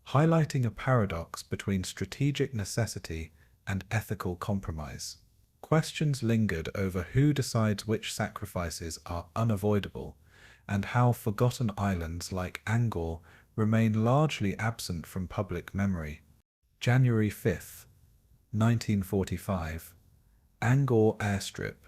highlighting a paradox between strategic necessity and ethical compromise. Questions lingered over who decides which sacrifices are unavoidable, and how forgotten islands like Angaur remain largely absent from public memory. January 5, 1945. Angaur Airstrip.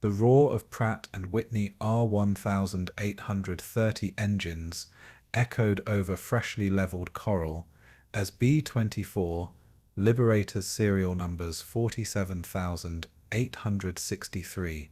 The roar of Pratt & Whitney R1830 engines echoed over freshly leveled coral as B-24 Liberator's serial numbers 47,863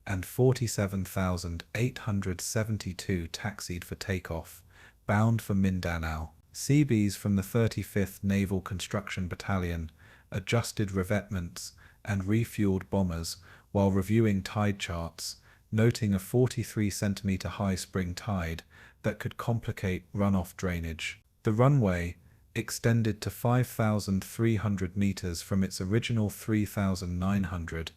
and 47,872 taxied for takeoff, bound for Mindanao. Seabees from the 35th Naval Construction Battalion adjusted revetments and refueled bombers while reviewing tide charts, noting a 43-centimeter high spring tide that could complicate runoff drainage. The runway, extended to 5,300 meters from its original 3,900,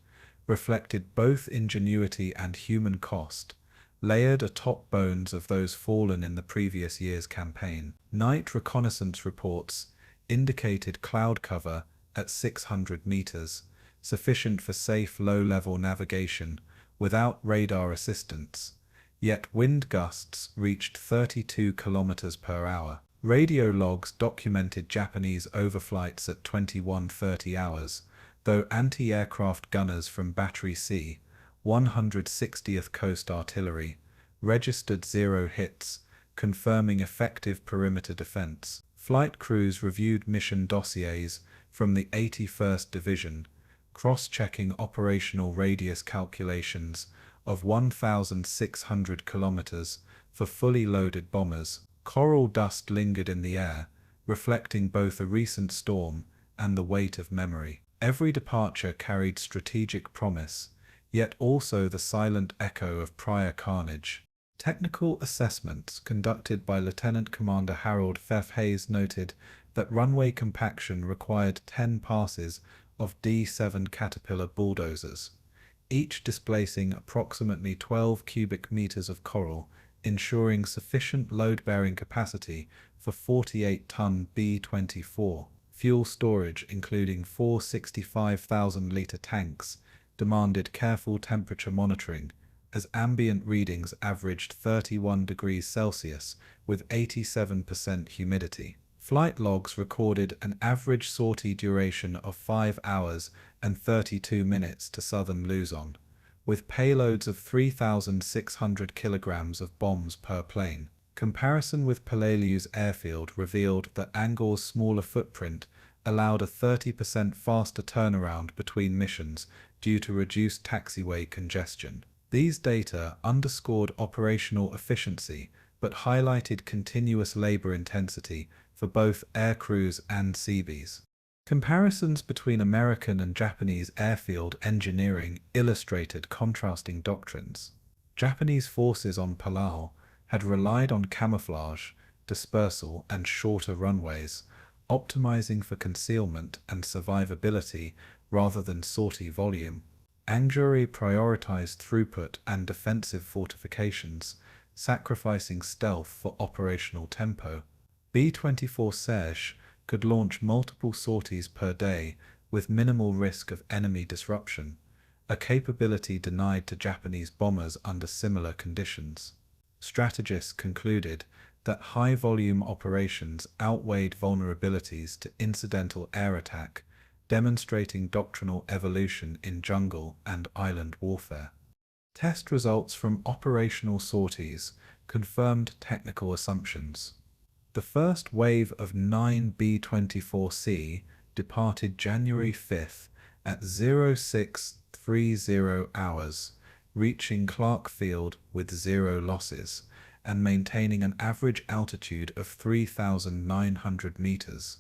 reflected both ingenuity and human cost, layered atop bones of those fallen in the previous year's campaign. Night reconnaissance reports indicated cloud cover at 600 meters, sufficient for safe low-level navigation without radar assistance, yet wind gusts reached 32 kilometers per hour. Radio logs documented Japanese overflights at 21:30 hours, though anti-aircraft gunners from Battery C, 160th Coast Artillery, registered 0 hits, confirming effective perimeter defense. Flight crews reviewed mission dossiers from the 81st Division, cross-checking operational radius calculations of 1,600 kilometers for fully loaded bombers. Coral dust lingered in the air, reflecting both a recent storm and the weight of memory. Every departure carried strategic promise, yet also the silent echo of prior carnage. Technical assessments conducted by Lieutenant Commander Harold Hayes noted that runway compaction required 10 passes of D7 Caterpillar bulldozers, each displacing approximately 12 cubic meters of coral, ensuring sufficient load-bearing capacity for 48-ton B-24. Fuel storage, including 4 65,000-liter tanks, demanded careful temperature monitoring, as ambient readings averaged 31 degrees Celsius with 87% humidity. Flight logs recorded an average sortie duration of 5 hours and 32 minutes to southern Luzon, with payloads of 3,600 kilograms of bombs per plane. Comparison with Peleliu's airfield revealed that Angaur's smaller footprint allowed a 30% faster turnaround between missions due to reduced taxiway congestion. These data underscored operational efficiency, but highlighted continuous labor intensity for both air crews and Seabees. Comparisons between American and Japanese airfield engineering illustrated contrasting doctrines. Japanese forces on Palau had relied on camouflage, dispersal, and shorter runways, optimizing for concealment and survivability rather than sortie volume. Angaur prioritized throughput and defensive fortifications, sacrificing stealth for operational tempo. B-24 Serge could launch multiple sorties per day with minimal risk of enemy disruption, a capability denied to Japanese bombers under similar conditions. Strategists concluded that high-volume operations outweighed vulnerabilities to incidental air attack, demonstrating doctrinal evolution in jungle and island warfare. Test results from operational sorties confirmed technical assumptions. The first wave of 9 B-24C departed January 5th at 0630 hours, reaching Clark Field with 0 losses and maintaining an average altitude of 3,900 meters.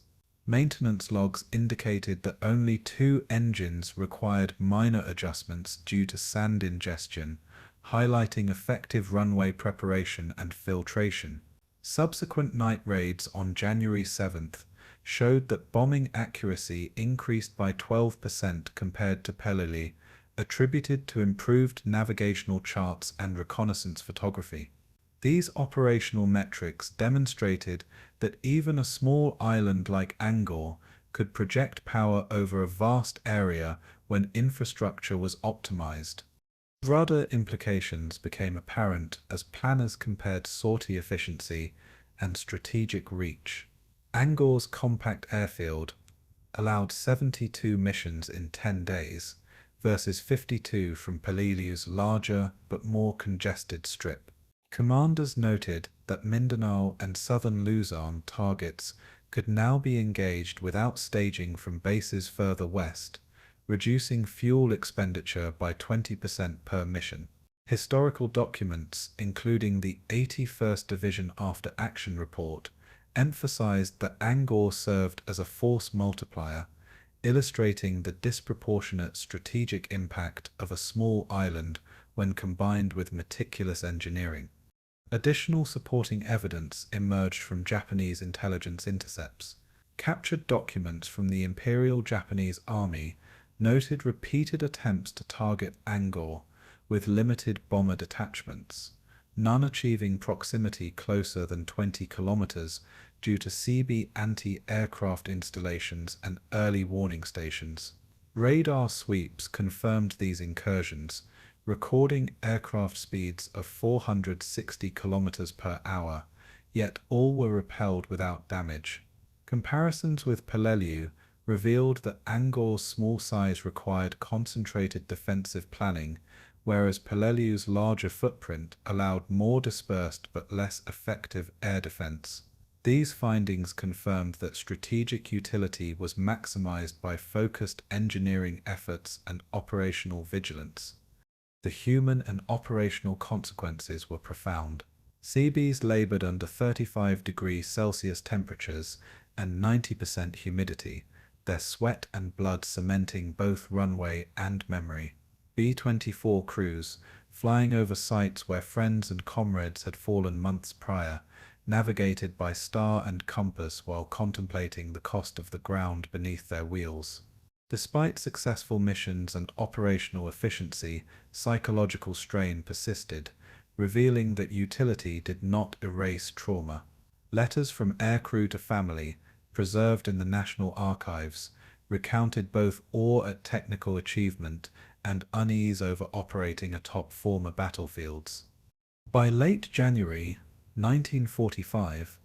Maintenance logs indicated that only 2 engines required minor adjustments due to sand ingestion, highlighting effective runway preparation and filtration. Subsequent night raids on January 7th showed that bombing accuracy increased by 12% compared to Peleliu, attributed to improved navigational charts and reconnaissance photography. These operational metrics demonstrated that even a small island like Angaur could project power over a vast area when infrastructure was optimized. Broader implications became apparent as planners compared sortie efficiency and strategic reach. Angaur's compact airfield allowed 72 missions in 10 days versus 52 from Peleliu's larger but more congested strip. Commanders noted that Mindanao and southern Luzon targets could now be engaged without staging from bases further west, reducing fuel expenditure by 20% per mission. Historical documents, including the 81st Division After Action Report, emphasized that Angaur served as a force multiplier, illustrating the disproportionate strategic impact of a small island when combined with meticulous engineering. Additional supporting evidence emerged from Japanese intelligence intercepts. Captured documents from the Imperial Japanese Army noted repeated attempts to target Angaur with limited bomber detachments, none achieving proximity closer than 20 kilometers due to CB anti-aircraft installations and early warning stations. Radar sweeps confirmed these incursions, recording aircraft speeds of 460 kilometers per hour, yet all were repelled without damage. Comparisons with Peleliu revealed that Angaur's small size required concentrated defensive planning, whereas Peleliu's larger footprint allowed more dispersed but less effective air defense. These findings confirmed that strategic utility was maximized by focused engineering efforts and operational vigilance. The human and operational consequences were profound. Seabees labored under 35 degrees Celsius temperatures and 90% humidity, their sweat and blood cementing both runway and memory. B-24 crews, flying over sites where friends and comrades had fallen months prior, navigated by star and compass while contemplating the cost of the ground beneath their wheels. Despite successful missions and operational efficiency, psychological strain persisted, revealing that utility did not erase trauma. Letters from aircrew to family, preserved in the National Archives, recounted both awe at technical achievement and unease over operating atop former battlefields. By late January 1945,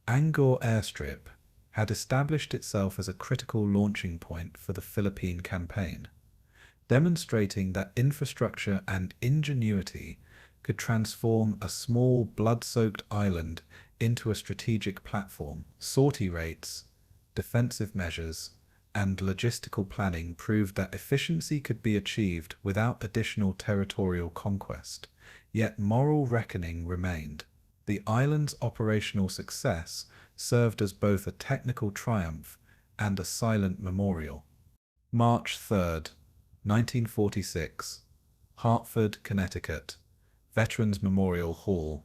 Angaur Airstrip had established itself as a critical launching point for the Philippine campaign, demonstrating that infrastructure and ingenuity could transform a small blood-soaked island into a strategic platform. Sortie rates, defensive measures, and logistical planning proved that efficiency could be achieved without additional territorial conquest, yet moral reckoning remained. The island's operational success served as both a technical triumph and a silent memorial. March 3rd, 1946. Hartford, Connecticut. Veterans Memorial Hall.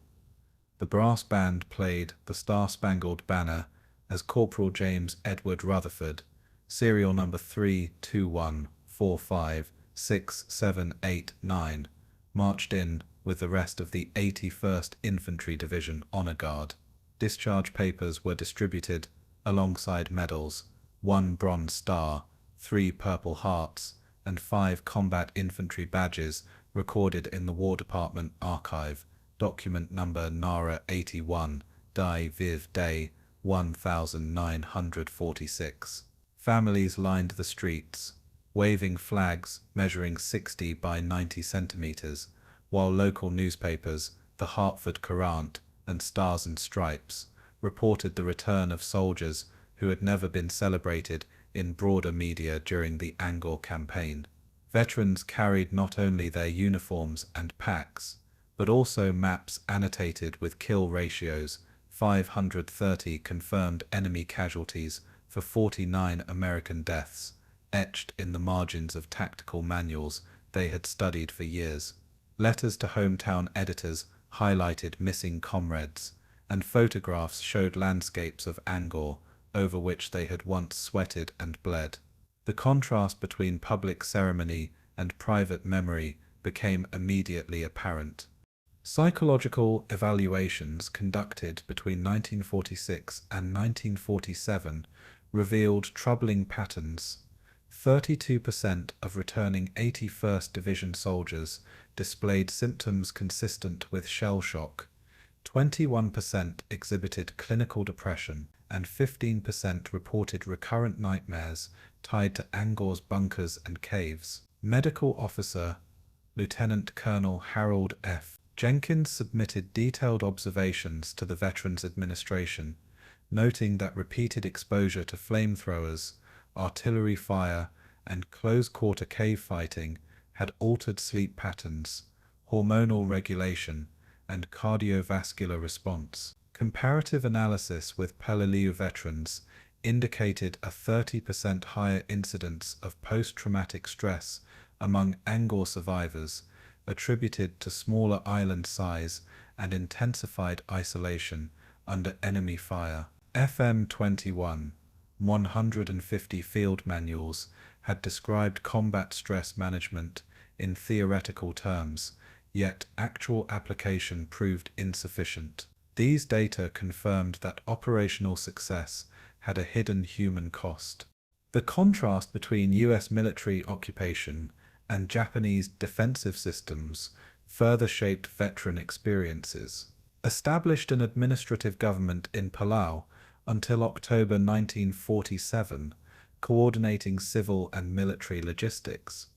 The brass band played The Star-Spangled Banner as Corporal James Edward Rutherford, serial number 321456789, marched in with the rest of the 81st Infantry Division Honor Guard. Discharge papers were distributed alongside medals, 1 Bronze Star, 3 Purple Hearts, and 5 combat infantry badges recorded in the War Department archive, document number NARA 81, Die Viv Day 1946. Families lined the streets, waving flags measuring 60 by 90 centimeters, while local newspapers, the Hartford Courant and Stars and Stripes, reported the return of soldiers who had never been celebrated in broader media during the Angaur campaign. Veterans carried not only their uniforms and packs, but also maps annotated with kill ratios, 530 confirmed enemy casualties for 49 American deaths, etched in the margins of tactical manuals they had studied for years. Letters to hometown editors highlighted missing comrades, and photographs showed landscapes of Angaur over which they had once sweated and bled. The contrast between public ceremony and private memory became immediately apparent. Psychological evaluations conducted between 1946 and 1947 revealed troubling patterns. 32% of returning 81st Division soldiers displayed symptoms consistent with shell shock, 21% exhibited clinical depression, and 15% reported recurrent nightmares tied to Angaur's bunkers and caves. Medical Officer Lieutenant Colonel Harold F. Jenkins submitted detailed observations to the Veterans Administration, noting that repeated exposure to flamethrowers, artillery fire, and close-quarter cave fighting had altered sleep patterns, hormonal regulation, and cardiovascular response. Comparative analysis with Peleliu veterans indicated a 30% higher incidence of post-traumatic stress among Angaur survivors, attributed to smaller island size and intensified isolation under enemy fire. FM 21, 150 field manuals had described combat stress management in theoretical terms, yet actual application proved insufficient. These data confirmed that operational success had a hidden human cost. The contrast between US military occupation and Japanese defensive systems further shaped veteran experiences. Established an administrative government in Palau until October 1947, coordinating civil and military logistics,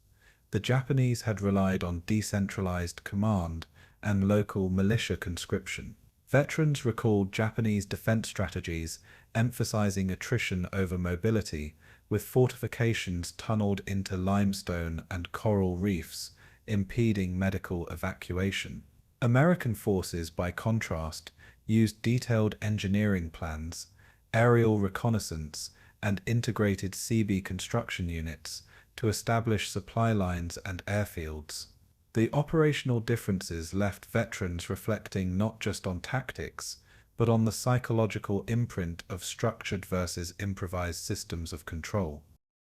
the Japanese had relied on decentralized command and local militia conscription. Veterans recalled Japanese defense strategies emphasizing attrition over mobility, with fortifications tunneled into limestone and coral reefs, impeding medical evacuation. American forces, by contrast, used detailed engineering plans, aerial reconnaissance, and integrated CB construction units to establish supply lines and airfields. The operational differences left veterans reflecting not just on tactics, but on the psychological imprint of structured versus improvised systems of control.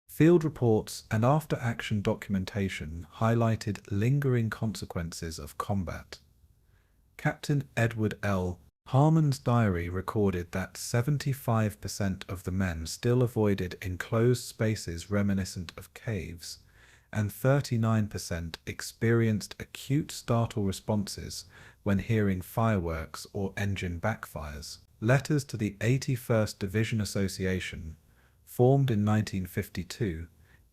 Field reports and after-action documentation highlighted lingering consequences of combat. Captain Edward L. Harmon's diary recorded that 75% of the men still avoided enclosed spaces reminiscent of caves, and 39% experienced acute startle responses when hearing fireworks or engine backfires. Letters to the 81st Division Association, formed in 1952,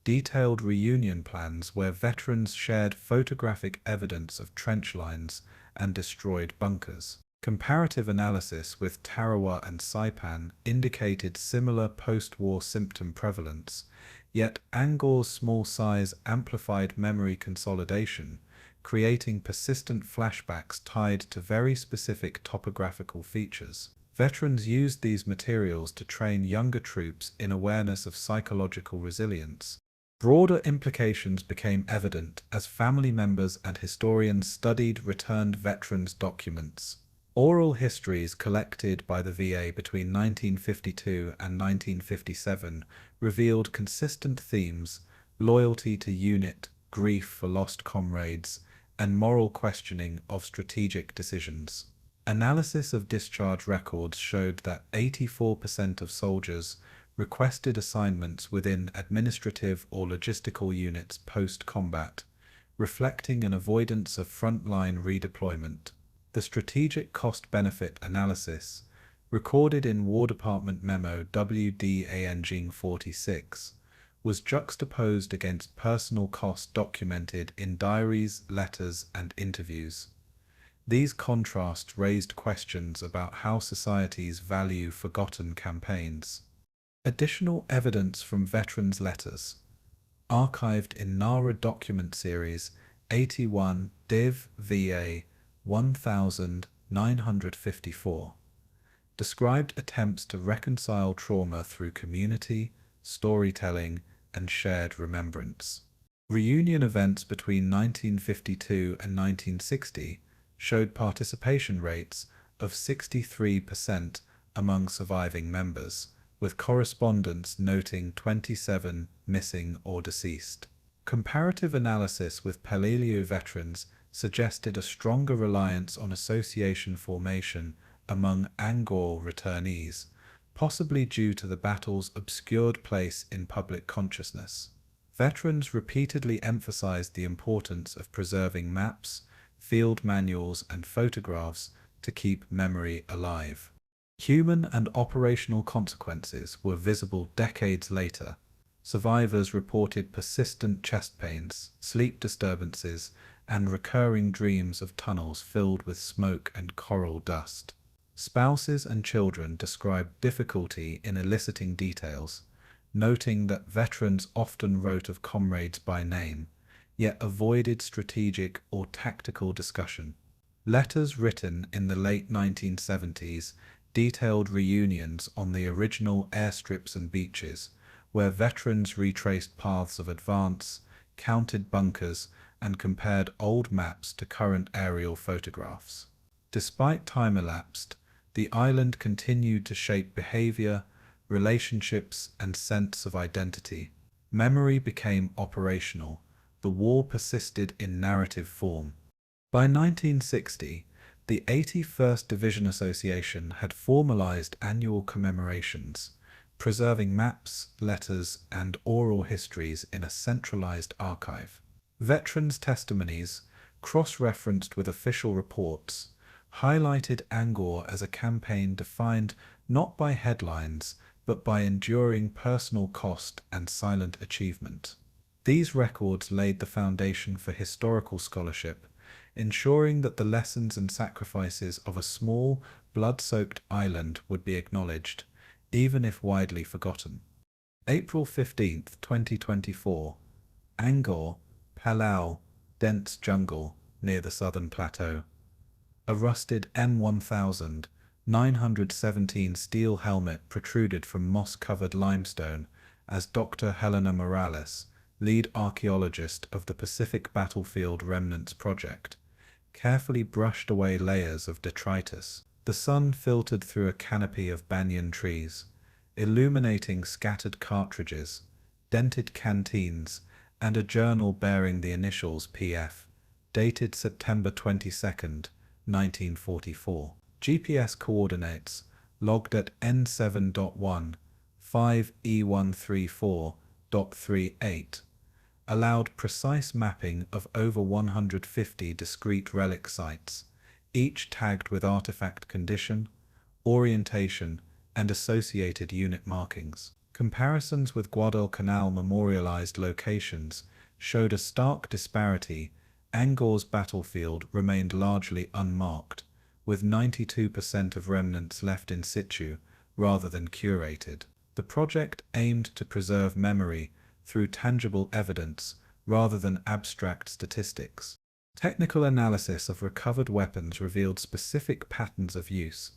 detailed reunion plans where veterans shared photographic evidence of trench lines and destroyed bunkers. Comparative analysis with Tarawa and Saipan indicated similar post-war symptom prevalence, yet Angaur's small size amplified memory consolidation, creating persistent flashbacks tied to very specific topographical features. Veterans used these materials to train younger troops in awareness of psychological resilience. Broader implications became evident as family members and historians studied returned veterans' documents. Oral histories collected by the VA between 1952 and 1957 revealed consistent themes: loyalty to unit, grief for lost comrades, and moral questioning of strategic decisions. Analysis of discharge records showed that 84% of soldiers requested assignments within administrative or logistical units post-combat, reflecting an avoidance of frontline redeployment. The strategic cost-benefit analysis, recorded in War Department Memo WD-ANG46, was juxtaposed against personal cost documented in diaries, letters, and interviews. These contrasts raised questions about how societies value forgotten campaigns. Additional evidence from veterans' letters, archived in NARA document series 81 Div VA 1954, described attempts to reconcile trauma through community, storytelling, and shared remembrance. Reunion events between 1952 and 1960 showed participation rates of 63% among surviving members, with correspondents noting 27 missing or deceased. Comparative analysis with Peleliu veterans suggested a stronger reliance on association formation among Angaur returnees, possibly due to the battle's obscured place in public consciousness. Veterans repeatedly emphasized the importance of preserving maps, field manuals, and photographs to keep memory alive. Human and operational consequences were visible decades later. Survivors reported persistent chest pains, sleep disturbances, and recurring dreams of tunnels filled with smoke and coral dust. Spouses and children described difficulty in eliciting details, noting that veterans often wrote of comrades by name, yet avoided strategic or tactical discussion. Letters written in the late 1970s detailed reunions on the original airstrips and beaches, where veterans retraced paths of advance, counted bunkers, and compared old maps to current aerial photographs. Despite time elapsed, the island continued to shape behavior, relationships, and sense of identity. Memory became operational. The war persisted in narrative form. By 1960, the 81st Division Association had formalized annual commemorations, preserving maps, letters, and oral histories in a centralized archive. Veterans' testimonies, cross-referenced with official reports, highlighted Angaur as a campaign defined not by headlines, but by enduring personal cost and silent achievement. These records laid the foundation for historical scholarship, ensuring that the lessons and sacrifices of a small, blood-soaked island would be acknowledged, even if widely forgotten. April 15, 2024. Angaur, Palau, dense jungle near the southern plateau. A rusted M1917 steel helmet protruded from moss-covered limestone as Dr. Helena Morales, lead archaeologist of the Pacific Battlefield Remnants Project, carefully brushed away layers of detritus. The sun filtered through a canopy of banyan trees, illuminating scattered cartridges, dented canteens, and a journal bearing the initials PF, dated September 22, 1944. GPS coordinates, logged at N7.1, 5E134.38, allowed precise mapping of over 150 discrete relic sites, each tagged with artifact condition, orientation, and associated unit markings. Comparisons with Guadalcanal memorialized locations showed a stark disparity. Angaur's battlefield remained largely unmarked, with 92% of remnants left in situ rather than curated. The project aimed to preserve memory through tangible evidence rather than abstract statistics. Technical analysis of recovered weapons revealed specific patterns of use.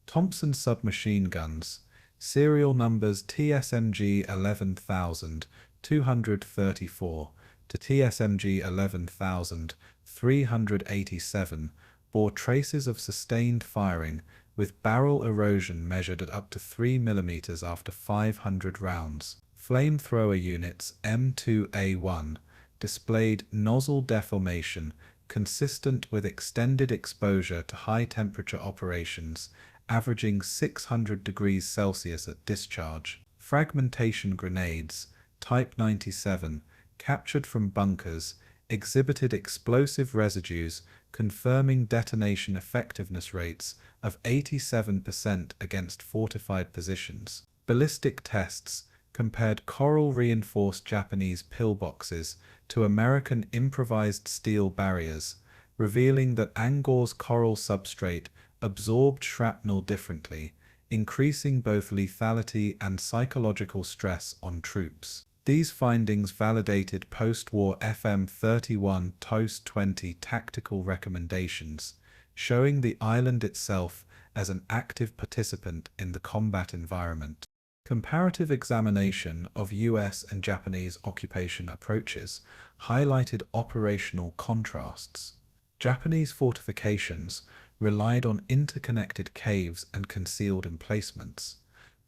Thompson submachine guns, serial numbers TSMG 11234 to TSMG 11387, bore traces of sustained firing, with barrel erosion measured at up to 3 mm after 500 rounds. Flamethrower units M2A1 displayed nozzle deformation consistent with extended exposure to high-temperature operations, averaging 600 degrees Celsius at discharge. Fragmentation grenades, Type 97, captured from bunkers, exhibited explosive residues, confirming detonation effectiveness rates of 87% against fortified positions. Ballistic tests compared coral-reinforced Japanese pillboxes to American improvised steel barriers, revealing that Angaur's coral substrate absorbed shrapnel differently, increasing both lethality and psychological stress on troops. These findings validated post-war FM-31 TOS-20 tactical recommendations, showing the island itself as an active participant in the combat environment. Comparative examination of US and Japanese occupation approaches highlighted operational contrasts. Japanese fortifications relied on interconnected caves and concealed emplacements,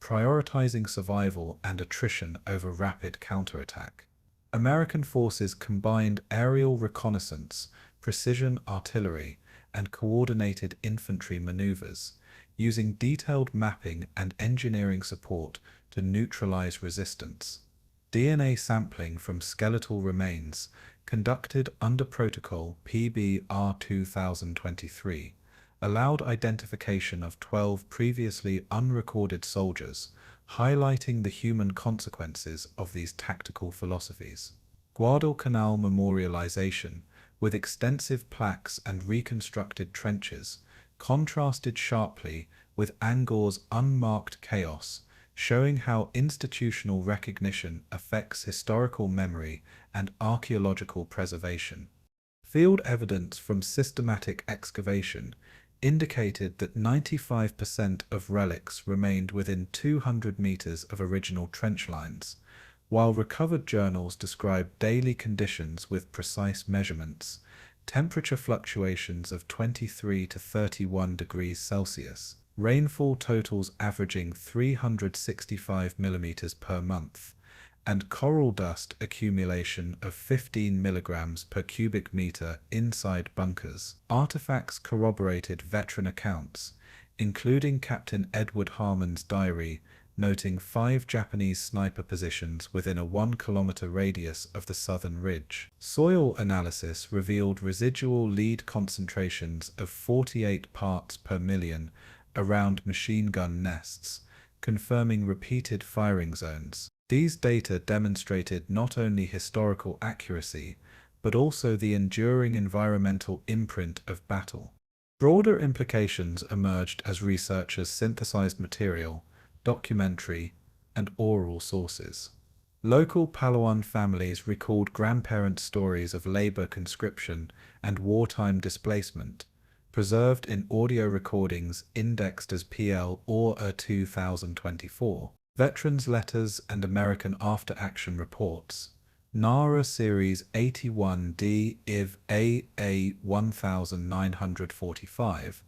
prioritizing survival and attrition over rapid counterattack. American forces combined aerial reconnaissance, precision artillery, and coordinated infantry maneuvers, using detailed mapping and engineering support to neutralize resistance. DNA sampling from skeletal remains, conducted under Protocol PBR 2023, allowed identification of 12 previously unrecorded soldiers, highlighting the human consequences of these tactical philosophies. Guadalcanal memorialization, with extensive plaques and reconstructed trenches, contrasted sharply with Angaur's unmarked chaos, showing how institutional recognition affects historical memory and archaeological preservation. Field evidence from systematic excavation indicated that 95% of relics remained within 200 meters of original trench lines, while recovered journals described daily conditions with precise measurements, temperature fluctuations of 23 to 31 degrees Celsius, rainfall totals averaging 365 millimeters per month, and coral dust accumulation of 15 milligrams per cubic meter inside bunkers. Artifacts corroborated veteran accounts, including Captain Edward Harmon's diary, noting 5 Japanese sniper positions within a 1-kilometer radius of the southern ridge. Soil analysis revealed residual lead concentrations of 48 parts per million around machine gun nests, confirming repeated firing zones. These data demonstrated not only historical accuracy, but also the enduring environmental imprint of battle. Broader implications emerged as researchers synthesized material, documentary, and oral sources. Local Palawan families recalled grandparents' stories of labor conscription and wartime displacement, preserved in audio recordings indexed as PL or A 2024. Veterans' letters and American after-action reports, NARA Series 81D IV AA 1945,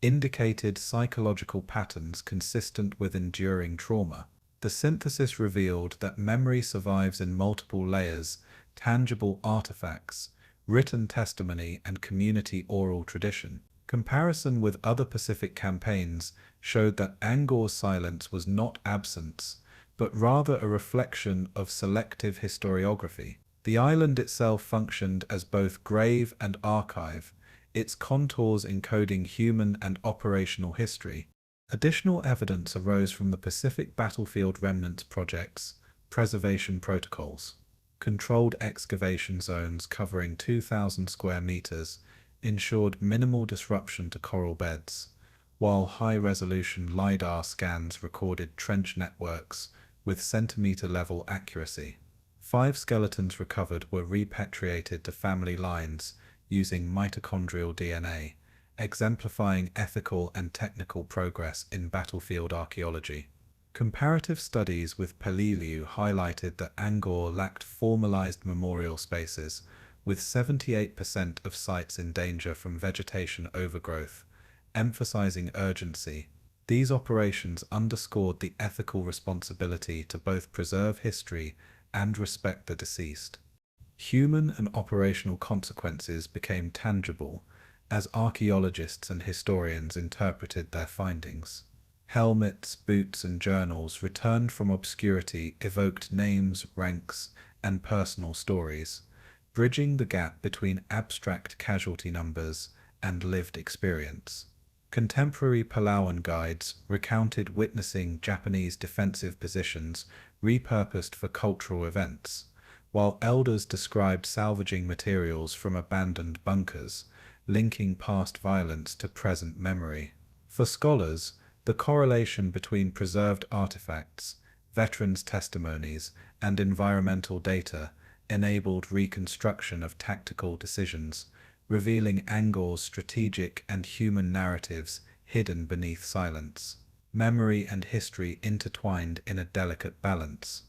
indicated psychological patterns consistent with enduring trauma. The synthesis revealed that memory survives in multiple layers, tangible artifacts, written testimony, and community oral tradition. Comparison with other Pacific campaigns showed that Angaur's silence was not absence, but rather a reflection of selective historiography. The island itself functioned as both grave and archive, its contours encoding human and operational history. Additional evidence arose from the Pacific Battlefield Remnants Project's preservation protocols. Controlled excavation zones covering 2,000 square meters ensured minimal disruption to coral beds, while high-resolution LiDAR scans recorded trench networks with centimeter-level accuracy. 5 skeletons recovered were repatriated to family lines, using mitochondrial DNA, exemplifying ethical and technical progress in battlefield archaeology. Comparative studies with Peleliu highlighted that Angaur lacked formalized memorial spaces, with 78% of sites in danger from vegetation overgrowth, emphasizing urgency. These operations underscored the ethical responsibility to both preserve history and respect the deceased. Human and operational consequences became tangible as archaeologists and historians interpreted their findings. Helmets, boots, and journals returned from obscurity evoked names, ranks, and personal stories, bridging the gap between abstract casualty numbers and lived experience. Contemporary Palauan guides recounted witnessing Japanese defensive positions repurposed for cultural events, while elders described salvaging materials from abandoned bunkers, linking past violence to present memory. For scholars, the correlation between preserved artifacts, veterans' testimonies, and environmental data enabled reconstruction of tactical decisions, revealing Angaur's strategic and human narratives hidden beneath silence. Memory and history intertwined in a delicate balance.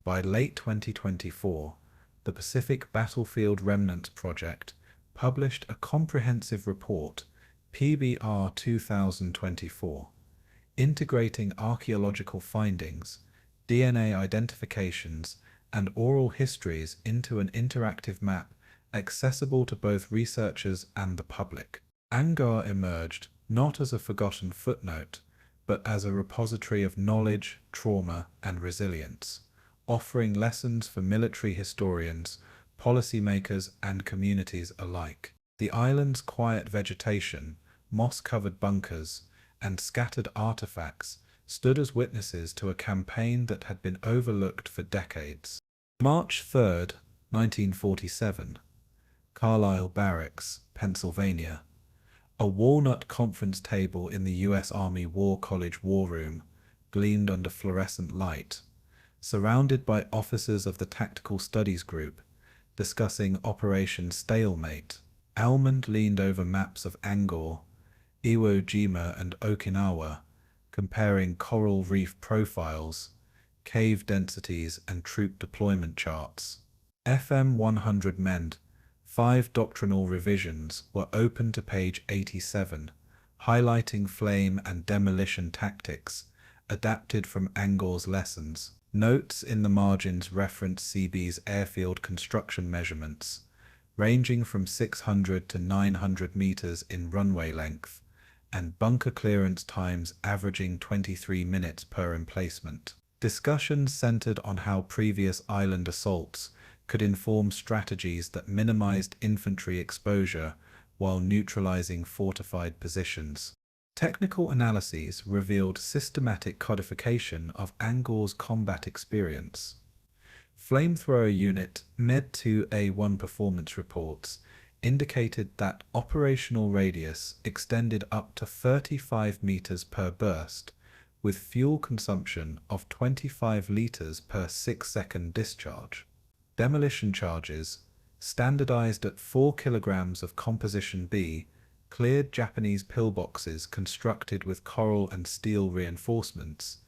By late 2024, the Pacific Battlefield Remnants Project published a comprehensive report, PBR 2024, integrating archaeological findings, DNA identifications, and oral histories into an interactive map accessible to both researchers and the public. Angaur emerged not as a forgotten footnote, but as a repository of knowledge, trauma, and resilience, offering lessons for military historians, policymakers, and communities alike. The island's quiet vegetation, moss-covered bunkers, and scattered artifacts stood as witnesses to a campaign that had been overlooked for decades. March 3, 1947. Carlisle Barracks, Pennsylvania. A walnut conference table in the U.S. Army War College War Room gleamed under fluorescent light, surrounded by officers of the Tactical Studies Group, discussing Operation Stalemate. Almond leaned over maps of Angaur, Iwo Jima, and Okinawa, comparing coral reef profiles, cave densities, and troop deployment charts. FM 100 Mend 5 doctrinal revisions were open to page 87, highlighting flame and demolition tactics, adapted from Angaur's lessons. Notes in the margins reference CB's airfield construction measurements, ranging from 600 to 900 meters in runway length, and bunker clearance times averaging 23 minutes per emplacement. Discussions centered on how previous island assaults could inform strategies that minimized infantry exposure while neutralizing fortified positions. Technical analyses revealed systematic codification of Angaur's combat experience. Flamethrower Unit Med-2A1 performance reports indicated that operational radius extended up to 35 meters per burst, with fuel consumption of 25 liters per 6-second discharge. Demolition charges, standardized at 4 kilograms of Composition B, cleared Japanese pillboxes constructed with coral and steel reinforcements,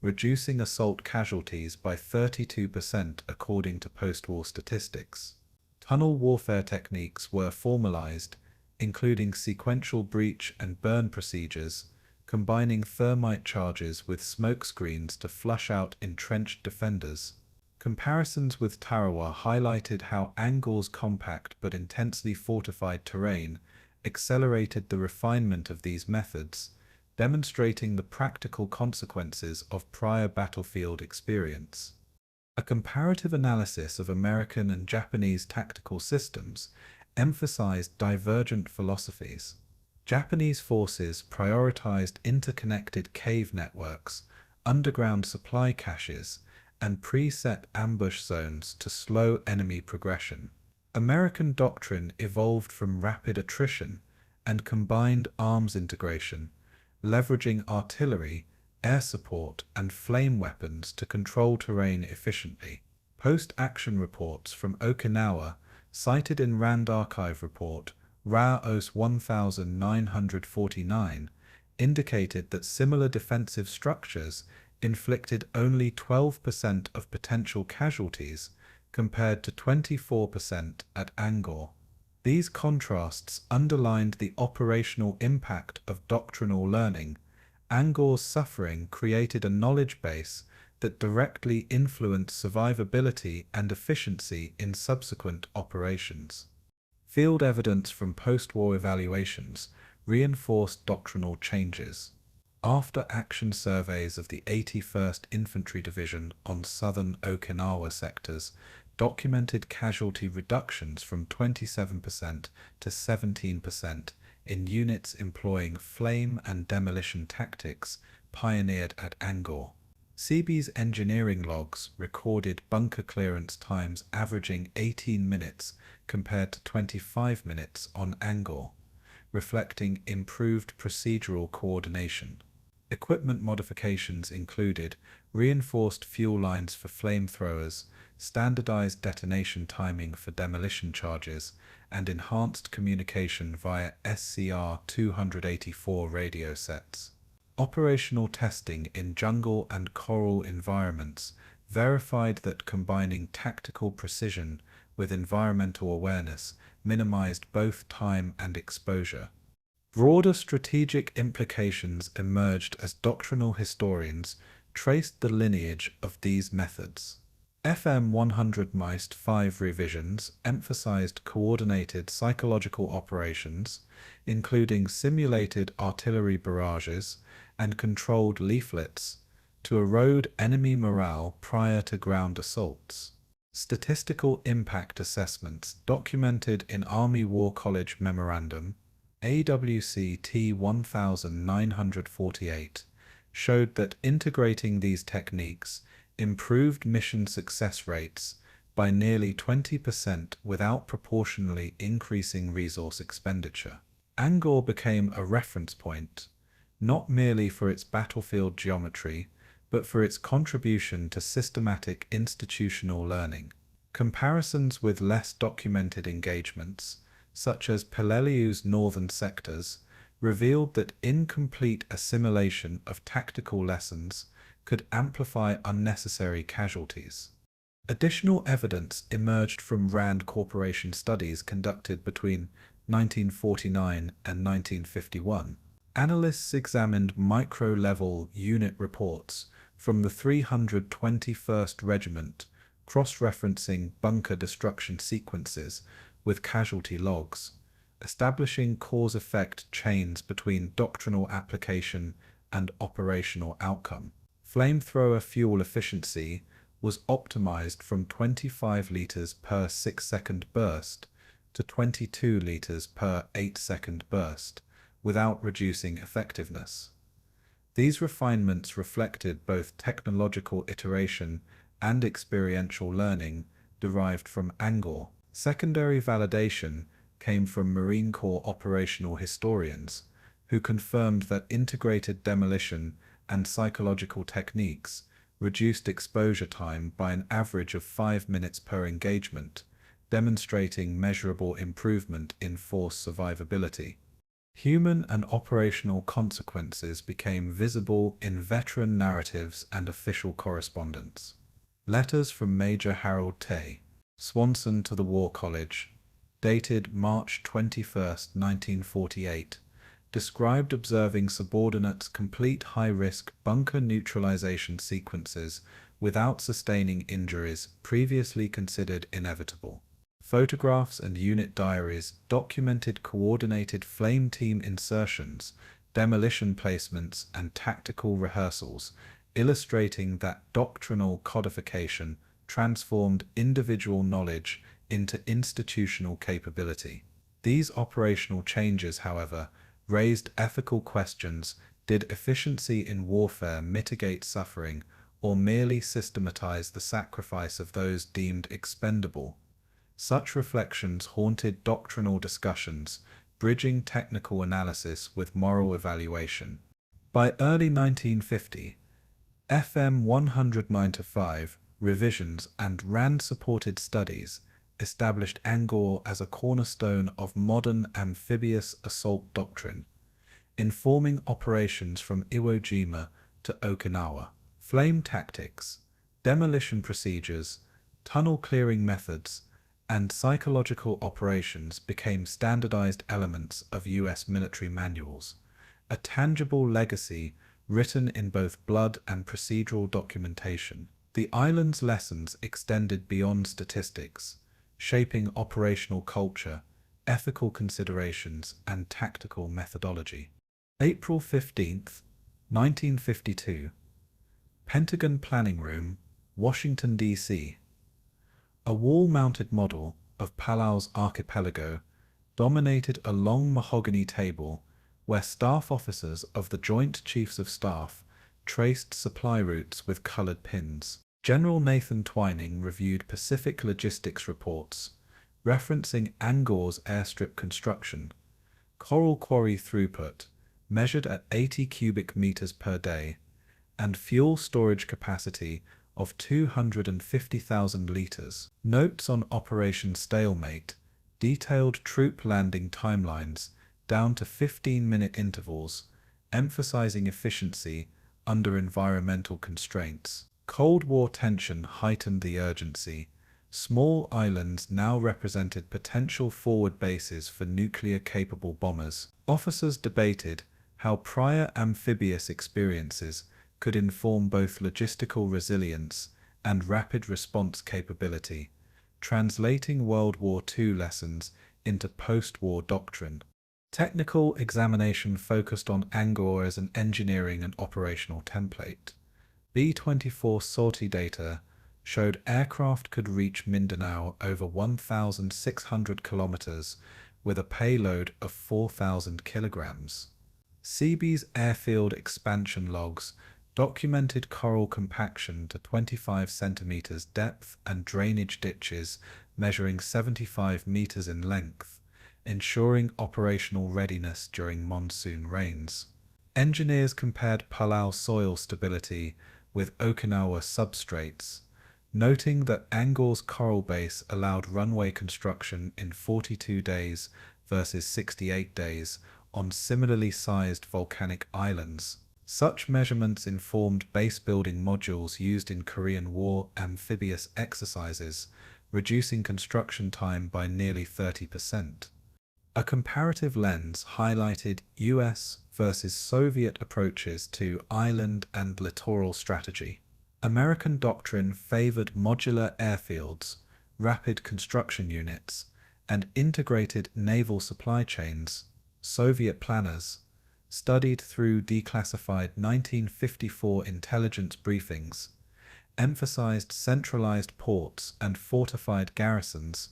reducing assault casualties by 32% according to post-war statistics. Tunnel warfare techniques were formalized, including sequential breach and burn procedures, combining thermite charges with smoke screens to flush out entrenched defenders. Comparisons with Tarawa highlighted how Angaur's compact but intensely fortified terrain accelerated the refinement of these methods, demonstrating the practical consequences of prior battlefield experience. A comparative analysis of American and Japanese tactical systems emphasized divergent philosophies. Japanese forces prioritized interconnected cave networks, underground supply caches, and preset ambush zones to slow enemy progression. American doctrine evolved from rapid attrition and combined arms integration, leveraging artillery, air support, and flame weapons to control terrain efficiently. Post-action reports from Okinawa cited in RAND Archive Report RA-OS 1949, indicated that similar defensive structures inflicted only 12% of potential casualties compared to 24% at Angaur. These contrasts underlined the operational impact of doctrinal learning. Angaur's suffering created a knowledge base that directly influenced survivability and efficiency in subsequent operations. Field evidence from post-war evaluations reinforced doctrinal changes. After-action surveys of the 81st Infantry Division on southern Okinawa sectors documented casualty reductions from 27% to 17% in units employing flame and demolition tactics pioneered at Angaur. CB's engineering logs recorded bunker clearance times averaging 18 minutes compared to 25 minutes on Angaur, reflecting improved procedural coordination. Equipment modifications included reinforced fuel lines for flamethrowers, standardized detonation timing for demolition charges, and enhanced communication via SCR-284 radio sets. Operational testing in jungle and coral environments verified that combining tactical precision with environmental awareness minimized both time and exposure. Broader strategic implications emerged as doctrinal historians traced the lineage of these methods. FM 100 MICE 5 revisions emphasized coordinated psychological operations, including simulated artillery barrages and controlled leaflets, to erode enemy morale prior to ground assaults. Statistical impact assessments documented in Army War College Memorandum AWC T1948 showed that integrating these techniques improved mission success rates by nearly 20% without proportionally increasing resource expenditure. Angaur became a reference point, not merely for its battlefield geometry, but for its contribution to systematic institutional learning. Comparisons with less documented engagements, such as Peleliu's northern sectors, revealed that incomplete assimilation of tactical lessons could amplify unnecessary casualties. Additional evidence emerged from RAND Corporation studies conducted between 1949 and 1951. Analysts examined micro-level unit reports from the 321st Regiment, cross-referencing bunker destruction sequences with casualty logs, establishing cause-effect chains between doctrinal application and operational outcome. Flamethrower fuel efficiency was optimized from 25 liters per 6-second burst to 22 liters per 8-second burst, without reducing effectiveness. These refinements reflected both technological iteration and experiential learning derived from Angaur. Secondary validation came from Marine Corps operational historians, who confirmed that integrated demolition and psychological techniques reduced exposure time by an average of 5 minutes per engagement, demonstrating measurable improvement in force survivability. Human and operational consequences became visible in veteran narratives and official correspondence. Letters from Major Harold Tay, Swanson to the War College, dated March 21, 1948, described observing subordinates complete high-risk bunker neutralization sequences without sustaining injuries previously considered inevitable. Photographs and unit diaries documented coordinated flame team insertions, demolition placements, and tactical rehearsals, illustrating that doctrinal codification transformed individual knowledge into institutional capability. These operational changes, however, raised ethical questions. Did efficiency in warfare mitigate suffering, or merely systematize the sacrifice of those deemed expendable? Such reflections haunted doctrinal discussions, bridging technical analysis with moral evaluation. By early 1950, FM 195 revisions and RAND-supported studies established Angaur as a cornerstone of modern amphibious assault doctrine, informing operations from Iwo Jima to Okinawa. Flame tactics, demolition procedures, tunnel clearing methods, and psychological operations became standardized elements of U.S. military manuals, a tangible legacy written in both blood and procedural documentation. The island's lessons extended beyond statistics, shaping operational culture, ethical considerations, and tactical methodology. April 15th, 1952. Pentagon Planning Room, Washington, D.C. A wall-mounted model of Palau's archipelago dominated a long mahogany table where staff officers of the Joint Chiefs of Staff traced supply routes with colored pins. General Nathan Twining reviewed Pacific logistics reports, referencing Angaur's airstrip construction, coral quarry throughput, measured at 80 cubic meters per day, and fuel storage capacity of 250,000 liters. Notes on Operation Stalemate detailed troop landing timelines down to 15-minute intervals, emphasizing efficiency under environmental constraints. Cold War tension heightened the urgency. Small islands now represented potential forward bases for nuclear-capable bombers. Officers debated how prior amphibious experiences could inform both logistical resilience and rapid response capability, translating World War II lessons into post-war doctrine. Technical examination focused on Angaur as an engineering and operational template. B-24 sortie data showed aircraft could reach Mindanao over 1,600 kilometers with a payload of 4,000 kilograms. Seabee's airfield expansion logs documented coral compaction to 25 centimeters depth and drainage ditches measuring 75 meters in length, ensuring operational readiness during monsoon rains. Engineers compared Palau soil stability with Okinawa substrates, noting that Angaur's coral base allowed runway construction in 42 days versus 68 days on similarly sized volcanic islands. Such measurements informed base-building modules used in Korean War amphibious exercises, reducing construction time by nearly 30%. A comparative lens highlighted US versus Soviet approaches to island and littoral strategy. American doctrine favored modular airfields, rapid construction units, and integrated naval supply chains. Soviet planners, studied through declassified 1954 intelligence briefings, emphasized centralized ports and fortified garrisons,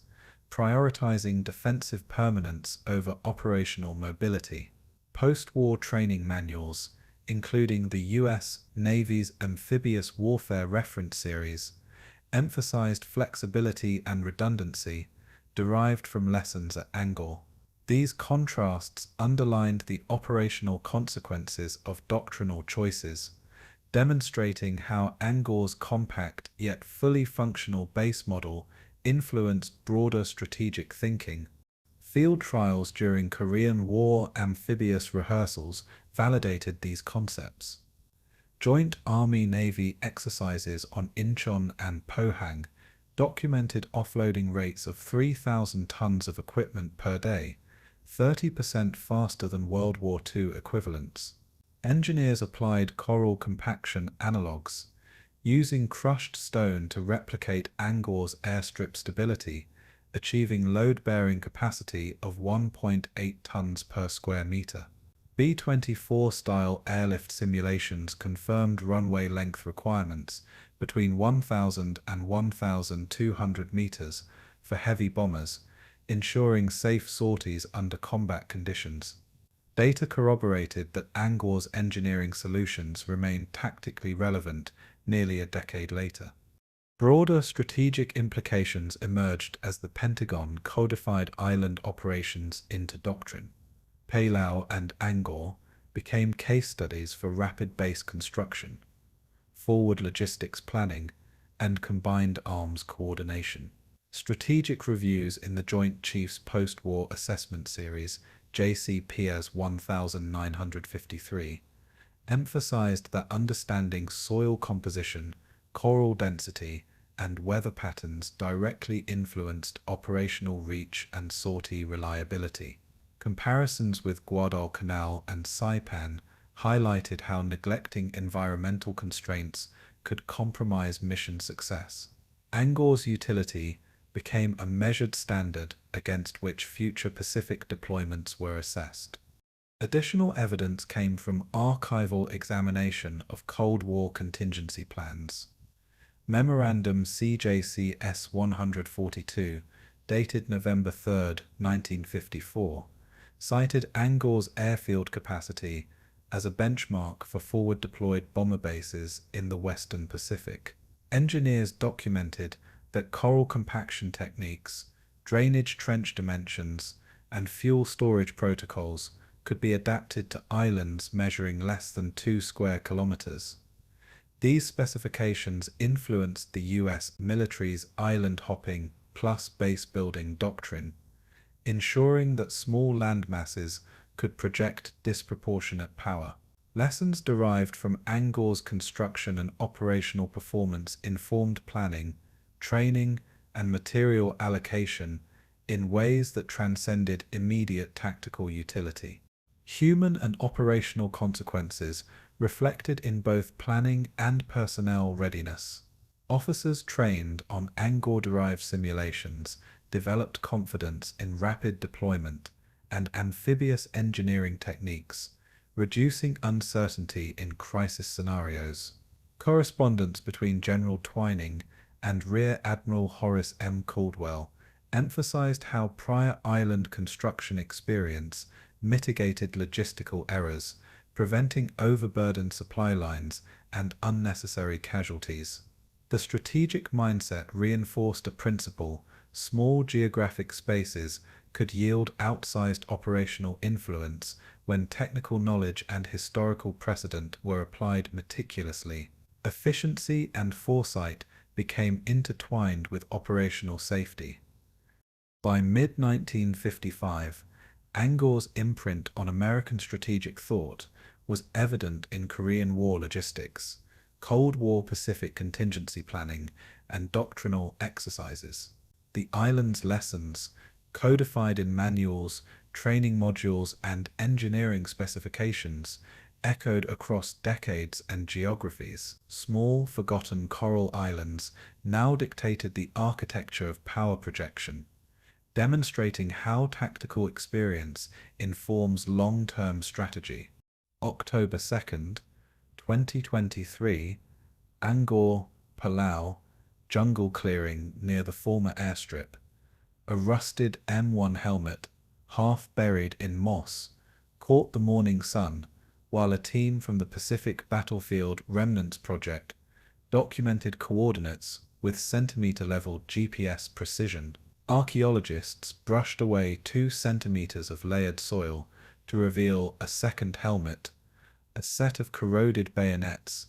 prioritizing defensive permanence over operational mobility. Post-war training manuals, including the U.S. Navy's Amphibious Warfare Reference Series, emphasized flexibility and redundancy derived from lessons at Angaur. These contrasts underlined the operational consequences of doctrinal choices, demonstrating how Angaur's compact yet fully functional base model influenced broader strategic thinking. Field trials during Korean War amphibious rehearsals validated these concepts. Joint Army-Navy exercises on Incheon and Pohang documented offloading rates of 3,000 tons of equipment per day, 30% faster than World War II equivalents. Engineers applied coral compaction analogues, using crushed stone to replicate Angaur's airstrip stability, achieving load-bearing capacity of 1.8 tons per square meter. B-24-style airlift simulations confirmed runway length requirements between 1,000 and 1,200 meters for heavy bombers, ensuring safe sorties under combat conditions. Data corroborated that Angaur's engineering solutions remained tactically relevant nearly a decade later. Broader strategic implications emerged as the Pentagon codified island operations into doctrine. Peleliu and Angaur became case studies for rapid base construction, forward logistics planning, and combined arms coordination. Strategic reviews in the Joint Chiefs Post-War Assessment Series, JCPS 1953, emphasized that understanding soil composition, coral density, and weather patterns directly influenced operational reach and sortie reliability. Comparisons with Guadalcanal and Saipan highlighted how neglecting environmental constraints could compromise mission success. Angaur's utility became a measured standard against which future Pacific deployments were assessed. Additional evidence came from archival examination of Cold War contingency plans. Memorandum CJC S-142, dated November 3, 1954, cited Angaur's airfield capacity as a benchmark for forward-deployed bomber bases in the Western Pacific. Engineers documented that coral compaction techniques, drainage trench dimensions, and fuel storage protocols could be adapted to islands measuring less than 2 square kilometers. These specifications influenced the U.S. military's island hopping plus base building doctrine, ensuring that small land masses could project disproportionate power. Lessons derived from Angaur's construction and operational performance informed planning, training, and material allocation in ways that transcended immediate tactical utility. Human and operational consequences reflected in both planning and personnel readiness. Officers trained on Angaur-derived simulations developed confidence in rapid deployment and amphibious engineering techniques, reducing uncertainty in crisis scenarios. Correspondence between General Twining and Rear Admiral Horace M. Caldwell emphasized how prior island construction experience mitigated logistical errors, preventing overburdened supply lines and unnecessary casualties. The strategic mindset reinforced a principle: small geographic spaces could yield outsized operational influence when technical knowledge and historical precedent were applied meticulously. Efficiency and foresight became intertwined with operational safety. By mid-1955, Angaur's imprint on American strategic thought was evident in Korean War logistics, Cold War Pacific contingency planning, and doctrinal exercises. The island's lessons, codified in manuals, training modules, and engineering specifications, echoed across decades and geographies. Small, forgotten coral islands now dictated the architecture of power projection, demonstrating how tactical experience informs long-term strategy. October 2nd, 2023, Angaur, Palau, jungle clearing near the former airstrip. A rusted M1 helmet, half buried in moss, caught the morning sun, while a team from the Pacific Battlefield Remnants Project documented coordinates with centimeter-level GPS precision. Archaeologists brushed away 2 centimeters of layered soil to reveal a second helmet, a set of corroded bayonets,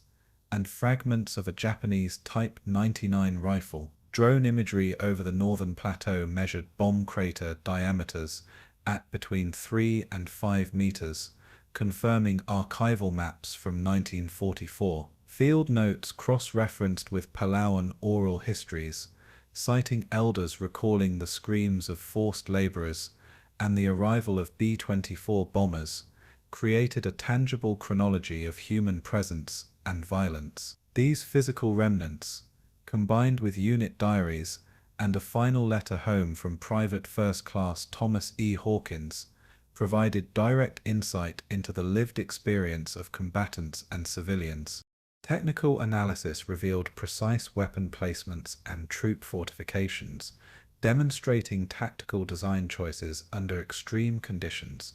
and fragments of a Japanese Type 99 rifle. Drone imagery over the northern plateau measured bomb crater diameters at between 3 and 5 meters, confirming archival maps from 1944. Field notes cross-referenced with Palauan oral histories, citing elders recalling the screams of forced laborers and the arrival of B-24 bombers, created a tangible chronology of human presence and violence. These physical remnants, combined with unit diaries and a final letter home from Private First Class Thomas E. Hawkins, provided direct insight into the lived experience of combatants and civilians. Technical analysis revealed precise weapon placements and troop fortifications, demonstrating tactical design choices under extreme conditions.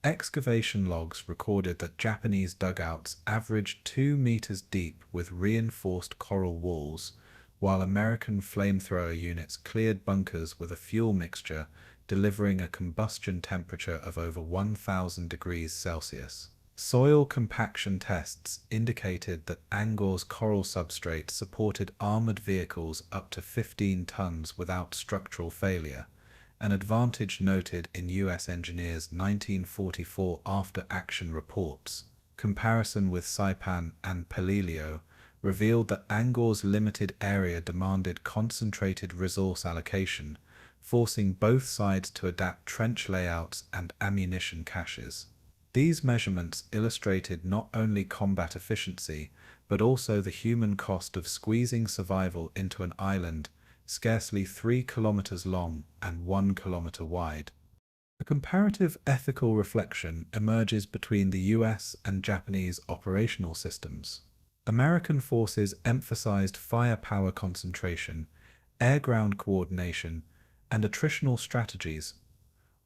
Excavation logs recorded that Japanese dugouts averaged 2 meters deep with reinforced coral walls, while American flamethrower units cleared bunkers with a fuel mixture delivering a combustion temperature of over 1,000 degrees Celsius. Soil compaction tests indicated that Angaur's coral substrate supported armored vehicles up to 15 tons without structural failure, an advantage noted in US engineers' 1944 after-action reports. Comparison with Saipan and Peleliu revealed that Angaur's limited area demanded concentrated resource allocation, forcing both sides to adapt trench layouts and ammunition caches. These measurements illustrated not only combat efficiency, but also the human cost of squeezing survival into an island scarcely 3 kilometers long and 1 kilometer wide. A comparative ethical reflection emerges between the US and Japanese operational systems. American forces emphasized firepower concentration, air-ground coordination, and attritional strategies,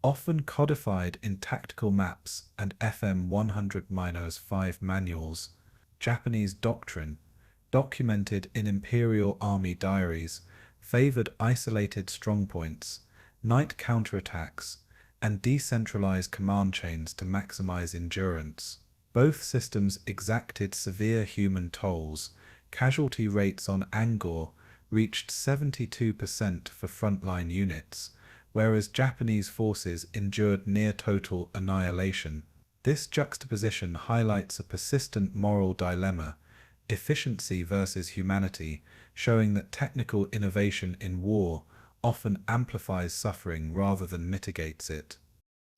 often codified in tactical maps and FM 100-5 manuals. Japanese doctrine, documented in Imperial Army diaries, favored isolated strongpoints, night counterattacks, and decentralized command chains to maximize endurance. Both systems exacted severe human tolls. Casualty rates on Angaur reached 72% for frontline units, whereas Japanese forces endured near-total annihilation. This juxtaposition highlights a persistent moral dilemma: efficiency versus humanity, showing that technical innovation in war often amplifies suffering rather than mitigates it.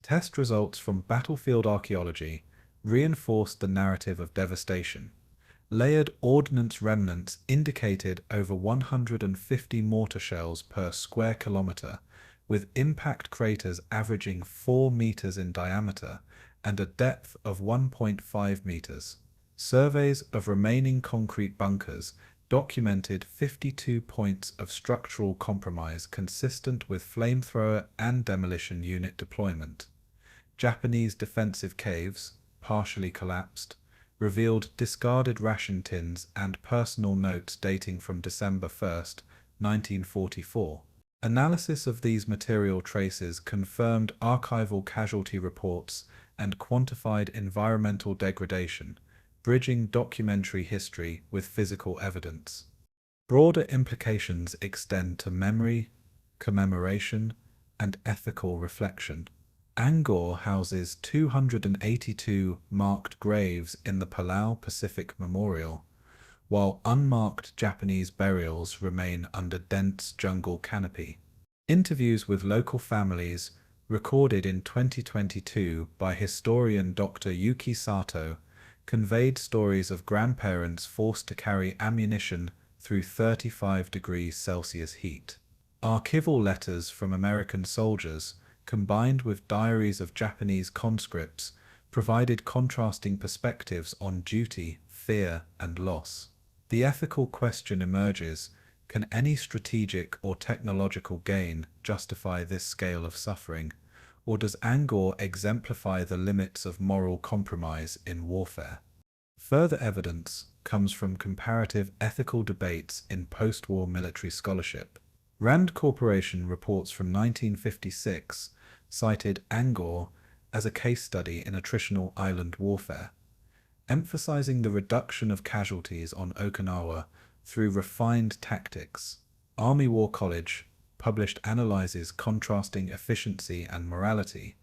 Test results from battlefield archaeology reinforced the narrative of devastation. Layered ordnance remnants indicated over 150 mortar shells per square kilometer, with impact craters averaging 4 meters in diameter and a depth of 1.5 meters. Surveys of remaining concrete bunkers documented 52 points of structural compromise consistent with flamethrower and demolition unit deployment. Japanese defensive caves, partially collapsed, revealed discarded ration tins and personal notes dating from December 1, 1944. Analysis of these material traces confirmed archival casualty reports and quantified environmental degradation, bridging documentary history with physical evidence. Broader implications extend to memory, commemoration, and ethical reflection. Angaur houses 282 marked graves in the Palau Pacific Memorial, while unmarked Japanese burials remain under dense jungle canopy. Interviews with local families, recorded in 2022 by historian Dr. Yuki Sato, conveyed stories of grandparents forced to carry ammunition through 35 degrees Celsius heat. Archival letters from American soldiers, combined with diaries of Japanese conscripts, provided contrasting perspectives on duty, fear, and loss. The ethical question emerges: can any strategic or technological gain justify this scale of suffering, or does Angaur exemplify the limits of moral compromise in warfare? Further evidence comes from comparative ethical debates in post-war military scholarship. Rand Corporation reports from 1956 cited Angaur as a case study in attritional island warfare, emphasizing the reduction of casualties on Okinawa through refined tactics. Army War College published analyses contrasting efficiency and morality,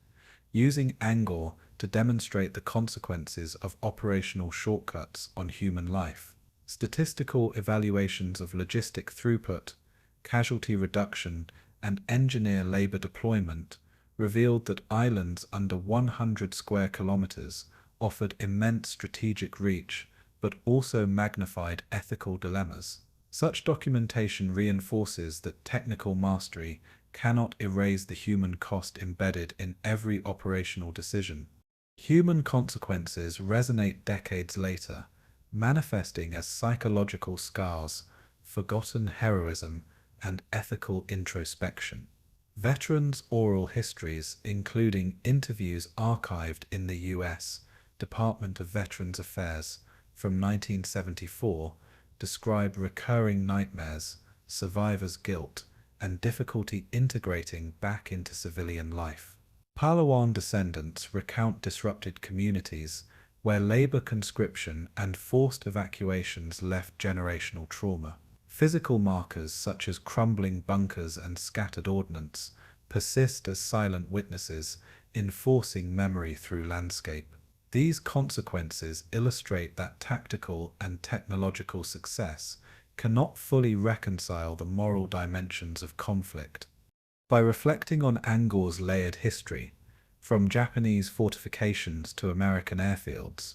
using Angaur to demonstrate the consequences of operational shortcuts on human life. Statistical evaluations of logistic throughput, casualty reduction, and engineer labor deployment revealed that islands under 100 square kilometers offered immense strategic reach, but also magnified ethical dilemmas. Such documentation reinforces that technical mastery cannot erase the human cost embedded in every operational decision. Human consequences resonate decades later, manifesting as psychological scars, forgotten heroism, and ethical introspection. Veterans' oral histories, including interviews archived in the U.S. Department of Veterans Affairs from 1974, describe recurring nightmares, survivors' guilt, and difficulty integrating back into civilian life. Palawan descendants recount disrupted communities, where labor conscription and forced evacuations left generational trauma. Physical markers such as crumbling bunkers and scattered ordnance persist as silent witnesses, enforcing memory through landscape. These consequences illustrate that tactical and technological success cannot fully reconcile the moral dimensions of conflict. By reflecting on Angaur's layered history, from Japanese fortifications to American airfields,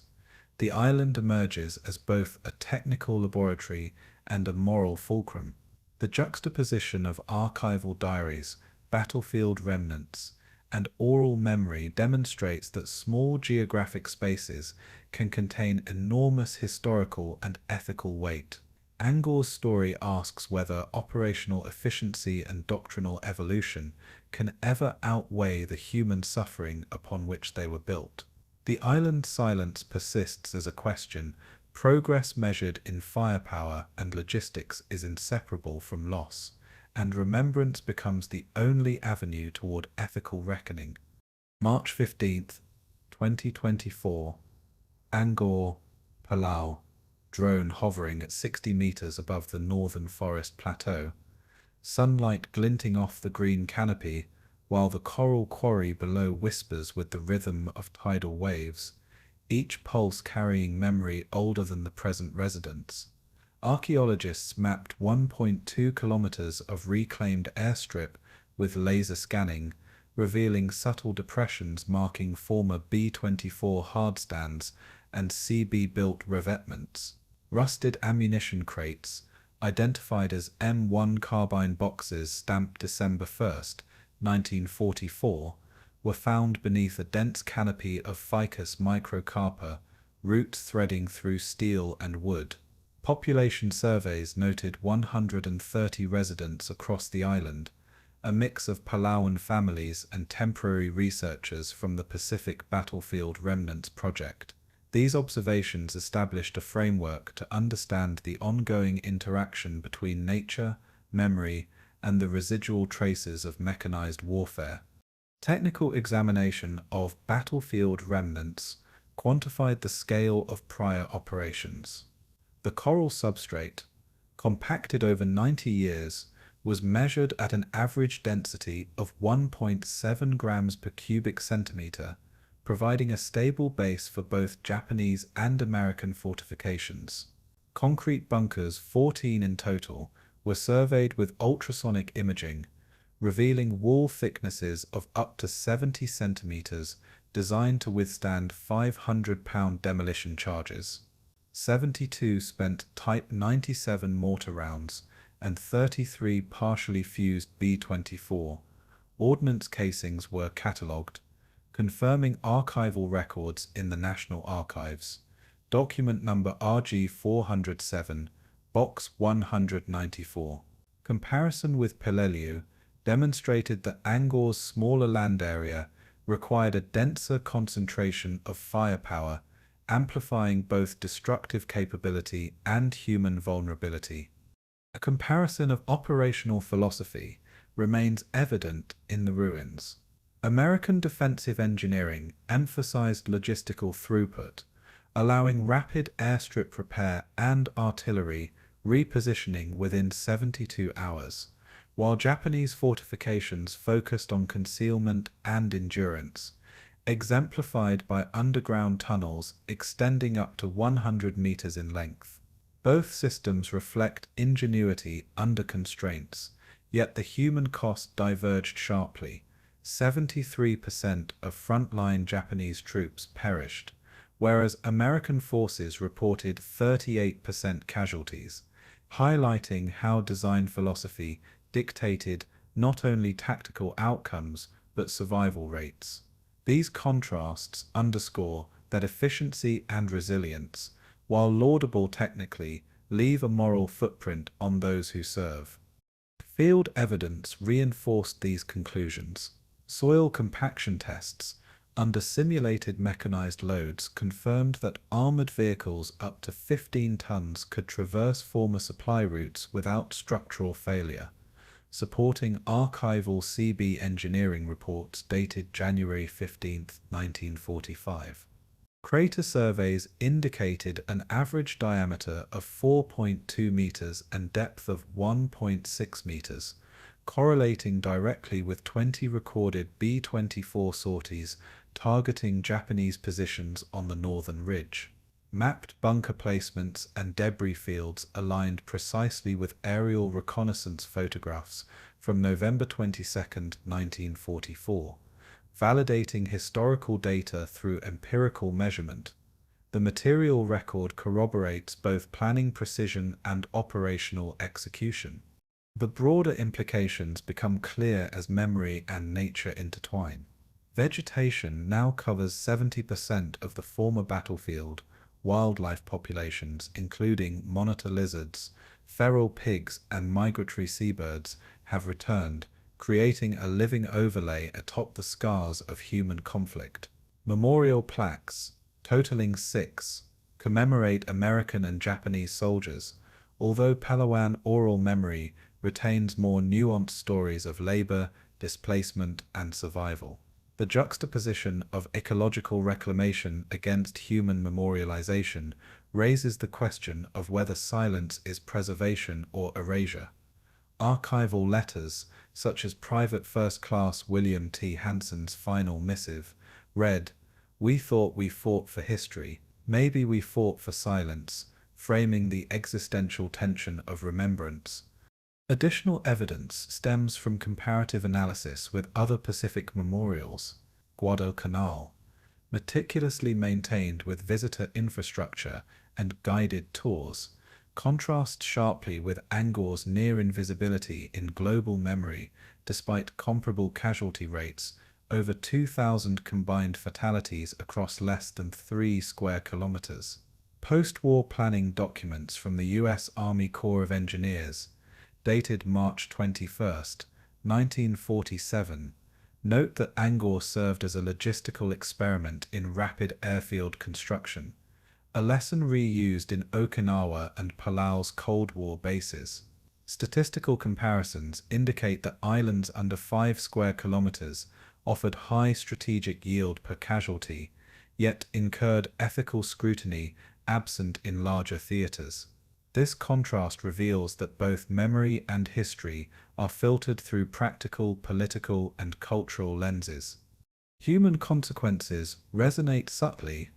the island emerges as both a technical laboratory and a moral fulcrum. The juxtaposition of archival diaries, battlefield remnants, and oral memory demonstrates that small geographic spaces can contain enormous historical and ethical weight. Angaur's story asks whether operational efficiency and doctrinal evolution can ever outweigh the human suffering upon which they were built. The island's silence persists as a question. Progress measured in firepower and logistics is inseparable from loss, and remembrance becomes the only avenue toward ethical reckoning. March 15th, 2024. Angaur, Palau. Drone hovering at 60 meters above the northern forest plateau. Sunlight glinting off the green canopy, while the coral quarry below whispers with the rhythm of tidal waves, each pulse carrying memory older than the present residents. Archaeologists mapped 1.2 kilometers of reclaimed airstrip with laser scanning, revealing subtle depressions marking former B-24 hardstands and CB-built revetments. Rusted ammunition crates, identified as M1 carbine boxes stamped December 1st, 1944, were found beneath a dense canopy of Ficus microcarpa, roots threading through steel and wood. Population surveys noted 130 residents across the island, a mix of Palauan families and temporary researchers from the Pacific Battlefield Remnants Project. These observations established a framework to understand the ongoing interaction between nature, memory, and the residual traces of mechanized warfare. Technical examination of battlefield remnants quantified the scale of prior operations. The coral substrate, compacted over 90 years, was measured at an average density of 1.7 grams per cubic centimeter, providing a stable base for both Japanese and American fortifications. Concrete bunkers, 14 in total, were surveyed with ultrasonic imaging, revealing wall thicknesses of up to 70 centimeters, designed to withstand 500-pound demolition charges. 72 spent Type 97 mortar rounds and 33 partially fused B-24 ordnance casings were catalogued, confirming archival records in the National Archives. Document number RG407, Box 194. Comparison with Peleliu demonstrated that Angaur's smaller land area required a denser concentration of firepower, amplifying both destructive capability and human vulnerability. A comparison of operational philosophy remains evident in the ruins. American defensive engineering emphasized logistical throughput, allowing rapid airstrip repair and artillery repositioning within 72 hours, while Japanese fortifications focused on concealment and endurance, exemplified by underground tunnels extending up to 100 meters in length. Both systems reflect ingenuity under constraints, yet the human cost diverged sharply. 73% of frontline Japanese troops perished, whereas American forces reported 38% casualties, highlighting how design philosophy dictated not only tactical outcomes but survival rates. These contrasts underscore that efficiency and resilience, while laudable technically, leave a moral footprint on those who serve. Field evidence reinforced these conclusions. Soil compaction tests under simulated mechanized loads confirmed that armored vehicles up to 15 tons could traverse former supply routes without structural failure, supporting archival CB engineering reports dated January 15, 1945. Crater surveys indicated an average diameter of 4.2 meters and depth of 1.6 meters, correlating directly with 20 recorded B-24 sorties targeting Japanese positions on the northern ridge. Mapped bunker placements and debris fields aligned precisely with aerial reconnaissance photographs from November 22, 1944, validating historical data through empirical measurement. The material record corroborates both planning precision and operational execution. The broader implications become clear as memory and nature intertwine. Vegetation now covers 70% of the former battlefield. Wildlife populations, including monitor lizards, feral pigs, and migratory seabirds, have returned, creating a living overlay atop the scars of human conflict. Memorial plaques, totaling 6, commemorate American and Japanese soldiers, although Palawan oral memory retains more nuanced stories of labor, displacement, and survival. The juxtaposition of ecological reclamation against human memorialization raises the question of whether silence is preservation or erasure. Archival letters, such as Private First Class William T. Hanson's final missive, read, "We thought we fought for history, maybe we fought for silence," framing the existential tension of remembrance. Additional evidence stems from comparative analysis with other Pacific memorials. Guadalcanal, meticulously maintained with visitor infrastructure and guided tours, contrasts sharply with Angaur's near invisibility in global memory despite comparable casualty rates, over 2,000 combined fatalities across less than 3 square kilometers. Post-war planning documents from the U.S. Army Corps of Engineers, dated March 21, 1947, note that Angaur served as a logistical experiment in rapid airfield construction, a lesson reused in Okinawa and Palau's Cold War bases. Statistical comparisons indicate that islands under 5 square kilometers offered high strategic yield per casualty, yet incurred ethical scrutiny absent in larger theaters. This contrast reveals that both memory and history are filtered through practical, political, and cultural lenses. Human consequences resonate subtly,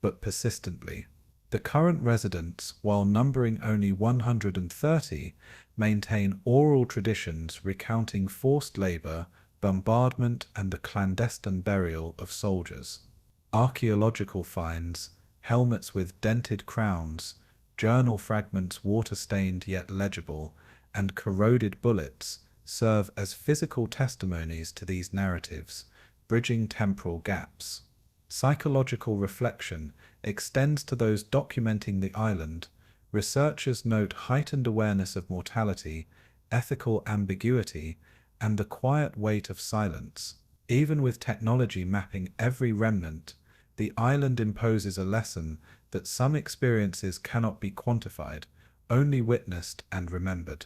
but persistently. The current residents, while numbering only 130, maintain oral traditions recounting forced labor, bombardment, and the clandestine burial of soldiers. Archaeological finds, helmets with dented crowns, journal fragments water-stained yet legible, and corroded bullets serve as physical testimonies to these narratives, bridging temporal gaps. Psychological reflection extends to those documenting the island. Researchers note heightened awareness of mortality, ethical ambiguity, and the quiet weight of silence. Even with technology mapping every remnant, the island imposes a lesson that some experiences cannot be quantified, only witnessed and remembered.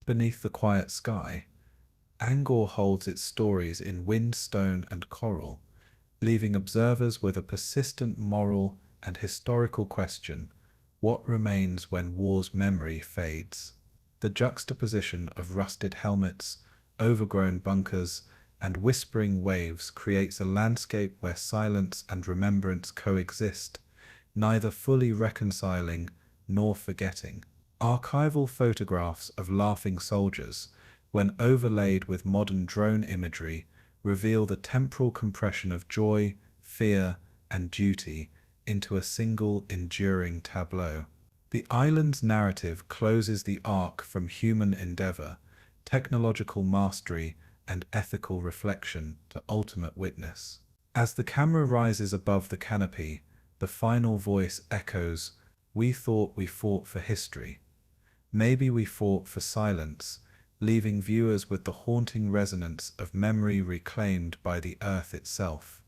Beneath the quiet sky, Angaur holds its stories in wind, stone, and coral, leaving observers with a persistent moral and historical question: what remains when war's memory fades? The juxtaposition of rusted helmets, overgrown bunkers, and whispering waves creates a landscape where silence and remembrance coexist, neither fully reconciling nor forgetting. Archival photographs of laughing soldiers, when overlaid with modern drone imagery, reveal the temporal compression of joy, fear, and duty into a single enduring tableau. The island's narrative closes the arc from human endeavor, technological mastery, and ethical reflection to ultimate witness. As the camera rises above the canopy, the final voice echoes, "We thought we fought for history. Maybe we fought for silence," leaving viewers with the haunting resonance of memory reclaimed by the earth itself.